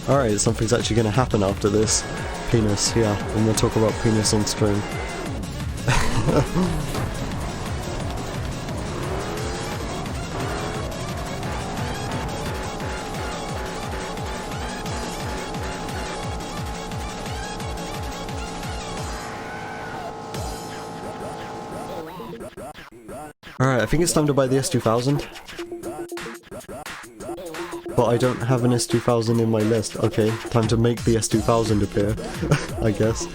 Speaker 1: Alright, something's actually gonna happen after this. Penis, yeah, I'm gonna talk about penis on stream. Alright, I think it's time to buy the S2000. But I don't have an S2000 in my list. Okay, time to make the S2000 appear, I guess.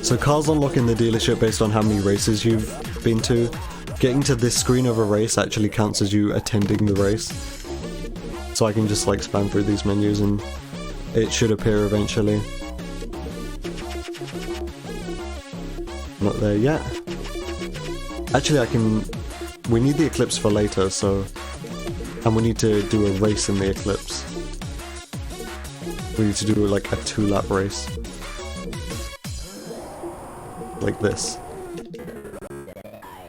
Speaker 1: So cars unlock in the dealership based on how many races you've been to. Getting to this screen of a race actually counts as you attending the race. So I can just like spam through these menus and it should appear eventually. Not there yet. Actually, we need the Eclipse for later, so... And we need to do a race in the Eclipse. We need to do like a 2-lap race. Like this.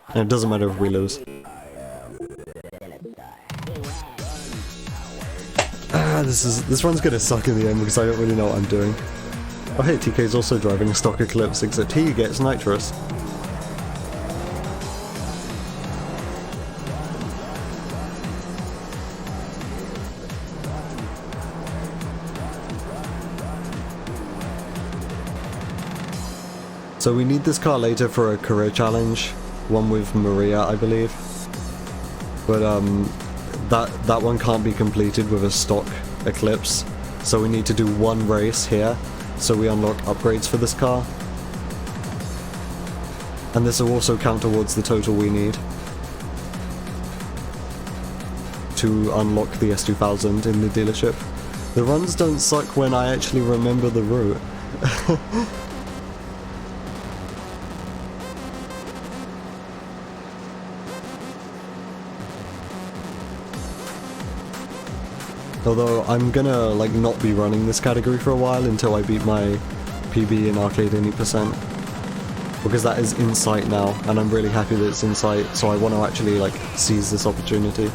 Speaker 1: And it doesn't matter if we lose. This one's gonna suck in the end because I don't really know what I'm doing. Oh hey, TK's also driving a stock Eclipse, except he gets nitrous. So we need this car later for a career challenge, one with Maria, I believe. But that one can't be completed with a stock Eclipse, so we need to do one race here, so we unlock upgrades for this car. And this will also count towards the total we need to unlock the S2000 in the dealership. The runs don't suck when I actually remember the route. Although I'm gonna like not be running this category for a while until I beat my PB in Arcade 80%. Because that is in sight now, and I'm really happy that it's in sight, so I want to actually like seize this opportunity.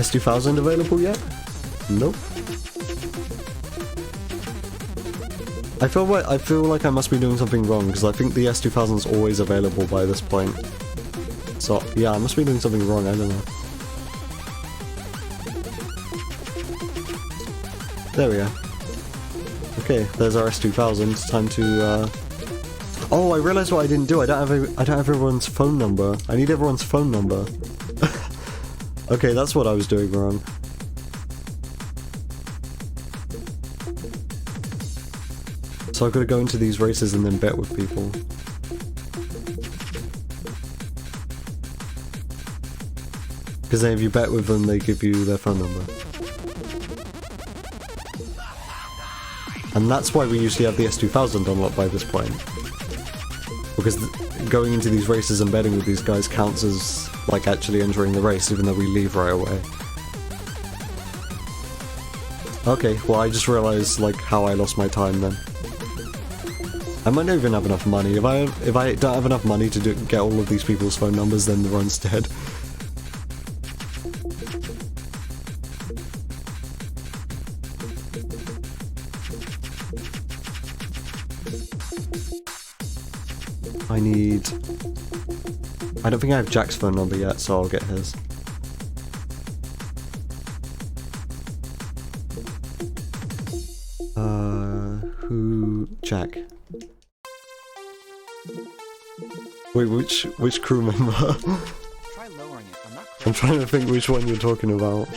Speaker 1: S2000 available yet? Nope. I feel like I must be doing something wrong, because I think the S2000 is always available by this point. So, yeah, I must be doing something wrong, I don't know. There we go. Okay, there's our S2000, it's time to, Oh, I realised what I didn't do, I don't have everyone's phone number. I need everyone's phone number. Okay, that's what I was doing wrong. So I've got to go into these races and then bet with people. Because then if you bet with them, they give you their phone number. And that's why we usually have the S2000 unlocked by this point. Because going into these races and betting with these guys counts as like actually entering the race, even though we leave right away. Okay, well I just realized like how I lost my time then. I might not even have enough money. If I don't have enough money to get all of these people's phone numbers, then the run's dead. I don't think I have Jack's phone number yet, so I'll get his. Jack? Wait, which crew member?
Speaker 5: Try lowering it. I'm not
Speaker 1: I'm trying to think which one you're talking about.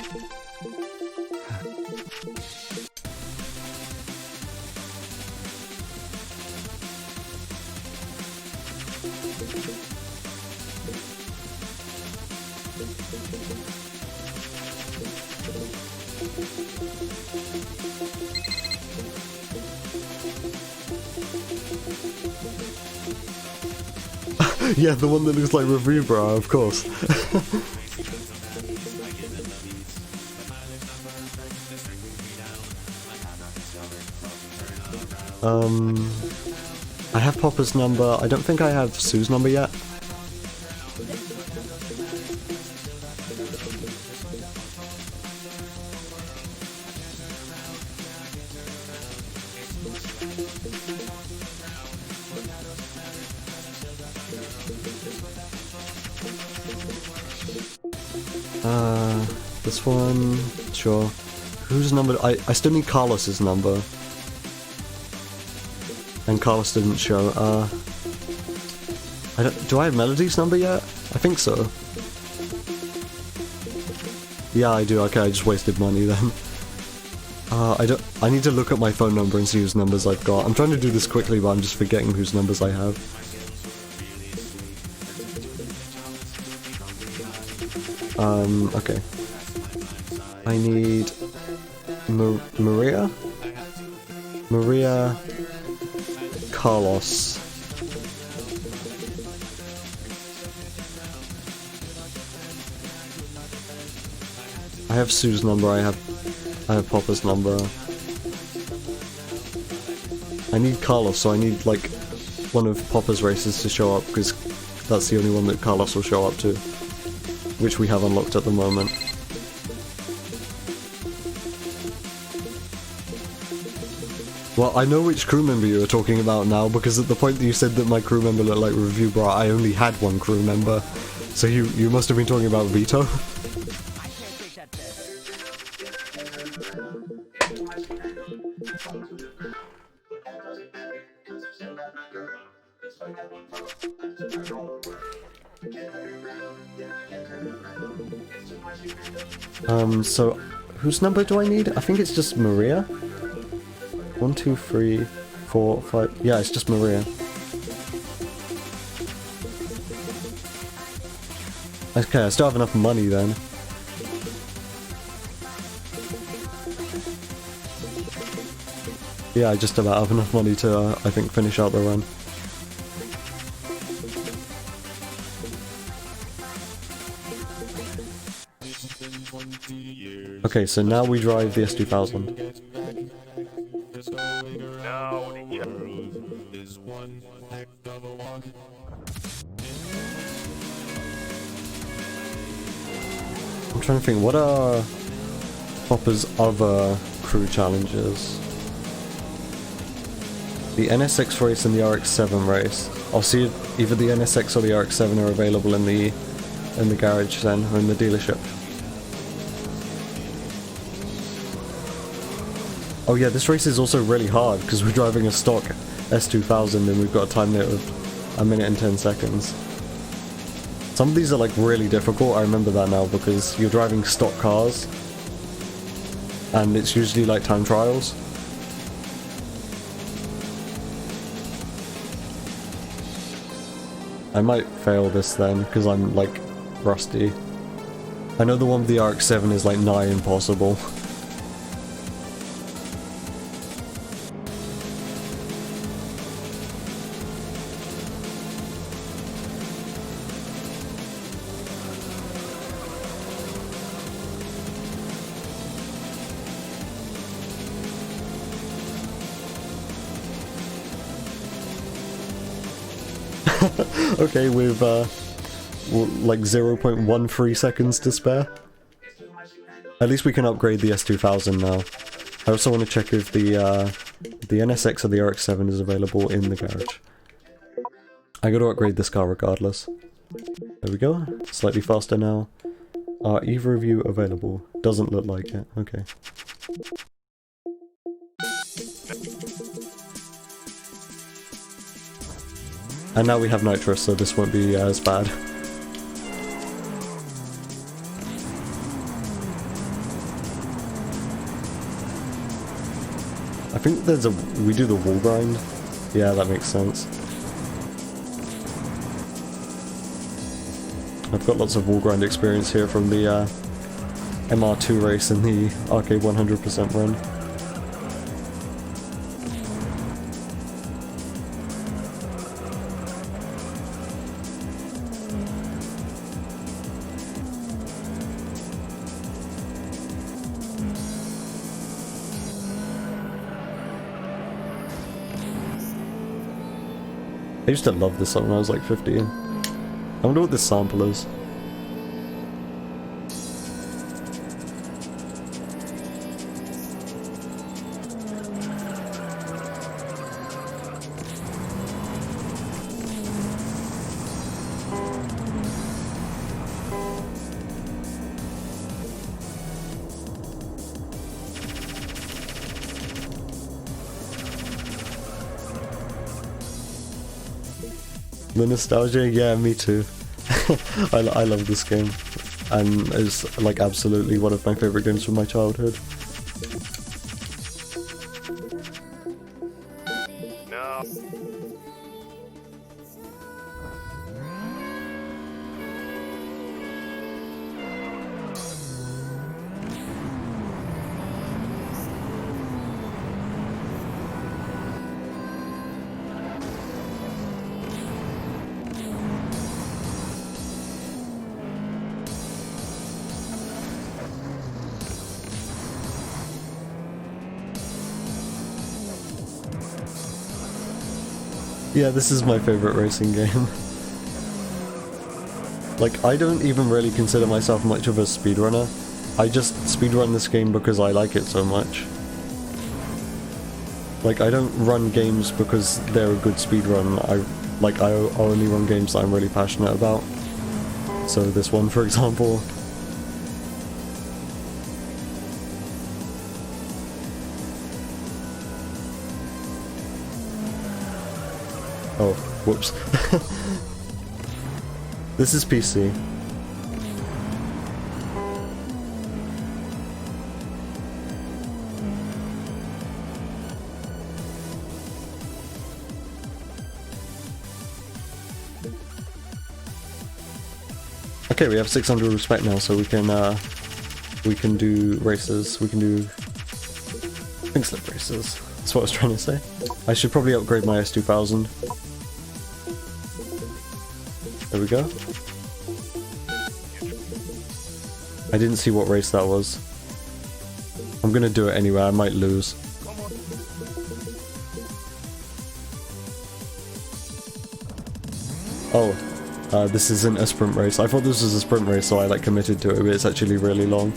Speaker 1: Yeah, the one that looks like Review Bra, of course. I have Popper's number. I don't think I have Sue's number yet. This one, sure. Whose number? I still need Carlos's number. And Carlos didn't show. Do I have Melody's number yet? I think so. Yeah, I do. Okay, I just wasted money then. I need to look at my phone number and see whose numbers I've got. I'm trying to do this quickly, but I'm just forgetting whose numbers I have. Okay. I need Maria, Carlos. I have Sue's number. I have Popper's number. I need Carlos, so I need like one of Popper's races to show up because that's the only one that Carlos will show up to, which we have unlocked at the moment. Well, I know which crew member you were talking about now, because at the point that you said that my crew member looked like Review Bra, I only had one crew member. So you must have been talking about Vito? So whose number do I need? I think it's just Maria. 1, 2, 3, 4, 5. Yeah, it's just Maria. Okay, I still have enough money then. Yeah, I just about have enough money to, I think, finish out the run. Okay, so now we drive the S2000. I'm trying to think, what are Popper's other crew challenges? The NSX race and the RX-7 race. I'll see if either the NSX or the RX-7 are available in the garage then, or in the dealership. Oh yeah, this race is also really hard because we're driving a stock S2000 and we've got a time limit of 1 minute and 10 seconds. Some of these are like really difficult, I remember that now, because you're driving stock cars and it's usually like time trials. I might fail this then because I'm like rusty. I know the one with the RX-7 is like nigh impossible. Okay, with like 0.13 seconds to spare. At least we can upgrade the S2000 now. I also want to check if the NSX or the RX-7 is available in the garage. I gotta upgrade this car regardless. There we go. Slightly faster now. Are either of you available? Doesn't look like it. Okay. And now we have nitrous, so this won't be as bad. I think there's we do the wall grind. Yeah, that makes sense. I've got lots of wall grind experience here from the MR2 race and the Arcade 100% run. I used to love this song when I was like 15. I wonder what this sample is. The nostalgia, yeah, me too. I love this game, and it's like absolutely one of my favorite games from my childhood.
Speaker 3: No.
Speaker 1: Yeah, this is my favorite racing game. Like, I don't even really consider myself much of a speedrunner. I just speedrun this game because I like it so much. Like, I don't run games because they're a good speedrun. I only run games that I'm really passionate about. So this one, for example. Oh, whoops. This is PC. Okay, we have 600 respect now, so we can do races. We can do pink slip races. That's what I was trying to say. I should probably upgrade my S2000. There we go. I didn't see what race that was. I'm gonna do it anyway, I might lose. Oh, this isn't a sprint race. I thought this was a sprint race, so I like committed to it, but it's actually really long.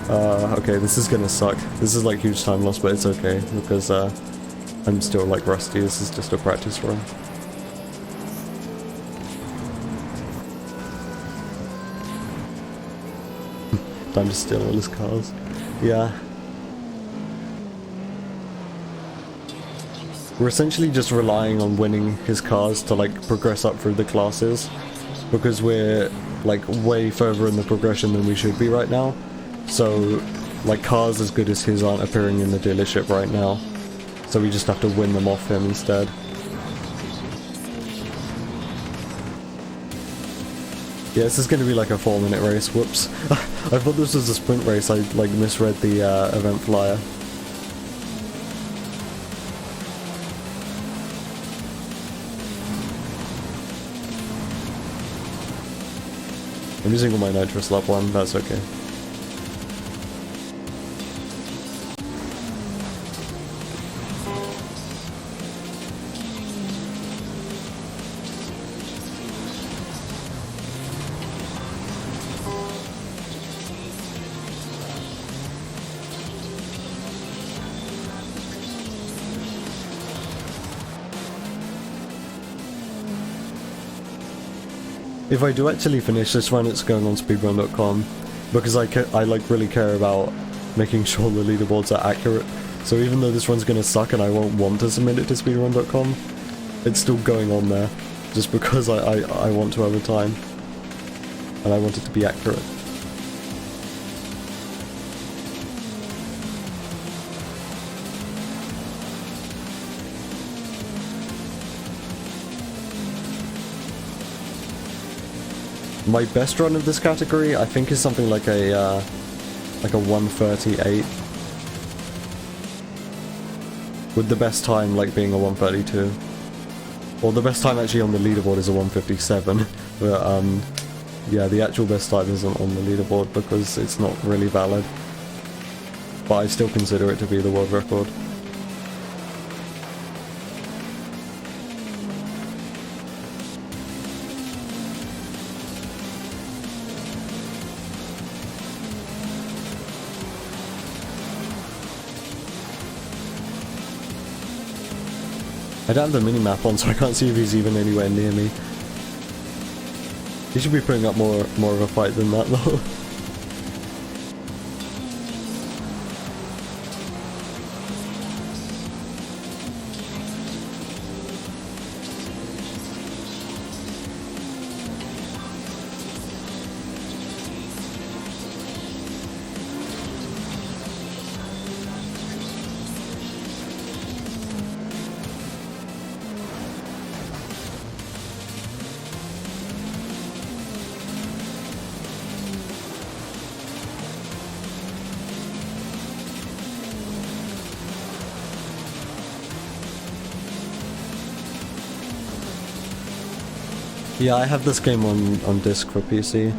Speaker 1: Okay, this is gonna suck. This is like huge time loss, but it's okay, because I'm still like rusty. This is just a practice run. Time to steal all his cars. Yeah. We're essentially just relying on winning his cars to like progress up through the classes, because we're like way further in the progression than we should be right now. So like cars as good as his aren't appearing in the dealership right now. So we just have to win them off him instead. Yeah, this is gonna be like a 4-minute race. Whoops. I thought this was a sprint race. I like misread the event flyer. I'm using all my nitrous lap 1, that's okay. If I do actually finish this run, it's going on speedrun.com, because I like really care about making sure the leaderboards are accurate. So even though this run's gonna suck and I won't want to submit it to speedrun.com, it's still going on there, just because I want to over time, and I want it to be accurate. My best run of this category, I think, is something like a 1:38, with the best time like being a 1:32. Or the best time actually on the leaderboard is a 1:57, but yeah, the actual best time isn't on the leaderboard because it's not really valid. But I still consider it to be the world record. I don't have the minimap on, so I can't see if he's even anywhere near me. He should be putting up more of a fight than that, though. Yeah, I have this game on disc for PC.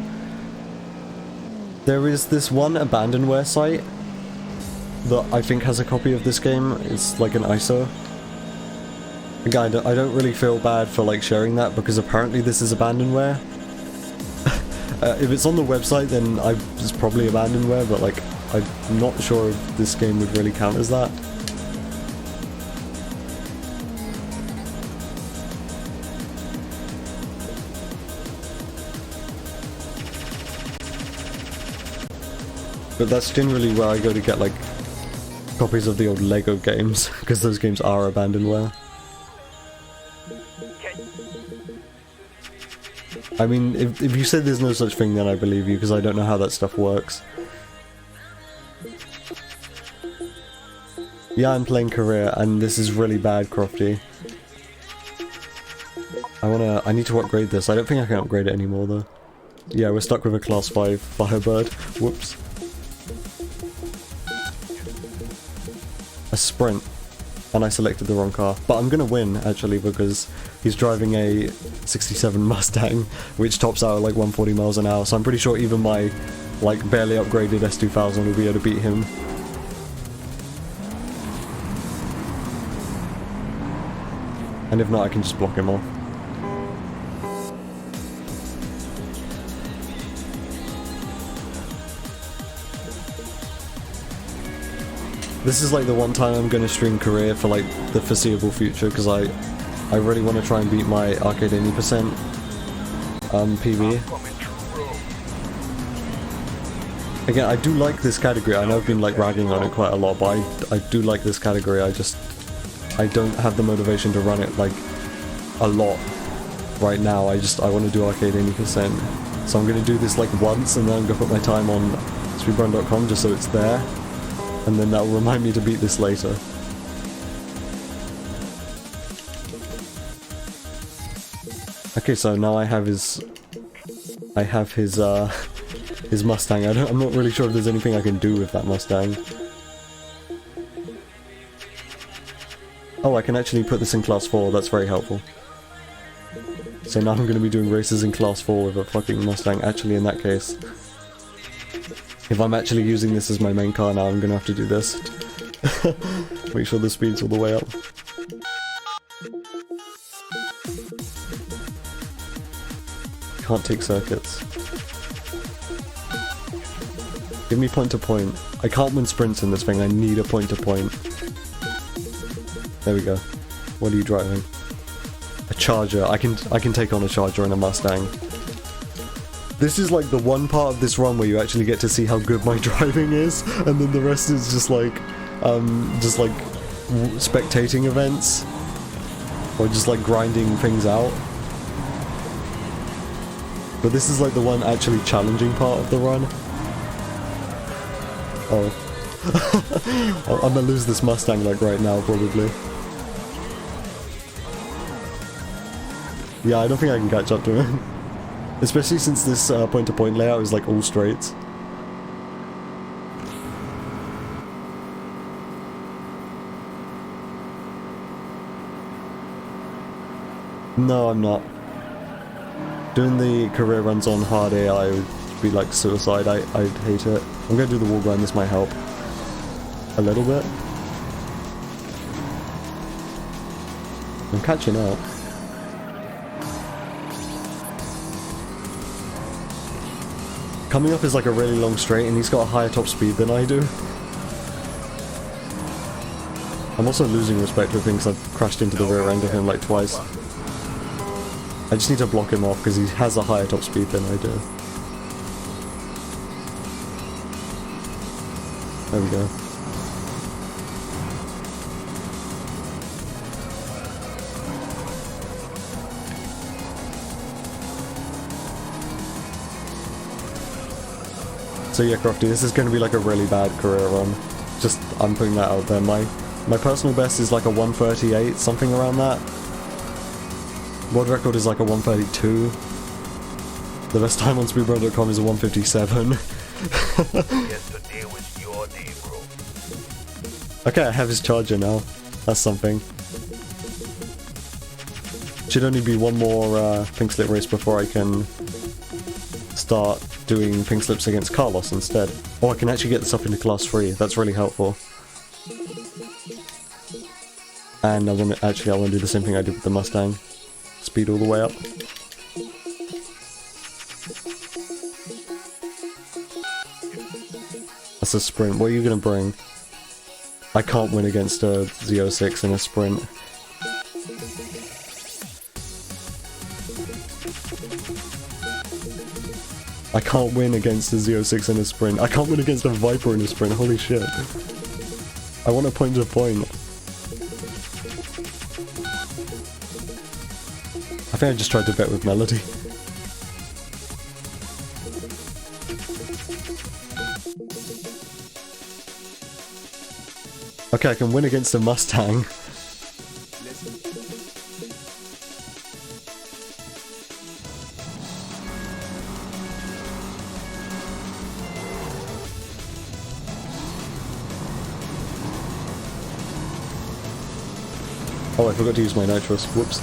Speaker 1: There is this one abandonware site that I think has a copy of this game. It's like an ISO. Again, I don't really feel bad for like sharing that because apparently this is abandonware. If it's on the website, then it's probably abandonware, but like I'm not sure if this game would really count as that. But that's generally where I go to get like copies of the old Lego games, because those games are abandonware. I mean, if you said there's no such thing, then I believe you, because I don't know how that stuff works. Yeah, I'm playing career, and this is really bad, Crofty. I need to upgrade this. I don't think I can upgrade it anymore, though. Yeah, we're stuck with a class 5 Firebird. Whoops. A sprint, and I selected the wrong car. But I'm gonna win, actually, because he's driving a 67 Mustang, which tops out at like 140 miles an hour, so I'm pretty sure even my, like, barely upgraded S2000 will be able to beat him. And if not, I can just block him off. This is like the one time I'm gonna stream career for like the foreseeable future, because I really want to try and beat my Arcade 80% PB. Again, I do like this category. I know I've been like ragging on it quite a lot, but I do like this category. I don't have the motivation to run it like a lot right now. I want to do Arcade 80%. So I'm gonna do this like once, and then I'm gonna put my time on speedrun.com just so it's there. And then that will remind me to beat this later. Okay, so now I have his I have his Mustang. I'm not really sure if there's anything I can do with that Mustang. Oh, I can actually put this in class 4, that's very helpful. So now I'm going to be doing races in class 4 with a fucking Mustang. Actually, in that case, if I'm actually using this as my main car now, I'm going to have to do this. Make sure the speed's all the way up. Can't take circuits. Give me point to point. I can't win sprints in this thing, I need a point to point. There we go. What are you driving? A Charger. I can take on a Charger and a Mustang. This is like the one part of this run where you actually get to see how good my driving is, and then the rest is just like spectating events, or just like grinding things out. But this is like the one actually challenging part of the run. Oh. I'm gonna lose this Mustang like right now, probably. Yeah, I don't think I can catch up to him. Especially since this point-to-point layout is like all straights. No, I'm not. Doing the career runs on hard AI would be like suicide. I'd hate it. I'm gonna do the wall grind, this might help. A little bit. I'm catching up. Coming up is like a really long straight, and he's got a higher top speed than I do. I'm also losing respect with him because I've crashed into the rear end of him like twice. I just need to block him off because he has a higher top speed than I do. There we go. So yeah, Crofty, this is going to be like a really bad career run. Just, I'm putting that out there. My personal best is like a 138, something around that. World record is like a 132. The best time on speedrun.com is a 157.
Speaker 3: Just to deal with your day, bro.
Speaker 1: Okay, I have his Charger now. That's something. Should only be one more pink slip race before I can start doing pink slips against Carlos instead. Oh, I can actually get this up into class 3. That's really helpful. And I want to do the same thing I did with the Mustang. Speed all the way up. That's a sprint. What are you gonna bring? I can't win against a Z06 in a sprint. I can't win against a Z06 in a sprint. I can't win against a Viper in a sprint. Holy shit. I want a point to point. I think I just tried to bet with Melody. Okay, I can win against a Mustang. Oh, I forgot to use my nitrous. Whoops.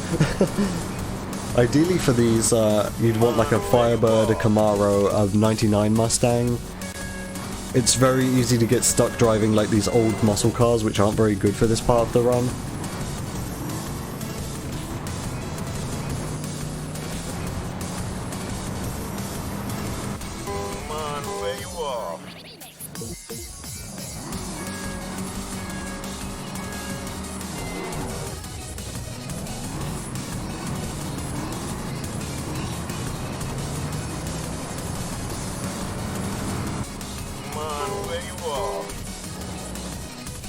Speaker 1: Ideally for these, you'd want like a Firebird, a Camaro, a 99 Mustang. It's very easy to get stuck driving like these old muscle cars which aren't very good for this part of the run.
Speaker 3: Come on, where you are?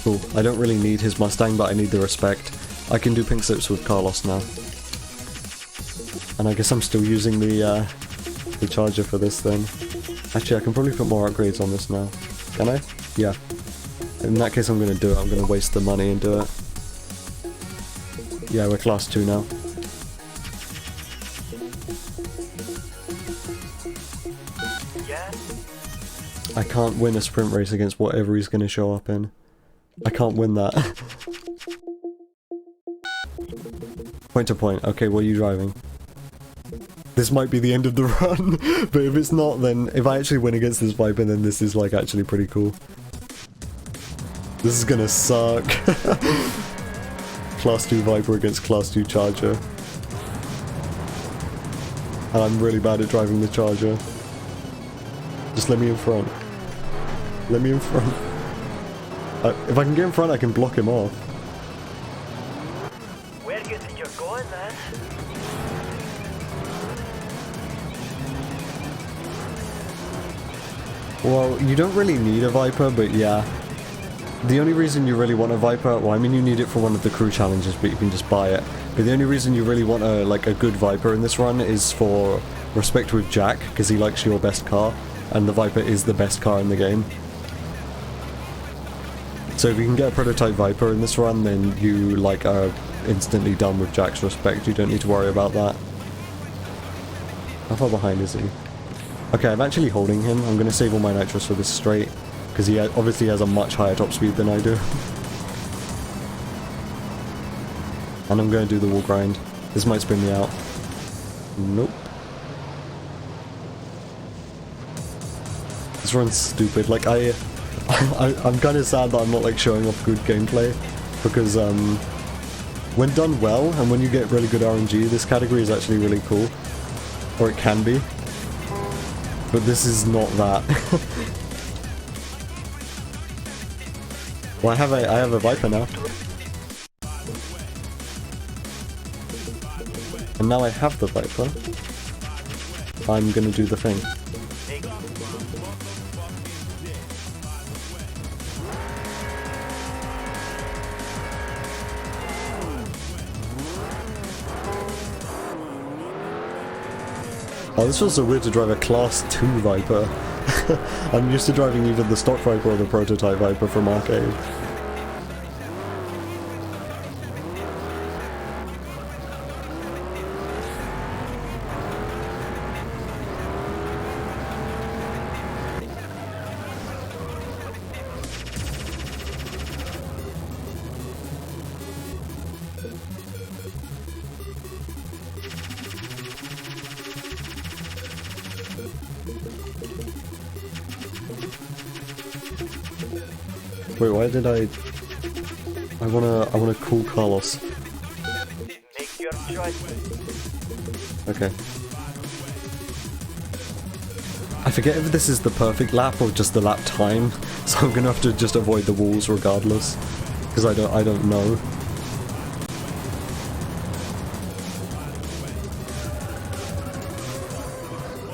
Speaker 1: Cool. I don't really need his Mustang, but I need the respect. I can do pink slips with Carlos now. And I guess I'm still using the Charger for this then. Actually, I can probably put more upgrades on this now. Can I? Yeah. In that case, I'm going to do it. I'm going to waste the money and do it. Yeah, we're class 2 now.
Speaker 3: Yeah?
Speaker 1: I can't win a sprint race against whatever he's gonna show up in. I can't win that. Point to point. Okay, what are you driving? This might be the end of the run, but if it's not, then if I actually win against this Viper, then this is like actually pretty cool. This is gonna suck. Class 2 Viper against Class 2 Charger. And I'm really bad at driving the Charger. Just let me in front. Let me in front. If I can get in front, I can block him off.
Speaker 3: Where do you think you're going, man?
Speaker 1: Well, you don't really need a Viper, but yeah. The only reason you really want a Viper, well, I mean you need it for one of the crew challenges, but you can just buy it. But the only reason you really want a good Viper in this run is for respect with Jack, because he likes your best car, and the Viper is the best car in the game. So if you can get a prototype Viper in this run, then you are instantly done with Jack's respect. You don't need to worry about that. How far behind is he? Okay, I'm actually holding him. I'm going to save all my nitros for this straight, because he obviously has a much higher top speed than I do. And I'm going to do the wall grind. This might spin me out. Nope. This run's stupid. Like, I'm kind of sad that I'm not showing off good gameplay, because when done well and when you get really good RNG, this category is actually really cool, or it can be. But this is not that. Well, I have a Viper now, and now I have the Viper. I'm gonna do the thing. Oh, this feels so weird to drive a Class 2 Viper. I'm used to driving either the stock Viper or the prototype Viper from arcade. Wait, why did I wanna call Carlos.
Speaker 3: Make your choice.
Speaker 1: Okay. I forget if this is the perfect lap or just the lap time, so I'm gonna have to just avoid the walls regardless, because I don't know.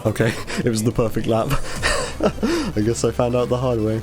Speaker 1: Okay, it was the perfect lap. I guess I found out the hard way.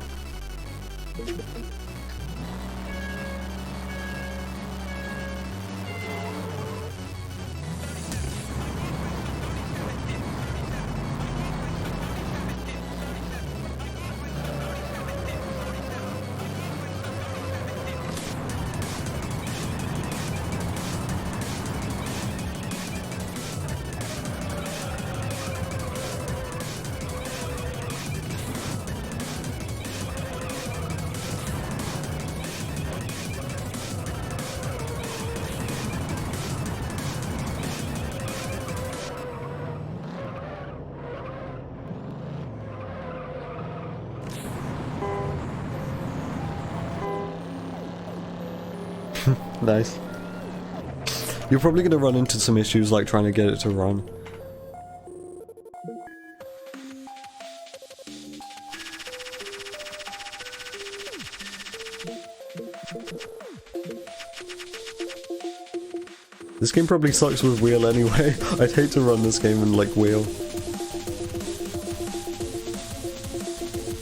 Speaker 1: Nice. You're probably going to run into some issues like trying to get it to run. This game probably sucks with wheel anyway. I'd hate to run this game in wheel.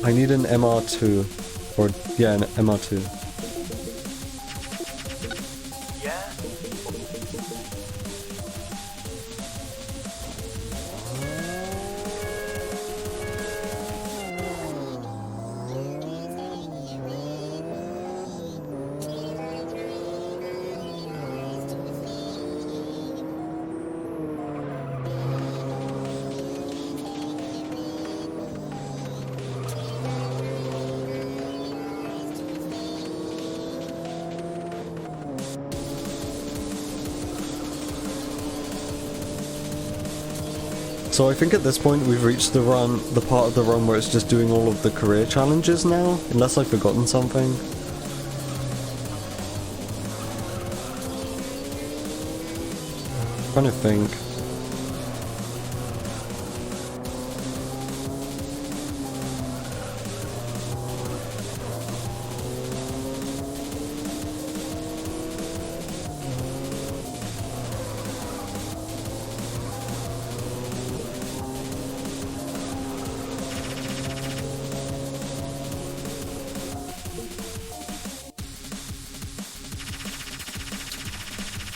Speaker 1: I need an MR2. Or, yeah, an MR2. So I think at this point we've reached the part of the run where it's just doing all of the career challenges now, unless I've forgotten something. Trying to think.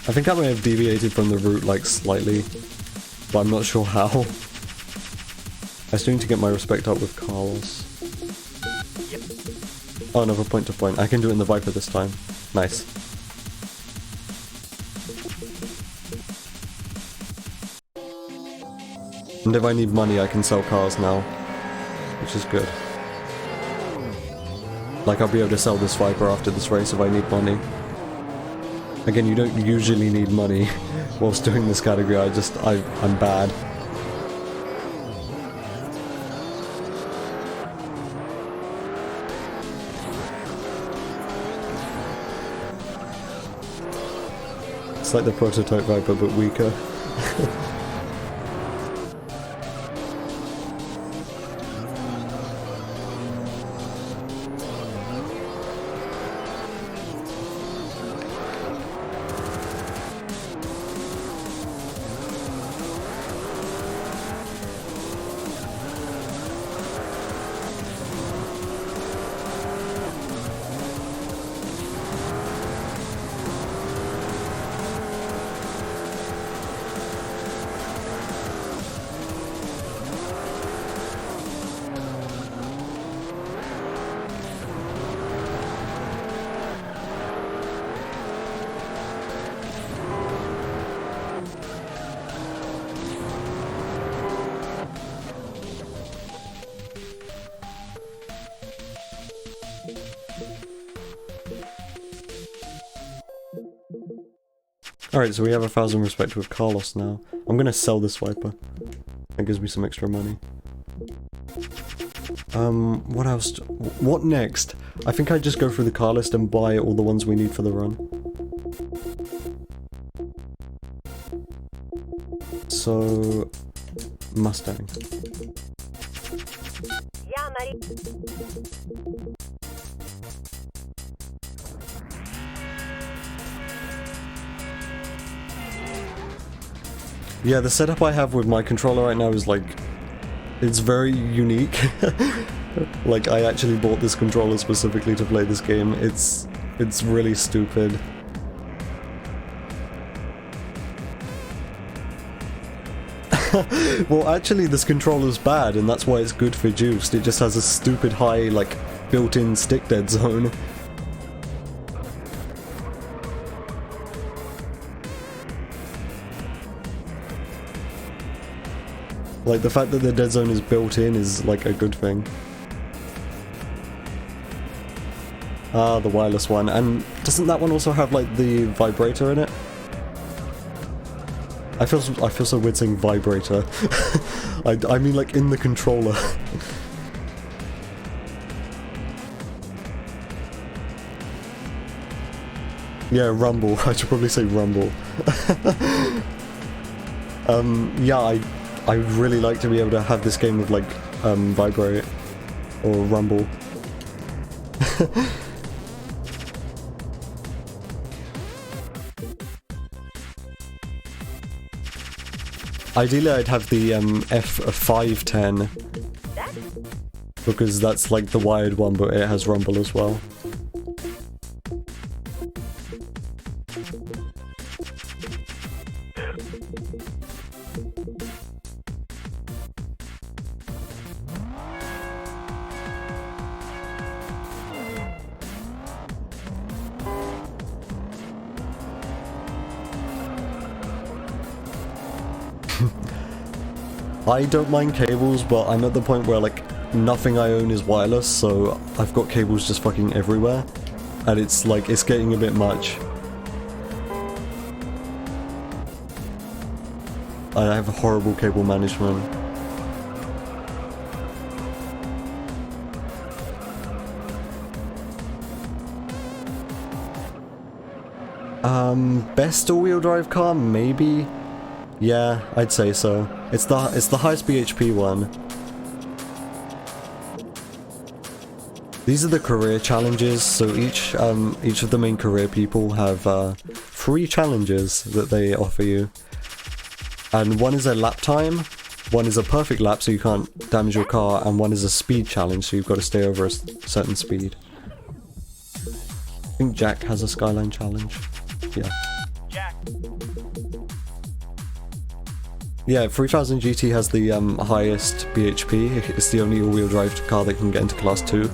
Speaker 1: I think I may have deviated from the route like slightly, but I'm not sure how. I still need to get my respect up with Carlos. Oh, another point to point. I can do it in the Viper this time. Nice. And if I need money, I can sell cars now, which is good. Like, I'll be able to sell this Viper after this race if I need money. Again, you don't usually need money whilst doing this category, I'm bad. It's like the prototype Viper, but weaker. Alright, so we have 1,000 respect with Carlos now. I'm gonna sell this Viper. That gives me some extra money. What else? What next? I think I just go through the car list and buy all the ones we need for the run. So... Mustang. Yeah, the setup I have with my controller right now is like, it's very unique. Like, I actually bought this controller specifically to play this game. It's really stupid. Well, actually, this controller's bad, and that's why it's good for Juiced. It just has a stupid high, like, built-in stick dead zone. Like, the fact that the dead zone is built in is, like, a good thing. Ah, the wireless one. And doesn't that one also have, like, the vibrator in it? I feel so weird saying vibrator. I mean, like, in the controller. Yeah, rumble. I should probably say rumble. Yeah, I would really like to be able to have this game with, like, vibrate or rumble. Ideally, I'd have the F510 because that's like the wired one, but it has rumble as well. I don't mind cables, but I'm at the point where, like, nothing I own is wireless, so I've got cables just fucking everywhere, and it's, like, it's getting a bit much. I have horrible cable management. Best all-wheel drive car, maybe? Yeah, I'd say so. It's the highest BHP one. These are the career challenges, so each of the main career people have 3 challenges that they offer you. And one is a lap time, one is a perfect lap so you can't damage your car, and one is a speed challenge so you've got to stay over a certain speed. I think Jack has a Skyline challenge. Yeah.
Speaker 3: Jack.
Speaker 1: Yeah, 3000 GT has the highest BHP. It's the only all-wheel drive car that can get into Class 2.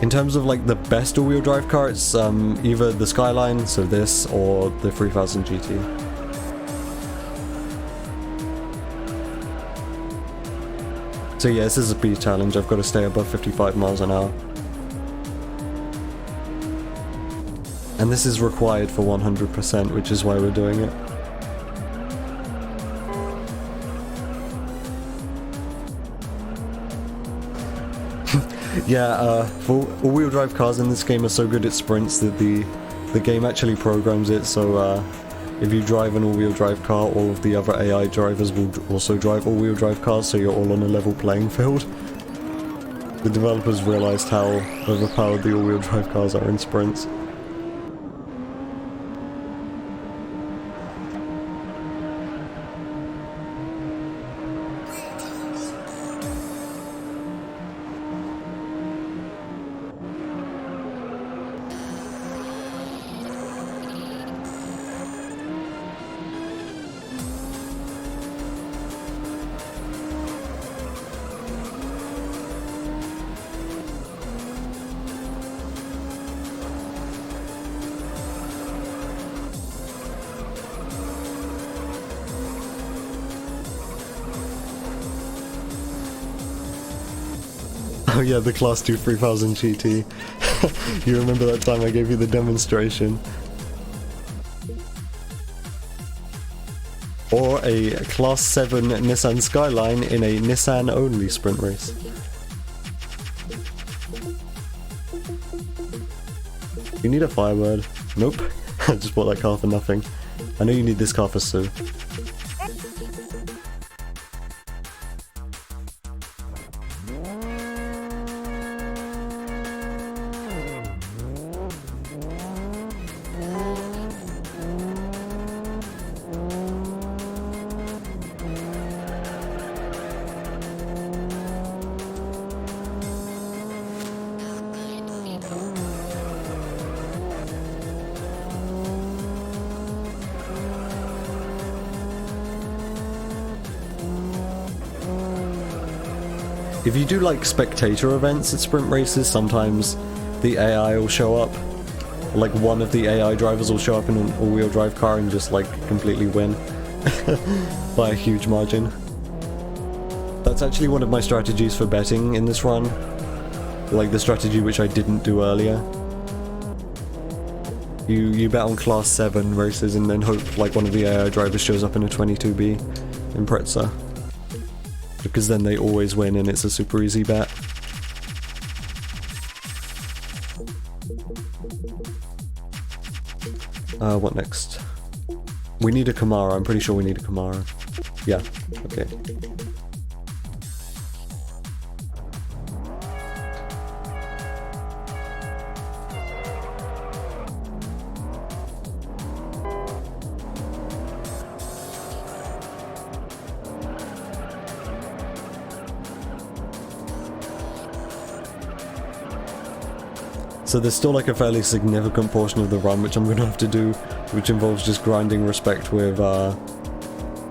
Speaker 1: In terms of like the best all-wheel drive car, it's either the Skyline, so this, or the 3000 GT. So yeah, this is a speed challenge. I've got to stay above 55 miles an hour. And this is required for 100%, which is why we're doing it. Yeah, for all-wheel drive cars in this game are so good at sprints that the game actually programs it, so if you drive an all-wheel drive car, all of the other AI drivers will also drive all-wheel drive cars, so you're all on a level playing field. The developers realized how overpowered the all-wheel drive cars are in sprints. Oh yeah, the Class 2 3000 GT. You remember that time I gave you the demonstration? Or a Class 7 Nissan Skyline in a Nissan-only sprint race. You need a Firebird. Nope. I just bought that car for nothing. I know you need this car for Sue. If you do like spectator events at sprint races, sometimes the AI will show up. Like one of the AI drivers will show up in an all-wheel drive car and just like completely win by a huge margin. That's actually one of my strategies for betting in this run. Like the strategy which I didn't do earlier. You bet on Class 7 races and then hope like one of the AI drivers shows up in a 22B in Pretza. Because then they always win and it's a super easy bet. What next? We need a Camaro, I'm pretty sure we need a Camaro. Yeah, okay. So there's still like a fairly significant portion of the run which I'm going to have to do, which involves just grinding respect with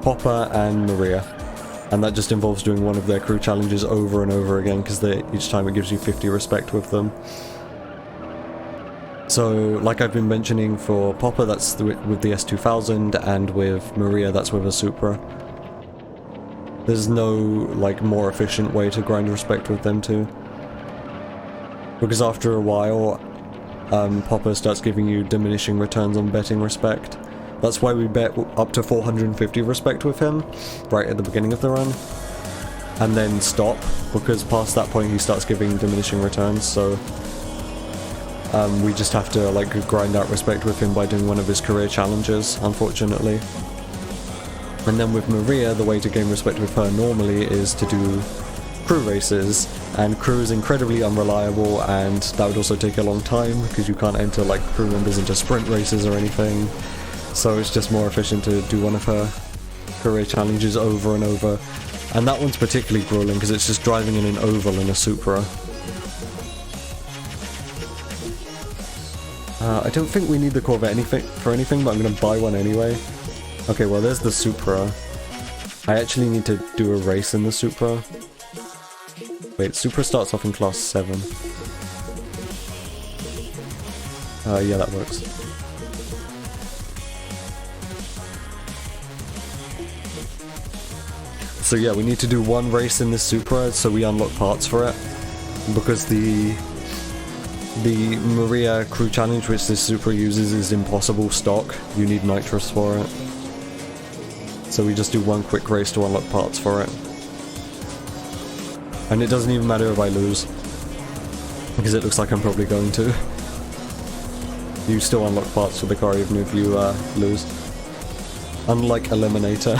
Speaker 1: Popper and Maria. And that just involves doing one of their crew challenges over and over again, because each time it gives you 50 respect with them. So, like I've been mentioning, for Popper that's with the S2000, and with Maria that's with a Supra. There's no like more efficient way to grind respect with them too. Because after a while, Popper starts giving you diminishing returns on betting respect, That's why we bet up to 450 respect with him right at the beginning of the run, and then stop, because past that point he starts giving diminishing returns, so we just have to like grind out respect with him by doing one of his career challenges, unfortunately. And then with Maria, the way to gain respect with her normally is to do crew races, and crew is incredibly unreliable, and that would also take a long time because you can't enter like crew members into sprint races or anything. So it's just more efficient to do one of her career challenges over and over. And that one's particularly grueling because it's just driving in an oval in a Supra. I don't think we need the Corvette for anything, but I'm going to buy one anyway. Okay, well there's the Supra. I actually need to do a race in the Supra. Wait, Supra starts off in class 7. Yeah, that works. So yeah, we need to do one race in this Supra so we unlock parts for it, because the Maria crew challenge which this Supra uses is impossible stock. You need nitrous for it. So we just do one quick race to unlock parts for it. And it doesn't even matter if I lose, because it looks like I'm probably going to. You still unlock parts for the car even if you lose. Unlike Eliminator.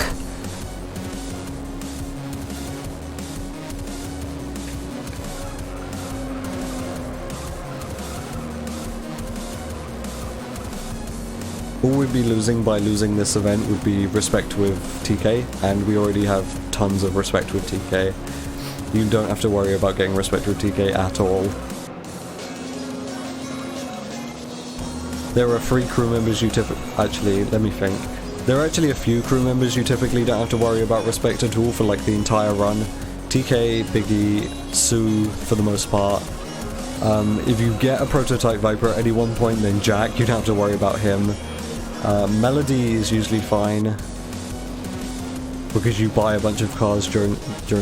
Speaker 1: All we'd be losing by losing this event would be respect with TK, and we already have tons of respect with TK. You don't have to worry about getting respect with TK at all. There are 3 crew members you actually, let me think. There are actually a few crew members you typically don't have to worry about respect at all for like the entire run. TK, Biggie, Sue for the most part. If you get a prototype Viper at any one point, then Jack, you don't have to worry about him. Melody is usually fine, because you buy a bunch of cars during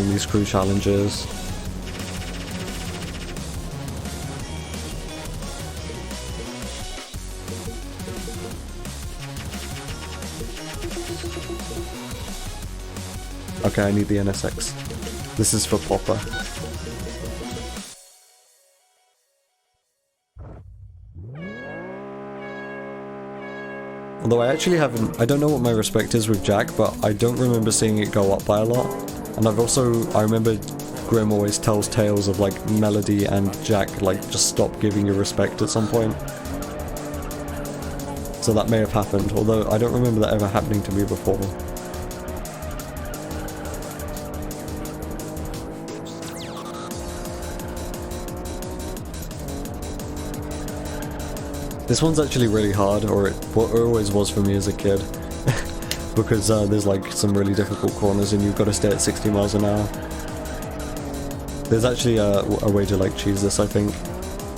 Speaker 1: these crew challenges. Okay, I need the NSX. This is for Popper. Although I actually haven't, I don't know what my respect is with Jack, but I don't remember seeing it go up by a lot. And I remember Grim always tells tales of like Melody and Jack like just stop giving you respect at some point. So that may have happened, although I don't remember that ever happening to me before. This one's actually really hard, or it always was for me as a kid, because there's like some really difficult corners and you've got to stay at 60 miles an hour. There's actually a way to like cheese this, I think.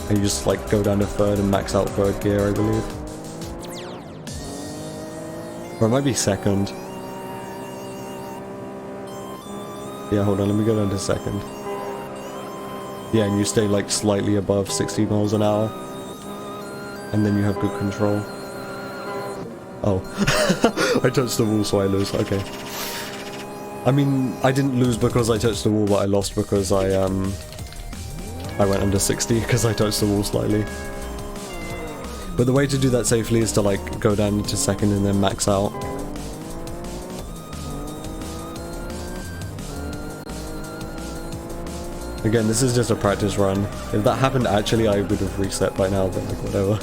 Speaker 1: And you just like go down to 3rd and max out 3rd gear, I believe. Or it might be 2nd. Yeah, hold on, let me go down to 2nd. Yeah, and you stay like slightly above 60 miles an hour. And then you have good control. Oh. I touched the wall so I lose, okay. I mean, I didn't lose because I touched the wall, but I lost because I went under 60 because I touched the wall slightly. But the way to do that safely is to like go down to 2nd and then max out. Again, this is just a practice run. If that happened actually, I would have reset by now, but like whatever.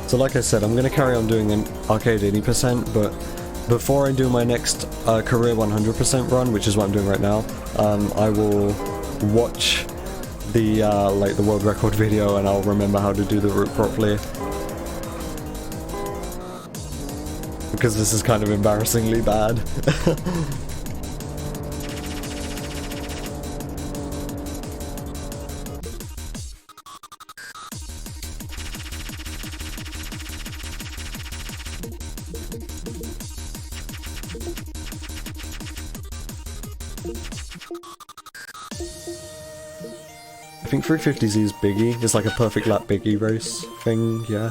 Speaker 1: So like I said, I'm going to carry on doing an arcade 80%, but before I do my next career 100% run, which is what I'm doing right now, I will watch the like the world record video and I'll remember how to do the route properly. because this is kind of embarrassingly bad. I think 350Z is Biggie. It's like a perfect lap Biggie race thing, yeah.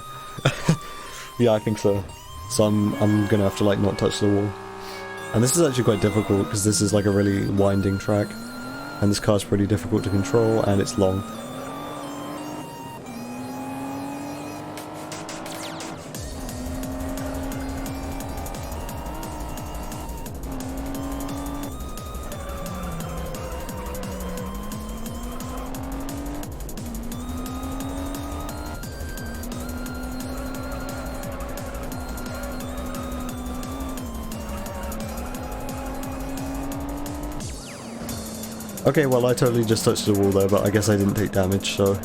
Speaker 1: Yeah, I think so. So I'm gonna have to like not touch the wall. And this is actually quite difficult because this is like a really winding track. And this car's pretty difficult to control and it's long. Okay, well I totally just touched the wall there, but I guess I didn't take damage, so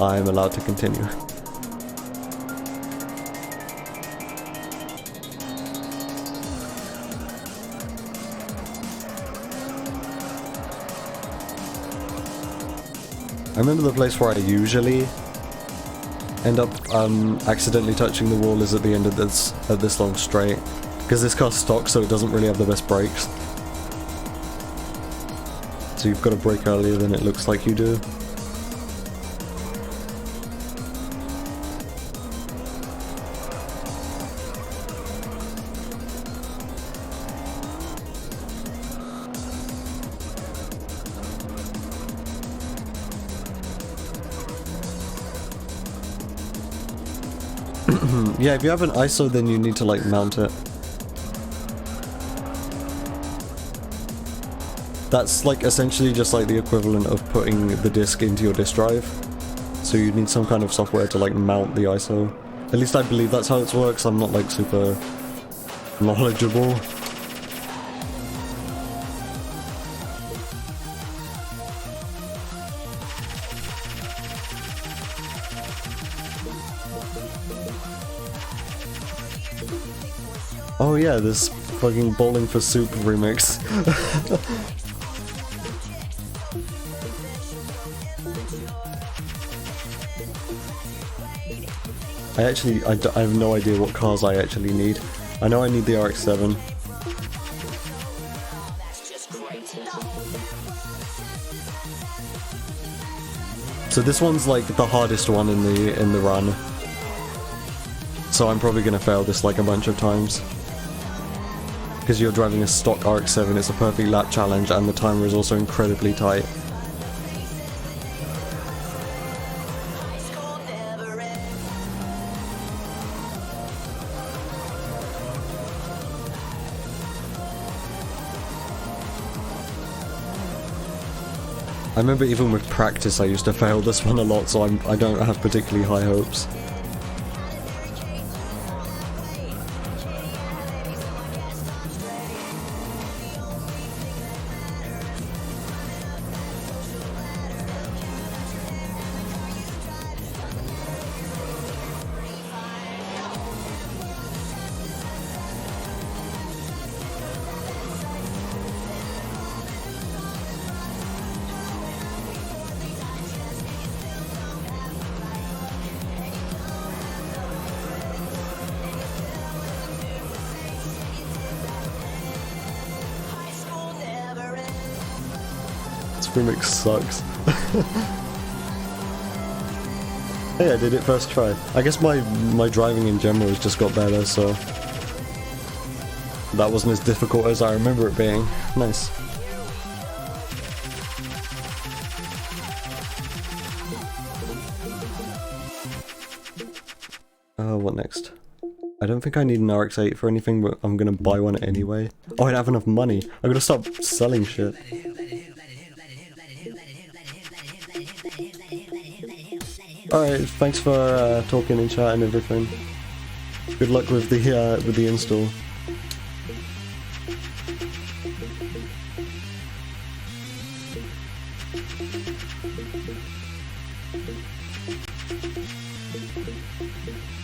Speaker 1: I'm allowed to continue. I remember the place where I usually end up accidentally touching the wall is at the end of this long straight, because this car's stock, so it doesn't really have the best brakes. So you've got to brake earlier than it looks like you do. Yeah, if you have an ISO, then you need to like mount it. That's like essentially just like the equivalent of putting the disc into your disk drive. So you need some kind of software to like mount the ISO. At least I believe that's how it works. I'm not like super knowledgeable. Oh yeah, this fucking Bowling for Soup remix. I have no idea what cars I actually need. I know I need the RX-7. So this one's like the hardest one in the run. So I'm probably gonna fail this like a bunch of times. Because you're driving a stock RX-7, it's a perfect lap challenge and the timer is also incredibly tight. I remember even with practice I used to fail this one a lot, so I don't have particularly high hopes. Remix sucks. Hey, I did it first try. I guess my driving in general has just got better, so that wasn't as difficult as I remember it being. Nice. What next? I don't think I need an RX-8 for anything, but I'm gonna buy one anyway. Oh, I don't have enough money. I'm gonna start selling shit. Alright, thanks for talking in chat and everything. Good luck with the install.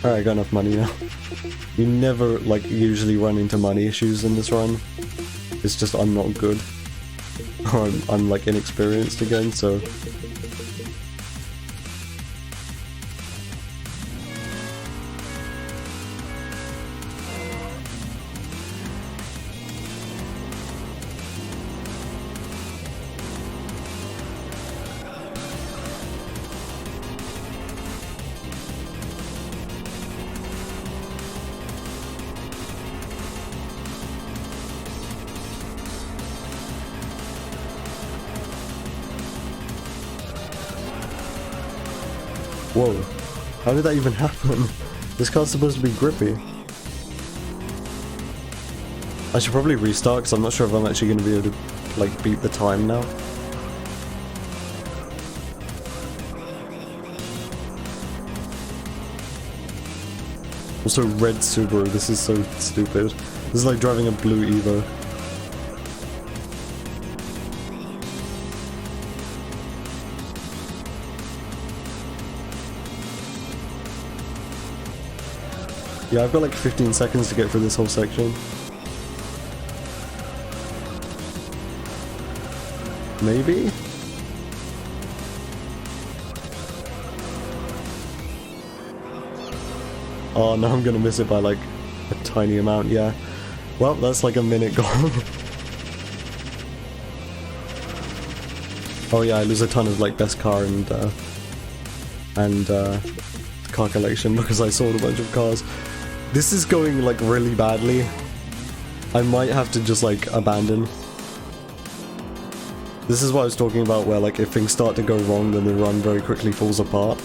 Speaker 1: Alright, I got enough money now. You never, like, usually run into money issues in this run. It's just I'm not good. Or I'm like, inexperienced again, so... Whoa, how did that even happen? This car's supposed to be grippy. I should probably restart because I'm not sure if I'm actually going to be able to, like, beat the time now. Also, red Subaru, this is so stupid. This is like driving a blue Evo. Yeah, I've got like 15 seconds to get through this whole section. Maybe? Oh no, I'm gonna miss it by like a tiny amount, yeah. Well, that's like a minute gone. Oh yeah, I lose a ton of like best car and car collection because I sold a bunch of cars. This is going like really badly. I might have to just like abandon. This is what I was talking about where like if things start to go wrong then the run very quickly falls apart.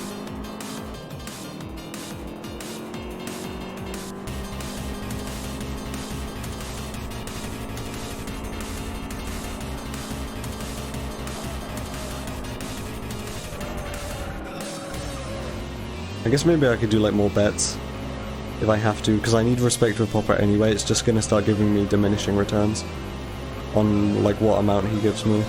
Speaker 1: I guess maybe I could do like more bets if I have to, because I need respect with Popper anyway. It's just gonna start giving me diminishing returns on like what amount he gives me.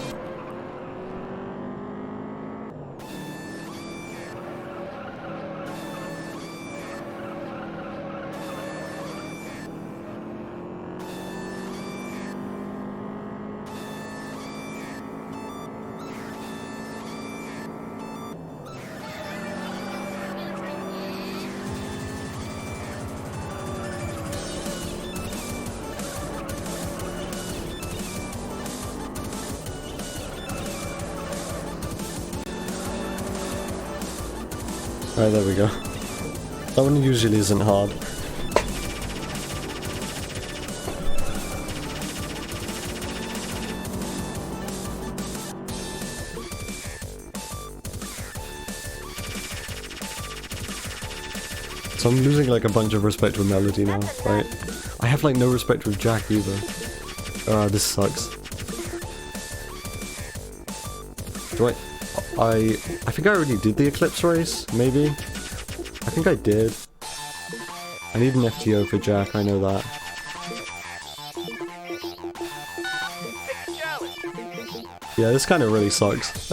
Speaker 1: Alright, there we go. That one usually isn't hard. So I'm losing like a bunch of respect with Melody now, right? I have like no respect with Jack either. This sucks. Do I think I already did the Eclipse race, maybe? I think I did. I need an FTO for Jack, I know that. Yeah, this kind of really sucks.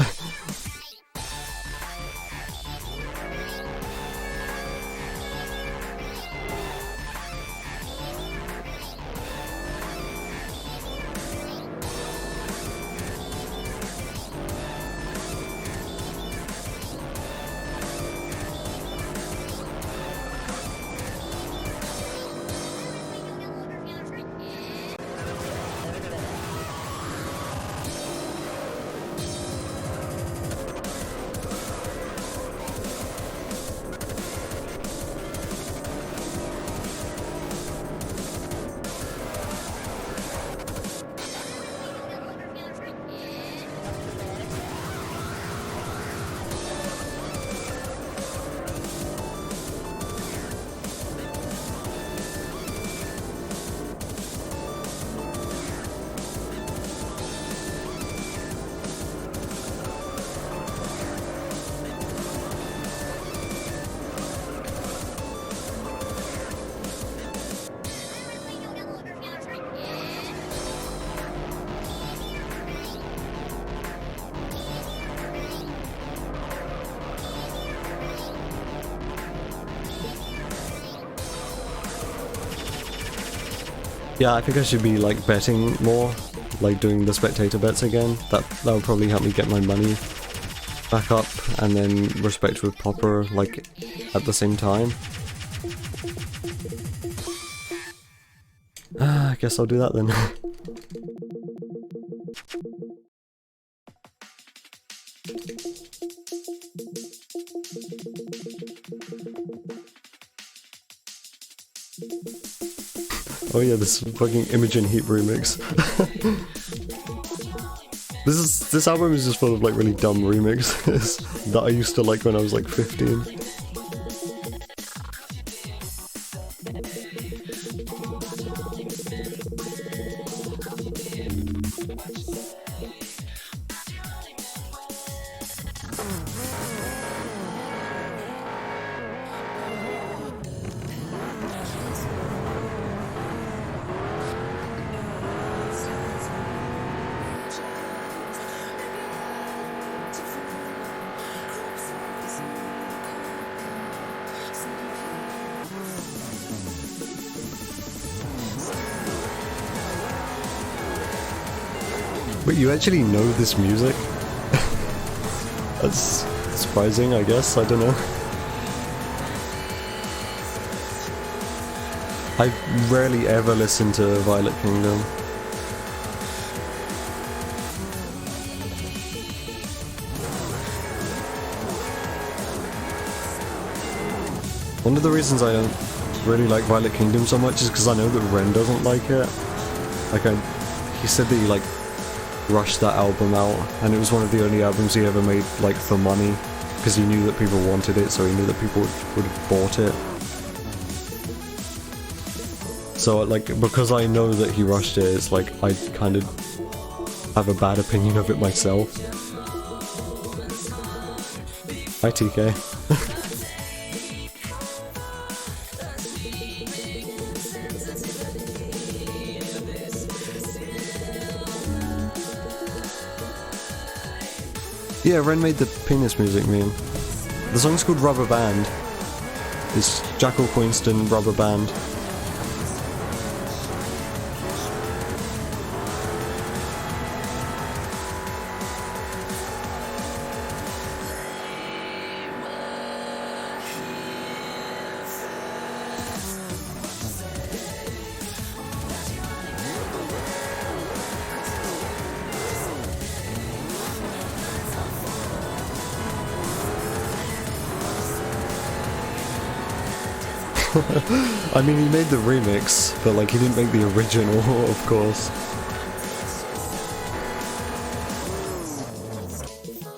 Speaker 1: Yeah, I think I should be like betting more, like doing the spectator bets again. That would probably help me get my money back up, and then respect with Popper like at the same time. I guess I'll do that then. Oh yeah, this fucking Imogen Heap remix. This album is just full of like really dumb remixes that I used to like when I was like 15. But you actually know this music? That's surprising, I guess. I don't know. I rarely ever listen to Violet Kingdom. One of the reasons I don't really like Violet Kingdom so much is because I know that Ren doesn't like it. Like, he said that he like rushed that album out, and it was one of the only albums he ever made like for money, because he knew that people wanted it, so he knew that people would have bought it. So like, because I know that he rushed it, it's like I kind of have a bad opinion of it myself. Hi TK. Yeah, Ren made the penis music meme. The song's called Rubber Band. It's Jackal Queenston Rubber Band. I mean, he made the remix, but like he didn't make the original, of course.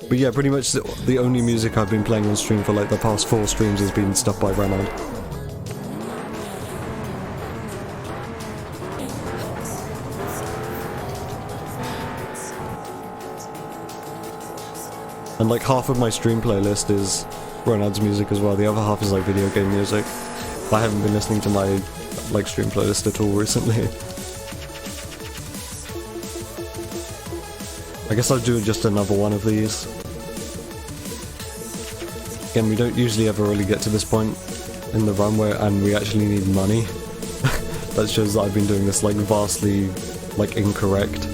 Speaker 1: But yeah, pretty much the only music I've been playing on stream for like the past 4 streams has been stuff by Renard. And like half of my stream playlist is Renard's music as well, the other half is like video game music. I haven't been listening to my like stream playlist at all recently. I guess I'll do just another one of these. Again, we don't usually ever really get to this point in the run and we actually need money. That shows that I've been doing this like vastly like incorrect.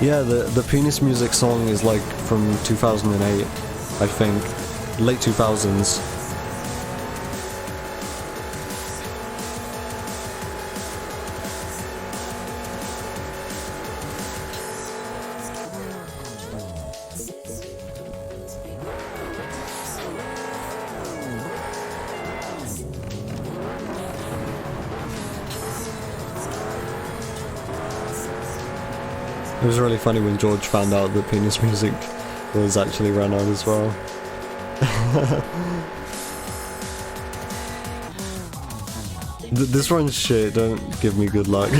Speaker 1: Yeah, the penis music song is like from 2008, I think, late 2000s. It was really funny when George found out that penis music was actually Renard as well. This run's shit, don't give me good luck.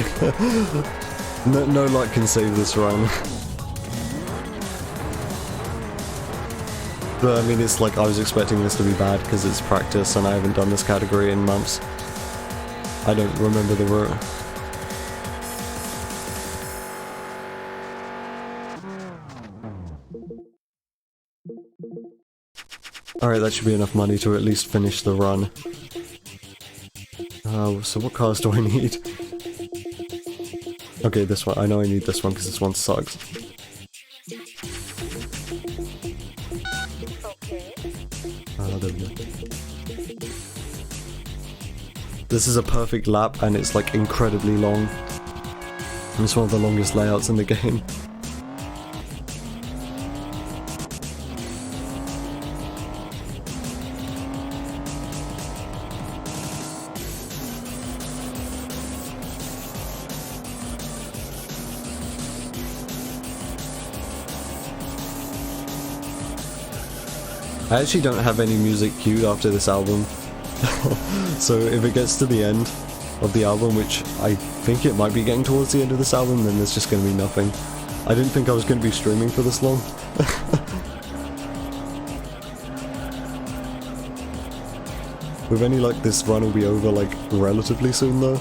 Speaker 1: No luck can save this run. But I mean, it's like I was expecting this to be bad because it's practice and I haven't done this category in months. I don't remember the route. Alright, that should be enough money to at least finish the run. So what cars do I need? Okay, this one. I know I need this one because this one sucks. There we go. This is a perfect lap and it's like incredibly long. It's one of the longest layouts in the game. I actually don't have any music queued after this album, so if it gets to the end of the album, which I think it might be getting towards the end of this album, then there's just going to be nothing. I didn't think I was going to be streaming for this long. With any luck, this run will be over like relatively soon though.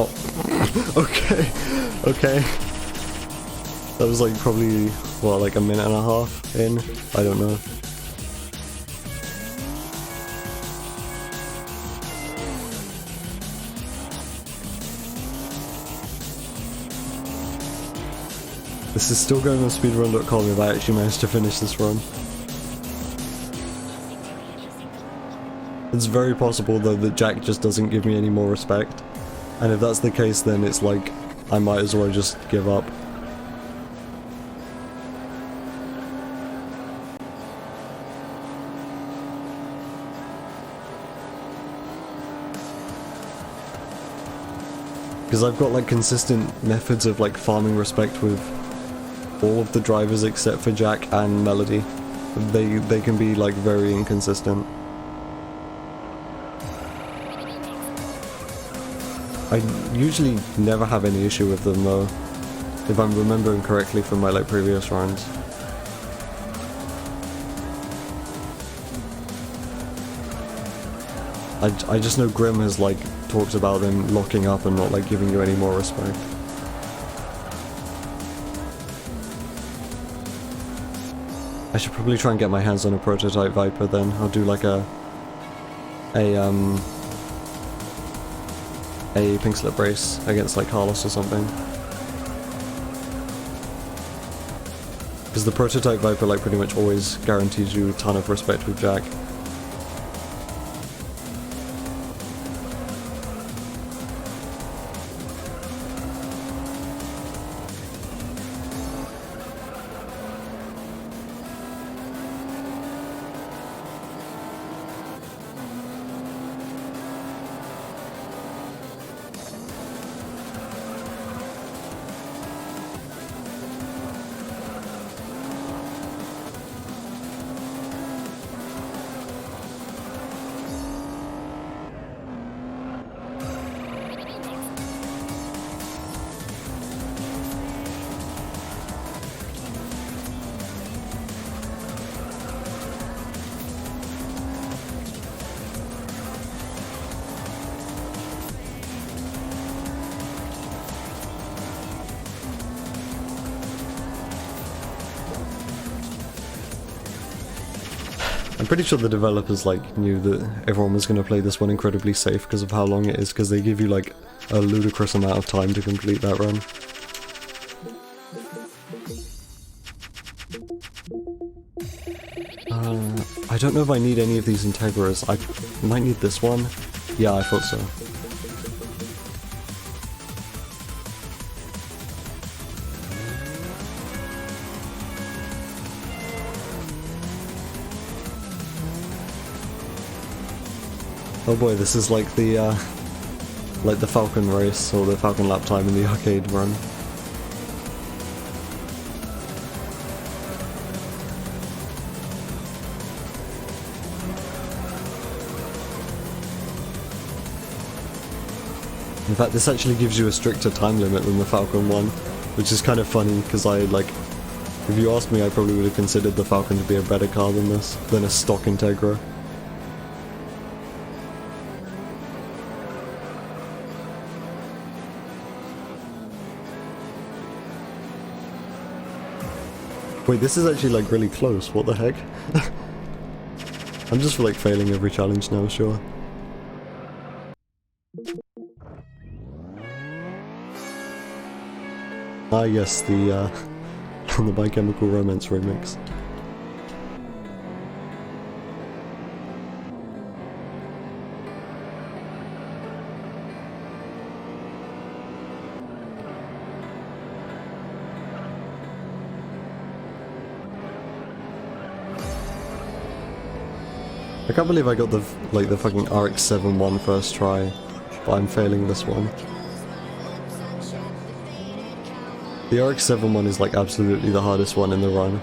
Speaker 1: Oh, okay, okay. That was like probably, what, like a minute and a half in? I don't know. This is still going on speedrun.com if I actually managed to finish this run. It's very possible though that Jack just doesn't give me any more respect. And if that's the case, then it's like, I might as well just give up. Because I've got like consistent methods of like farming respect with all of the drivers except for Jack and Melody. They can be like very inconsistent. I usually never have any issue with them though, if I'm remembering correctly from my like previous runs. I just know Grim has like talked about them locking up and not like giving you any more respect. I should probably try and get my hands on a prototype Viper then. I'll do like a pink slip race against like Carlos or something. Because the prototype Viper like pretty much always guarantees you a ton of respect with Jack. I'm pretty sure the developers like knew that everyone was going to play this one incredibly safe because of how long it is, because they give you like a ludicrous amount of time to complete that run. I I don't know if I need any of these Integras. I might need this one. Yeah, I thought so. Oh boy, this is like the Falcon race, or the Falcon lap time in the arcade run. In fact, this actually gives you a stricter time limit than the Falcon one, which is kind of funny, because if you asked me, I probably would have considered the Falcon to be a better car than this, than a stock Integra. Wait, this is actually like really close, what the heck? I'm just like failing every challenge now, sure. Ah yes, the the My Chemical Romance remix. I can't believe I got the fucking RX-7 one first try, but I'm failing this one. The RX-7 one is like absolutely the hardest one in the run.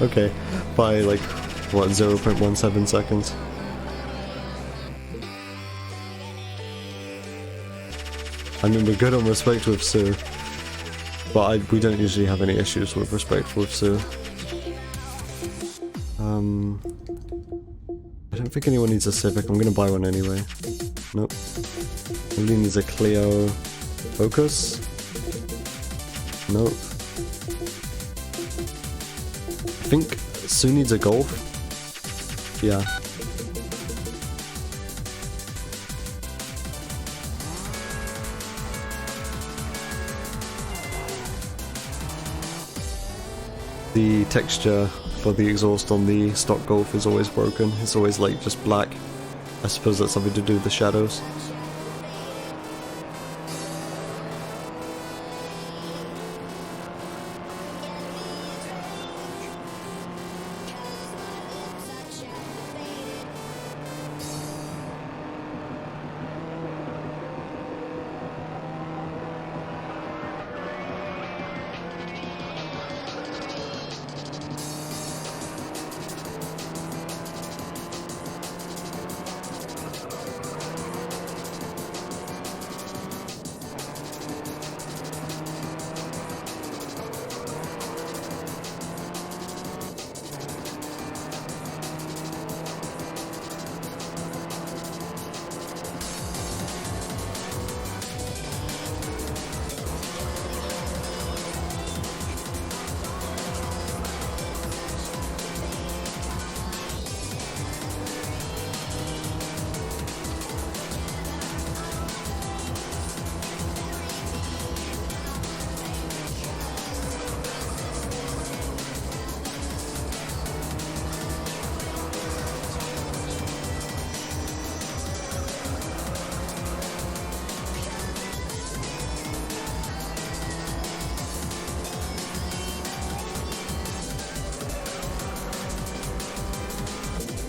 Speaker 1: Okay, by like, what, 0.17 seconds. I mean, we're good on respect with Sue, but we don't usually have any issues with respect with Sue. I don't think anyone needs a Civic. I'm gonna buy one anyway. Nope. Nobody needs a Clio Focus. Nope. I think Sue needs a Golf. Yeah. The texture for the exhaust on the stock Golf is always broken. It's always like just black. I suppose that's something to do with the shadows.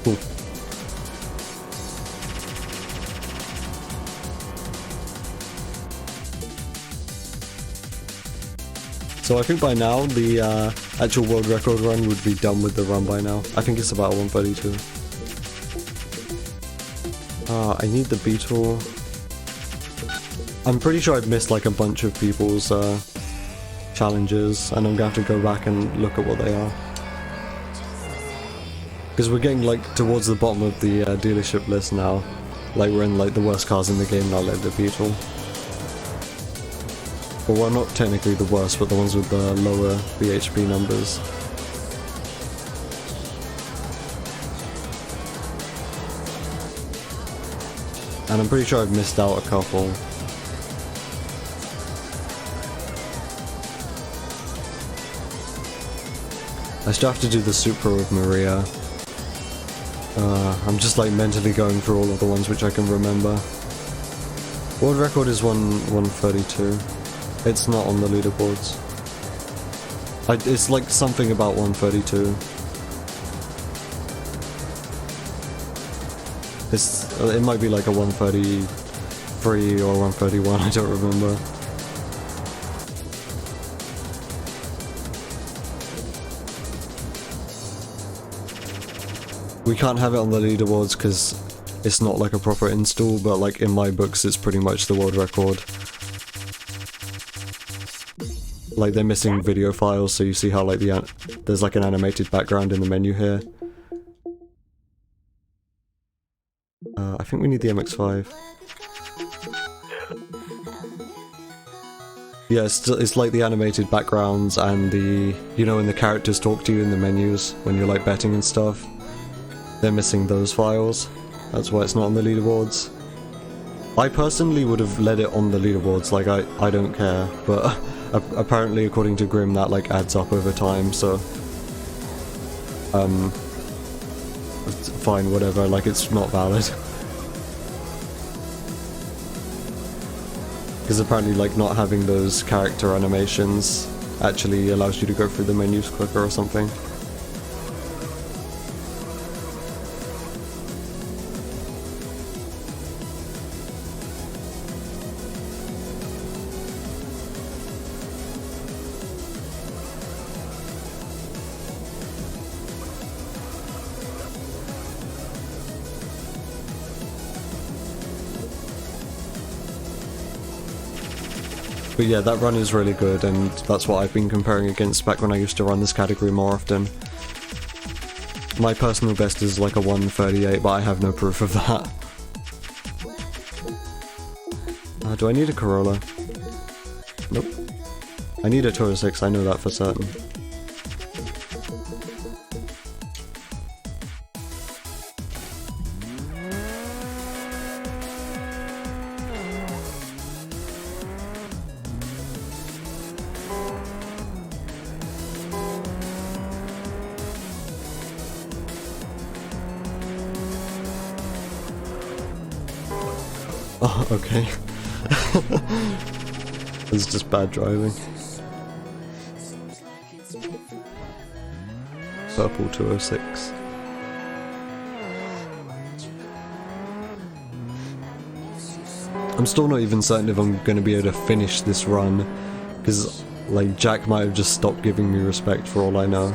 Speaker 1: Cool. So I think by now the actual world record run would be done with the run by now. I think it's about 132. I need the Beetle. I'm pretty sure I've missed like a bunch of people's challenges, and I'm gonna have to go back and look at what they are. Because we're getting like towards the bottom of the dealership list now. Like we're in like the worst cars in the game now, like the Beetle. Well, not technically the worst, but the ones with the lower BHP numbers. And I'm pretty sure I've missed out a couple. I still have to do the Supra with Maria. I'm just like mentally going through all of the ones which I can remember. World record is 132. It's not on the leaderboards. It's like something about 132. It might be like a 133 or 131, I don't remember. We can't have it on the leaderboards because it's not like a proper install, but like in my books it's pretty much the world record. Like they're missing video files, so you see how like there's like an animated background in the menu here. I think we need the MX-5. Yeah, it's like the animated backgrounds and the, you know, when the characters talk to you in the menus when you're like betting and stuff. They're missing those files. That's why it's not on the leaderboards. I personally would have let it on the leaderboards, like I don't care, but apparently according to Grim that like adds up over time, so it's fine, whatever, like it's not valid. Because apparently like not having those character animations actually allows you to go through the menus quicker or something. But yeah, that run is really good, and that's what I've been comparing against back when I used to run this category more often. My personal best is like a 138, but I have no proof of that. Do I need a Corolla? Nope. I need a Toyota 6, I know that for certain. Oh, okay. It's just bad driving. Purple 206. I'm still not even certain if I'm going to be able to finish this run, because like Jack might have just stopped giving me respect for all I know.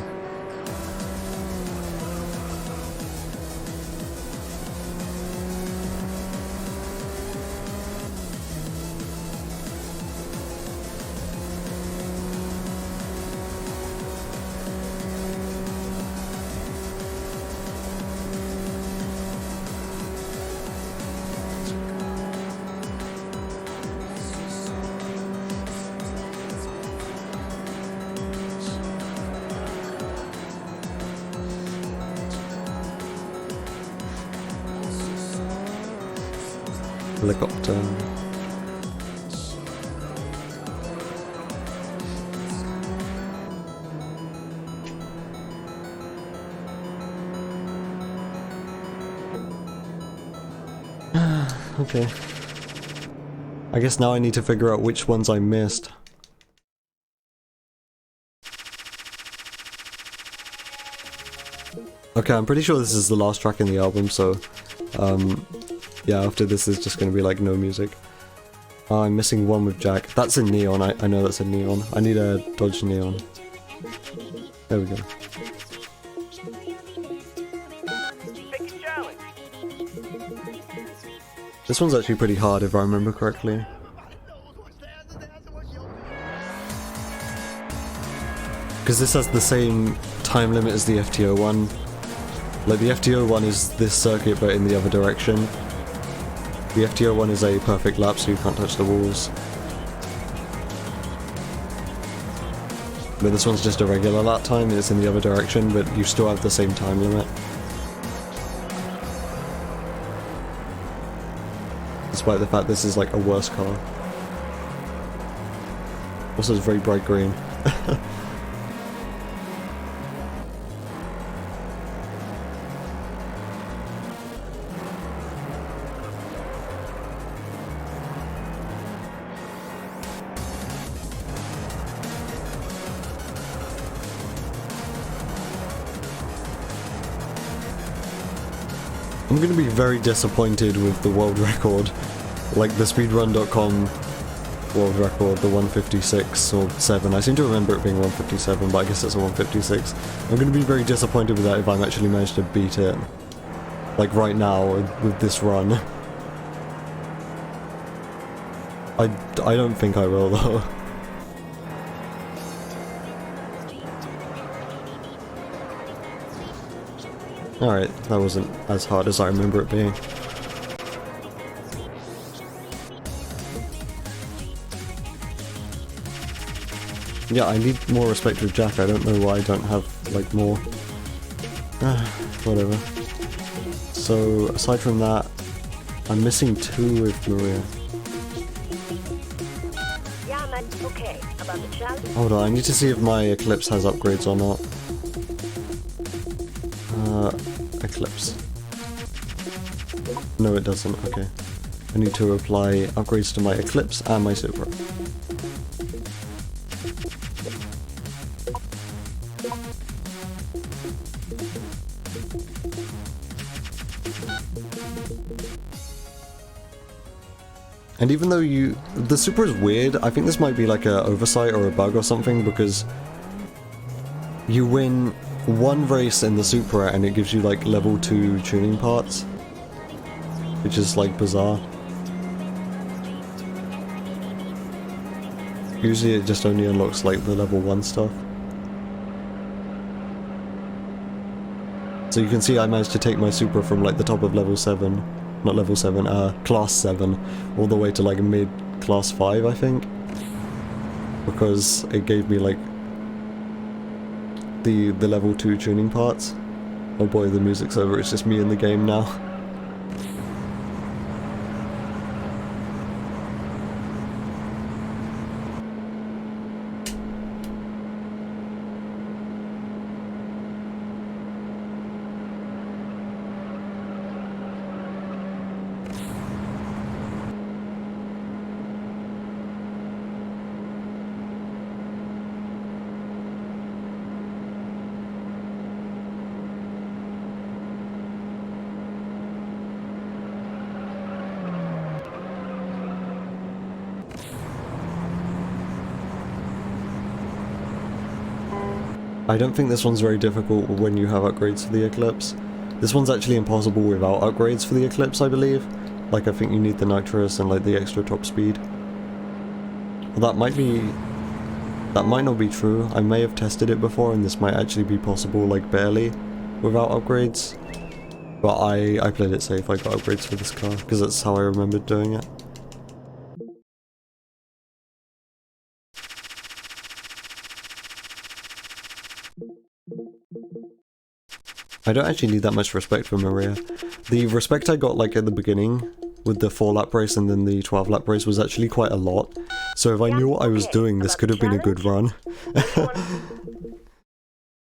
Speaker 1: Helicopter. Okay. I guess now I need to figure out which ones I missed. Okay, I'm pretty sure this is the last track in the album, so yeah, after this is just gonna be like no music. I'm missing one with Jack. That's a Neon, I know that's a Neon. I need a Dodge Neon. There we go. This one's actually pretty hard if I remember correctly. Because this has the same time limit as the FTO one. Like the FTO one is this circuit but in the other direction. The FTO one is a perfect lap, so you can't touch the walls. But this one's just a regular lap time, it's in the other direction, but you still have the same time limit. despite the fact this is like a worse car. Also, it's very bright green. I'm gonna be very disappointed with the world record, like the speedrun.com world record, the 156 or 7. I seem to remember it being 157, but I guess it's a 156. I'm gonna be very disappointed with that if I'm actually managed to beat it, like right now with this run. I don't think I will though. Alright, that wasn't as hard as I remember it being. Yeah, I need more respect with Jack. I don't know why I don't have, like, more. Whatever. So, aside from that, I'm missing 2 with Maria.
Speaker 6: Yeah, man, okay. About the challenge?
Speaker 1: Hold on, I need to see if my Eclipse has upgrades or not. Eclipse. No, it doesn't. Okay. I need to apply upgrades to my Eclipse and my Supra. And even though the Supra is weird, I think this might be like a oversight or a bug or something, because you win one race in the Supra and it gives you like level 2 tuning parts, which is like bizarre. Usually it just only unlocks like the level 1 stuff. So you can see I managed to take my Supra from like the top of level 7, not level 7, class 7, all the way to like mid class 5, I think. Because it gave me like the level 2 tuning parts. Oh boy, the music's over, it's just me in the game now. I don't think this one's very difficult when you have upgrades for the Eclipse. This one's actually impossible without upgrades for the Eclipse, I believe. Like, I think you need the nitrous and like the extra top speed. Well, that might not be true. I may have tested it before and this might actually be possible, like, barely without upgrades. But I played it safe. I got upgrades for this car because that's how I remembered doing it. I don't actually need that much respect for Maria. The respect I got like at the beginning with the 4-lap race and then the 12-lap race was actually quite a lot. So if I knew what I was doing, this could have been a good run.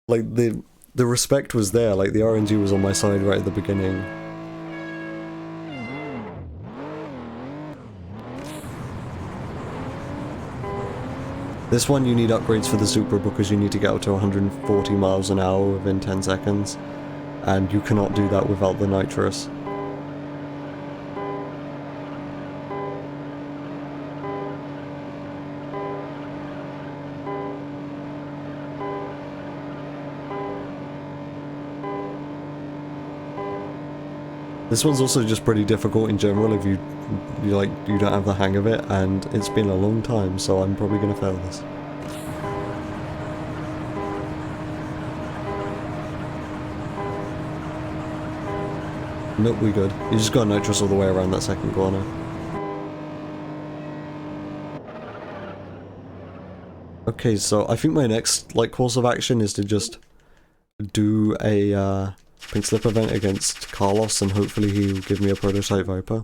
Speaker 1: Like the respect was there, like the RNG was on my side right at the beginning. This one you need upgrades for the Supra because you need to get up to 140 miles an hour within 10 seconds. And you cannot do that without the nitrous. This one's also just pretty difficult in general if you don't have the hang of it, and it's been a long time, so I'm probably gonna fail this. Nope, we good. You just got nitrous all the way around that second corner. Okay, so I think my next course of action is to just do a pink slip event against Carlos, and hopefully he'll give me a prototype Viper.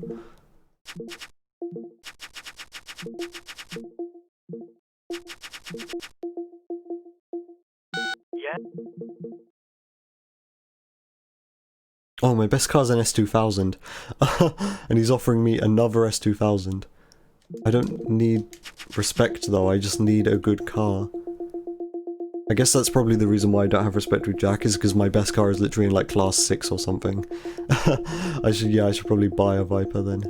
Speaker 1: Oh, my best car's an S2000. And he's offering me another S2000. I don't need respect though, I just need a good car. I guess that's probably the reason why I don't have respect with Jack, is because my best car is literally in like class 6 or something. I should probably buy a Viper then.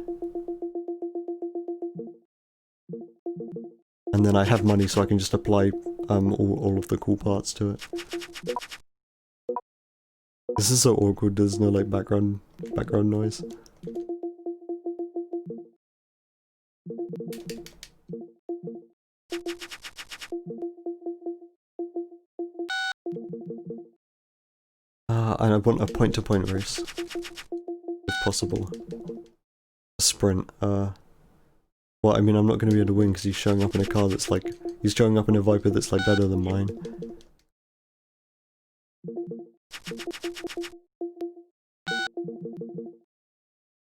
Speaker 1: And then I have money so I can just apply all of the cool parts to it. This is so awkward, there's no like background noise. And I want a point-to-point race, if possible. A sprint. Well, I mean, I'm not going to be able to win because he's showing up in a car that's like, he's showing up in a Viper that's like better than mine.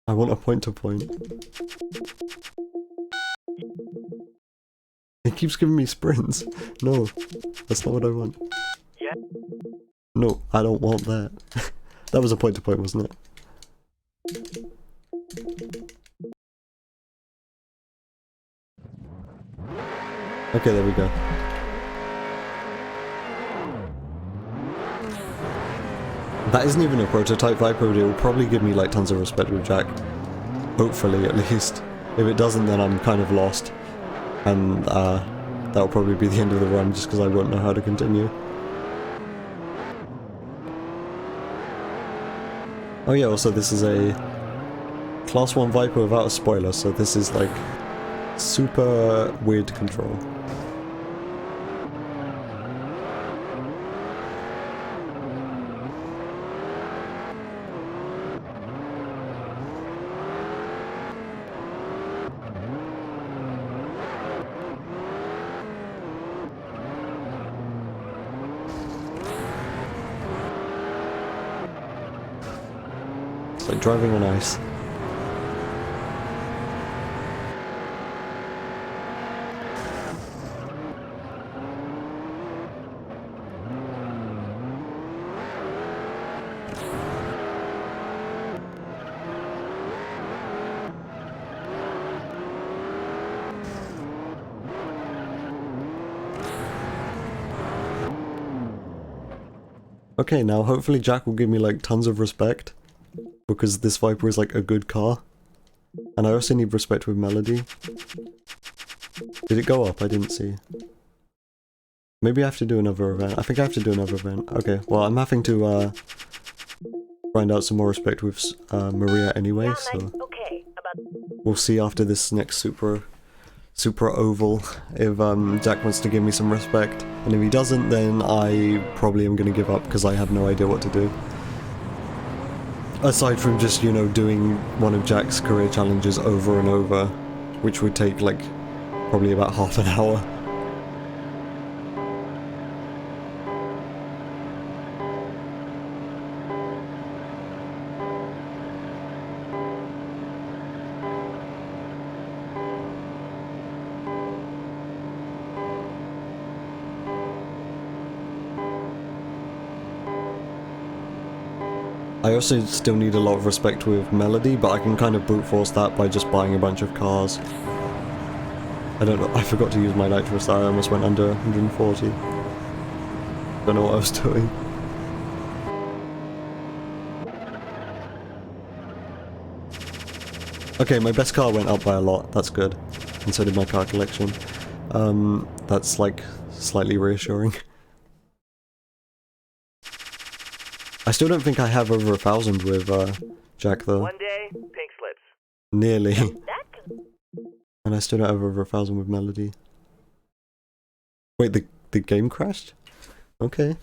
Speaker 1: I want a point-to-point. He keeps giving me sprints. No, that's not what I want. No, I don't want that. That was a point-to-point, wasn't it? Okay, there we go. That isn't even a prototype Viper, but it will probably give me like tons of respect with Jack. Hopefully, at least. If it doesn't, then I'm kind of lost. And that'll probably be the end of the run, just because I won't know how to continue. Oh yeah, also this is a Class 1 Viper without a spoiler, so this is like super weird to control. It's like driving on ice. Okay, now hopefully Jack will give me like tons of respect, because this Viper is like a good car. And I also need respect with Melody. Did it go up? I didn't see. Maybe I have to do another event. I think I have to do another event. Okay, well I'm having to find out some more respect with Maria anyway,
Speaker 6: Yeah,
Speaker 1: so
Speaker 6: okay.
Speaker 1: we'll see after this next Super Oval if Jack wants to give me some respect. And if he doesn't, then I probably am going to give up because I have no idea what to do. Aside from just, you know, doing one of Jack's career challenges over and over, which would take like probably about half an hour. I also still need a lot of respect with Melody, but I can kind of brute force that by just buying a bunch of cars. I don't know, I forgot to use my nitrous, I almost went under 140. Don't know what I was doing. Okay, my best car went up by a lot, that's good. And so did my car collection. That's like slightly reassuring. I still don't think I have over 1,000 with Jack though.
Speaker 3: One day, pink slips.
Speaker 1: Nearly.
Speaker 6: That
Speaker 1: And I still don't have over 1,000 with Melody. Wait, the game crashed? Okay.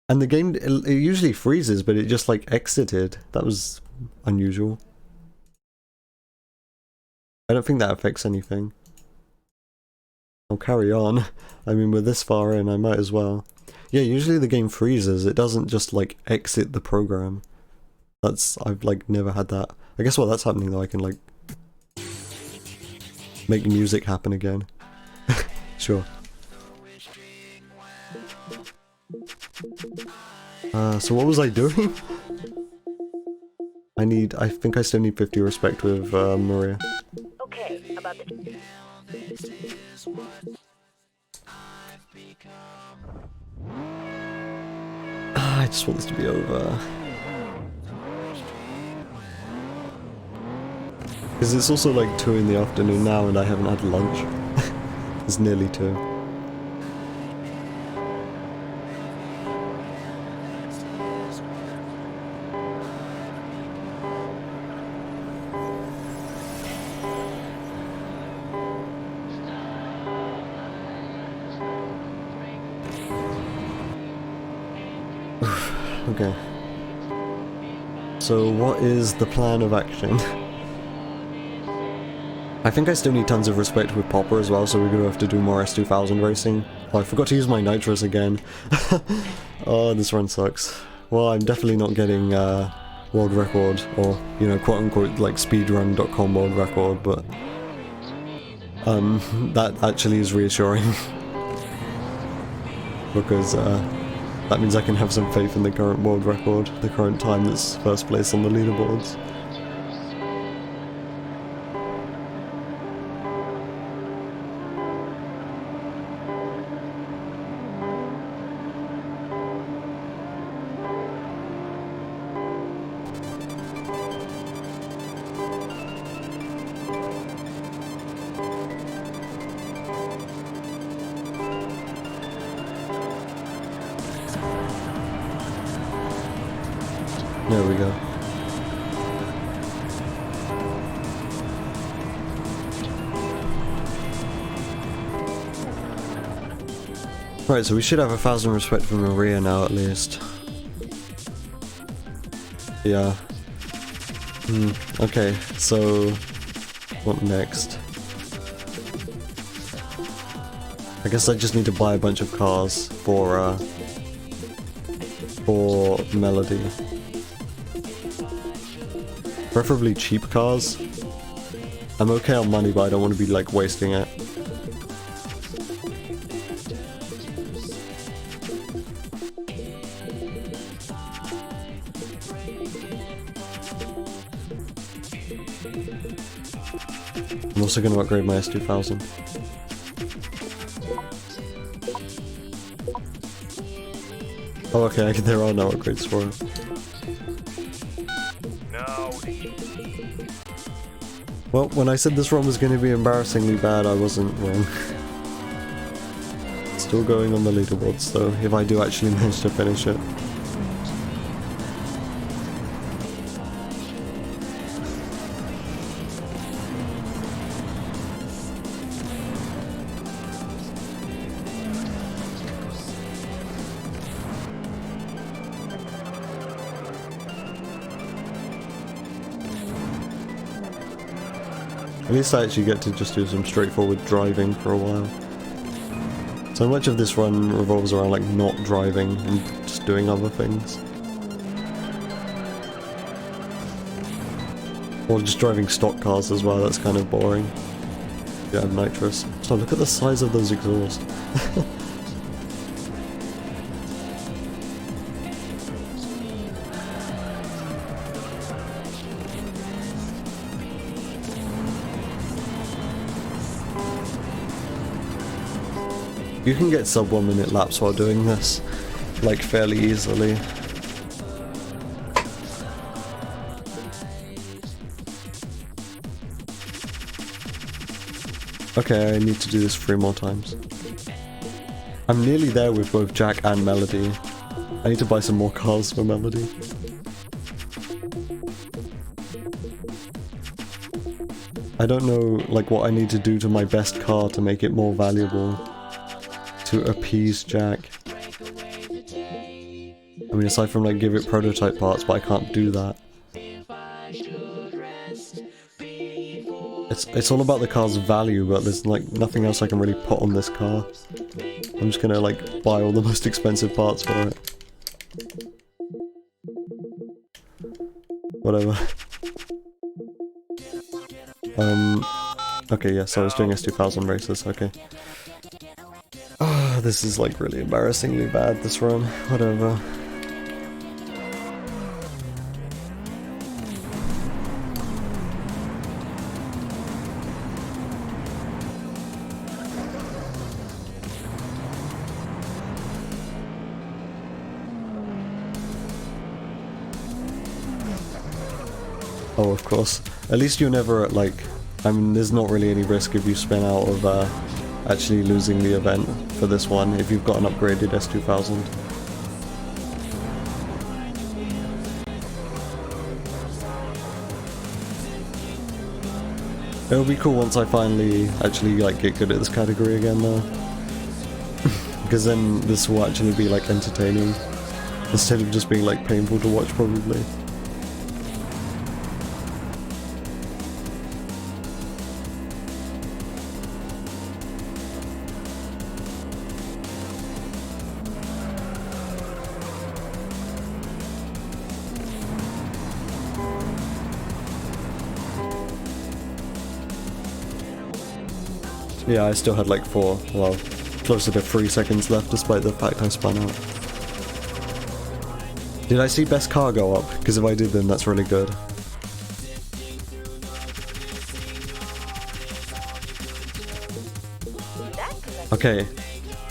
Speaker 1: And the game, it usually freezes, but it just like exited. That was unusual. I don't think that affects anything. I'll carry on. I mean, we're this far in, I might as well. Yeah, usually the game freezes, it doesn't just like exit the program. I've like never had that. I guess while that's happening though, I can like make music happen again. Sure. So what was I doing? I think I still need 50 respect with Maria.
Speaker 6: Okay, about the...
Speaker 1: I just want this to be over. Because it's also like 2 in the afternoon now and I haven't had lunch. It's nearly 2. Okay. So what is the plan of action? I think I still need tons of respect with Popper as well, so we're gonna have to do more S2000 racing. Oh, I forgot to use my nitrous again. Oh, this run sucks. Well, I'm definitely not getting world record, or, you know, quote-unquote, like, speedrun.com world record, but that actually is reassuring. Because that means I can have some faith in the current world record, the current time that's first place on the leaderboards. There we go. Right, so we should have 1,000 respect for Maria now at least. Yeah. Okay, so what next? I guess I just need to buy a bunch of cars for Melody. Preferably cheap cars. I'm okay on money, but I don't want to be like wasting it. I'm also going to upgrade my S2000. Oh, okay, there are no upgrades for it. Well, when I said this run was going to be embarrassingly bad, I wasn't wrong. Still going on the leaderboards though, if I do actually manage to finish it. At least I actually get to just do some straightforward driving for a while. So much of this run revolves around like not driving and just doing other things. Or just driving stock cars as well, that's kind of boring. Yeah, I have nitrous. So look at the size of those exhausts. You can get sub 1 minute laps while doing this, like fairly easily. Okay, I need to do this 3 more times. I'm nearly there with both Jack and Melody. I need to buy some more cars for Melody. I don't know like what I need to do to my best car to make it more valuable. To appease Jack. I mean, aside from like give it prototype parts, but I can't do that. It's all about the car's value, but there's like nothing else I can really put on this car. I'm just gonna like buy all the most expensive parts for it. Whatever. Okay, yes, I was doing S2000 races, okay. Ah, this is like really embarrassingly bad, this run. Whatever. Oh, of course. At least you're never at like... I mean, there's not really any risk if you spin out of actually losing the event for this one if you've got an upgraded S2000. It'll be cool once I finally actually like get good at this category again though. Because then this will actually be like entertaining instead of just being like painful to watch probably. Yeah, I still had like closer to 3 seconds left despite the fact I spun out. Did I see best car go up? Because if I did, then that's really good. Okay,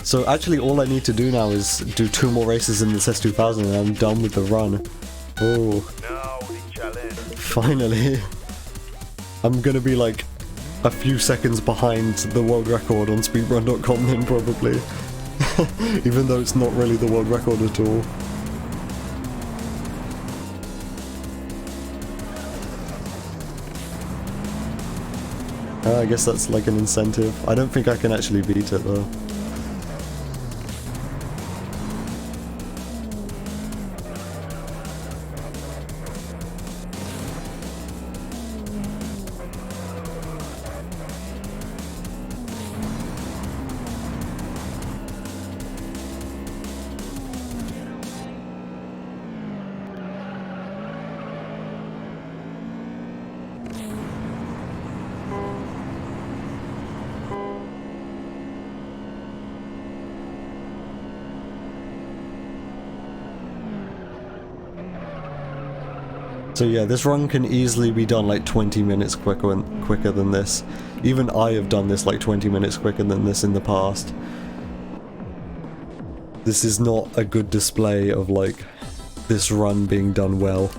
Speaker 1: so actually all I need to do now is do 2 more races in this S2000 and I'm done with the run. Oh,
Speaker 3: Now the challenge.
Speaker 1: finally. I'm gonna be like a few seconds behind the world record on speedrun.com then probably. Even though it's not really the world record at all. I guess that's like an incentive. I don't think I can actually beat it though. So yeah, this run can easily be done like 20 minutes quicker than this. Even I have done this like 20 minutes quicker than this in the past. This is not a good display of like this run being done well.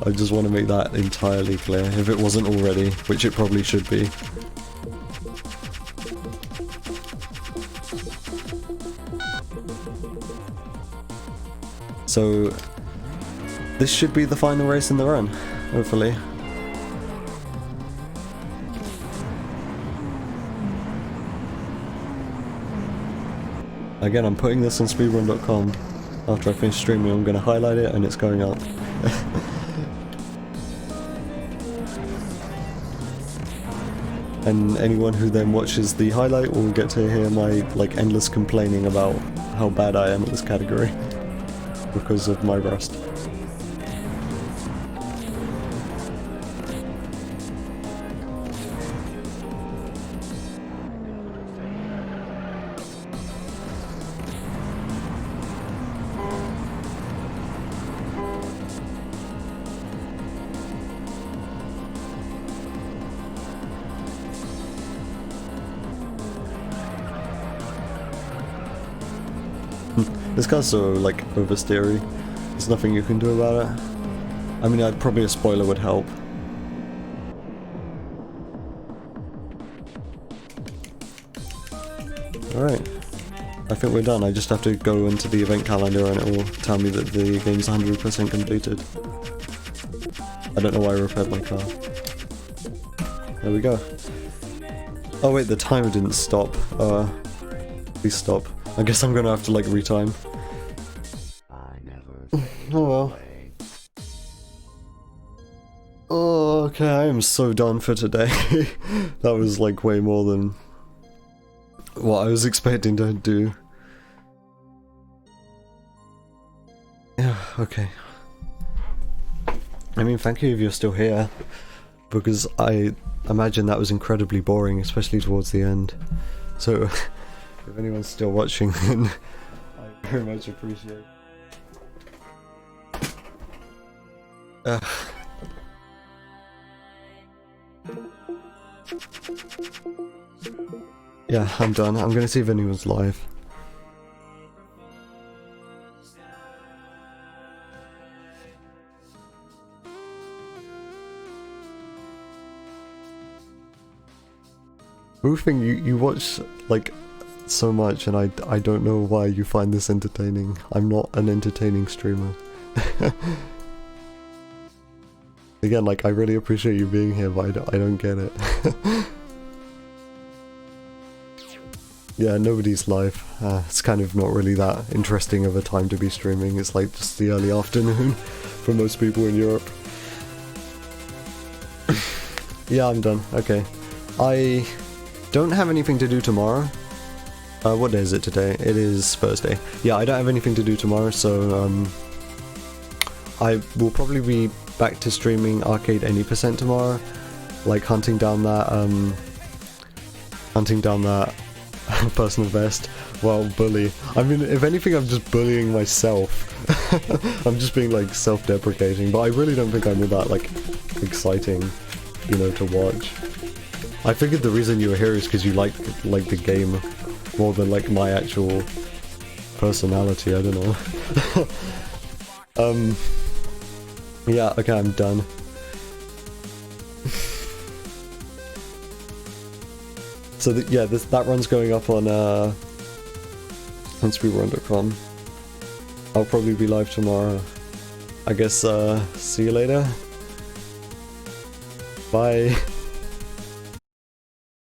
Speaker 1: I just want to make that entirely clear, if it wasn't already, which it probably should be. So this should be the final race in the run, hopefully. Again, I'm putting this on speedrun.com. After I finish streaming, I'm going to highlight it and it's going up. And anyone who then watches the highlight will get to hear my like endless complaining about how bad I am at this category because of my rust. This car's so, like, oversteery. There's nothing you can do about it. I mean, probably a spoiler would help. Alright. I think we're done. I just have to go into the event calendar and it will tell me that the game's 100% completed. I don't know why I repaired my car. There we go. Oh wait, the timer didn't stop. Please stop. I guess I'm gonna have to like retime. Oh well. Oh, okay, I am so done for today. That was like way more than what I was expecting to do. Yeah, okay. I mean, thank you if you're still here, because I imagine that was incredibly boring, especially towards the end. So, if anyone's still watching, then I very much appreciate it. Yeah, I'm done. I'm gonna see if anyone's live. Roofing, you watch like so much, and I don't know why you find this entertaining. I'm not an entertaining streamer. Again, like, I really appreciate you being here, but I don't get it. Yeah, nobody's live. It's kind of not really that interesting of a time to be streaming. It's like just the early afternoon for most people in Europe. Yeah, I'm done. Okay. I don't have anything to do tomorrow. What day is it today? It is Thursday. Yeah, I don't have anything to do tomorrow, so I will probably be back to streaming Arcade Any Percent tomorrow, like hunting down that personal best. Well, bully. I mean, if anything, I'm just bullying myself. I'm just being like self-deprecating, but I really don't think I'm all that like exciting, you know, to watch. I figured the reason you were here is because you like the game more than like my actual personality. I don't know. Yeah, okay, I'm done. So yeah, that run's going up on speedrun.com. I'll probably be live tomorrow. I guess see you later. Bye.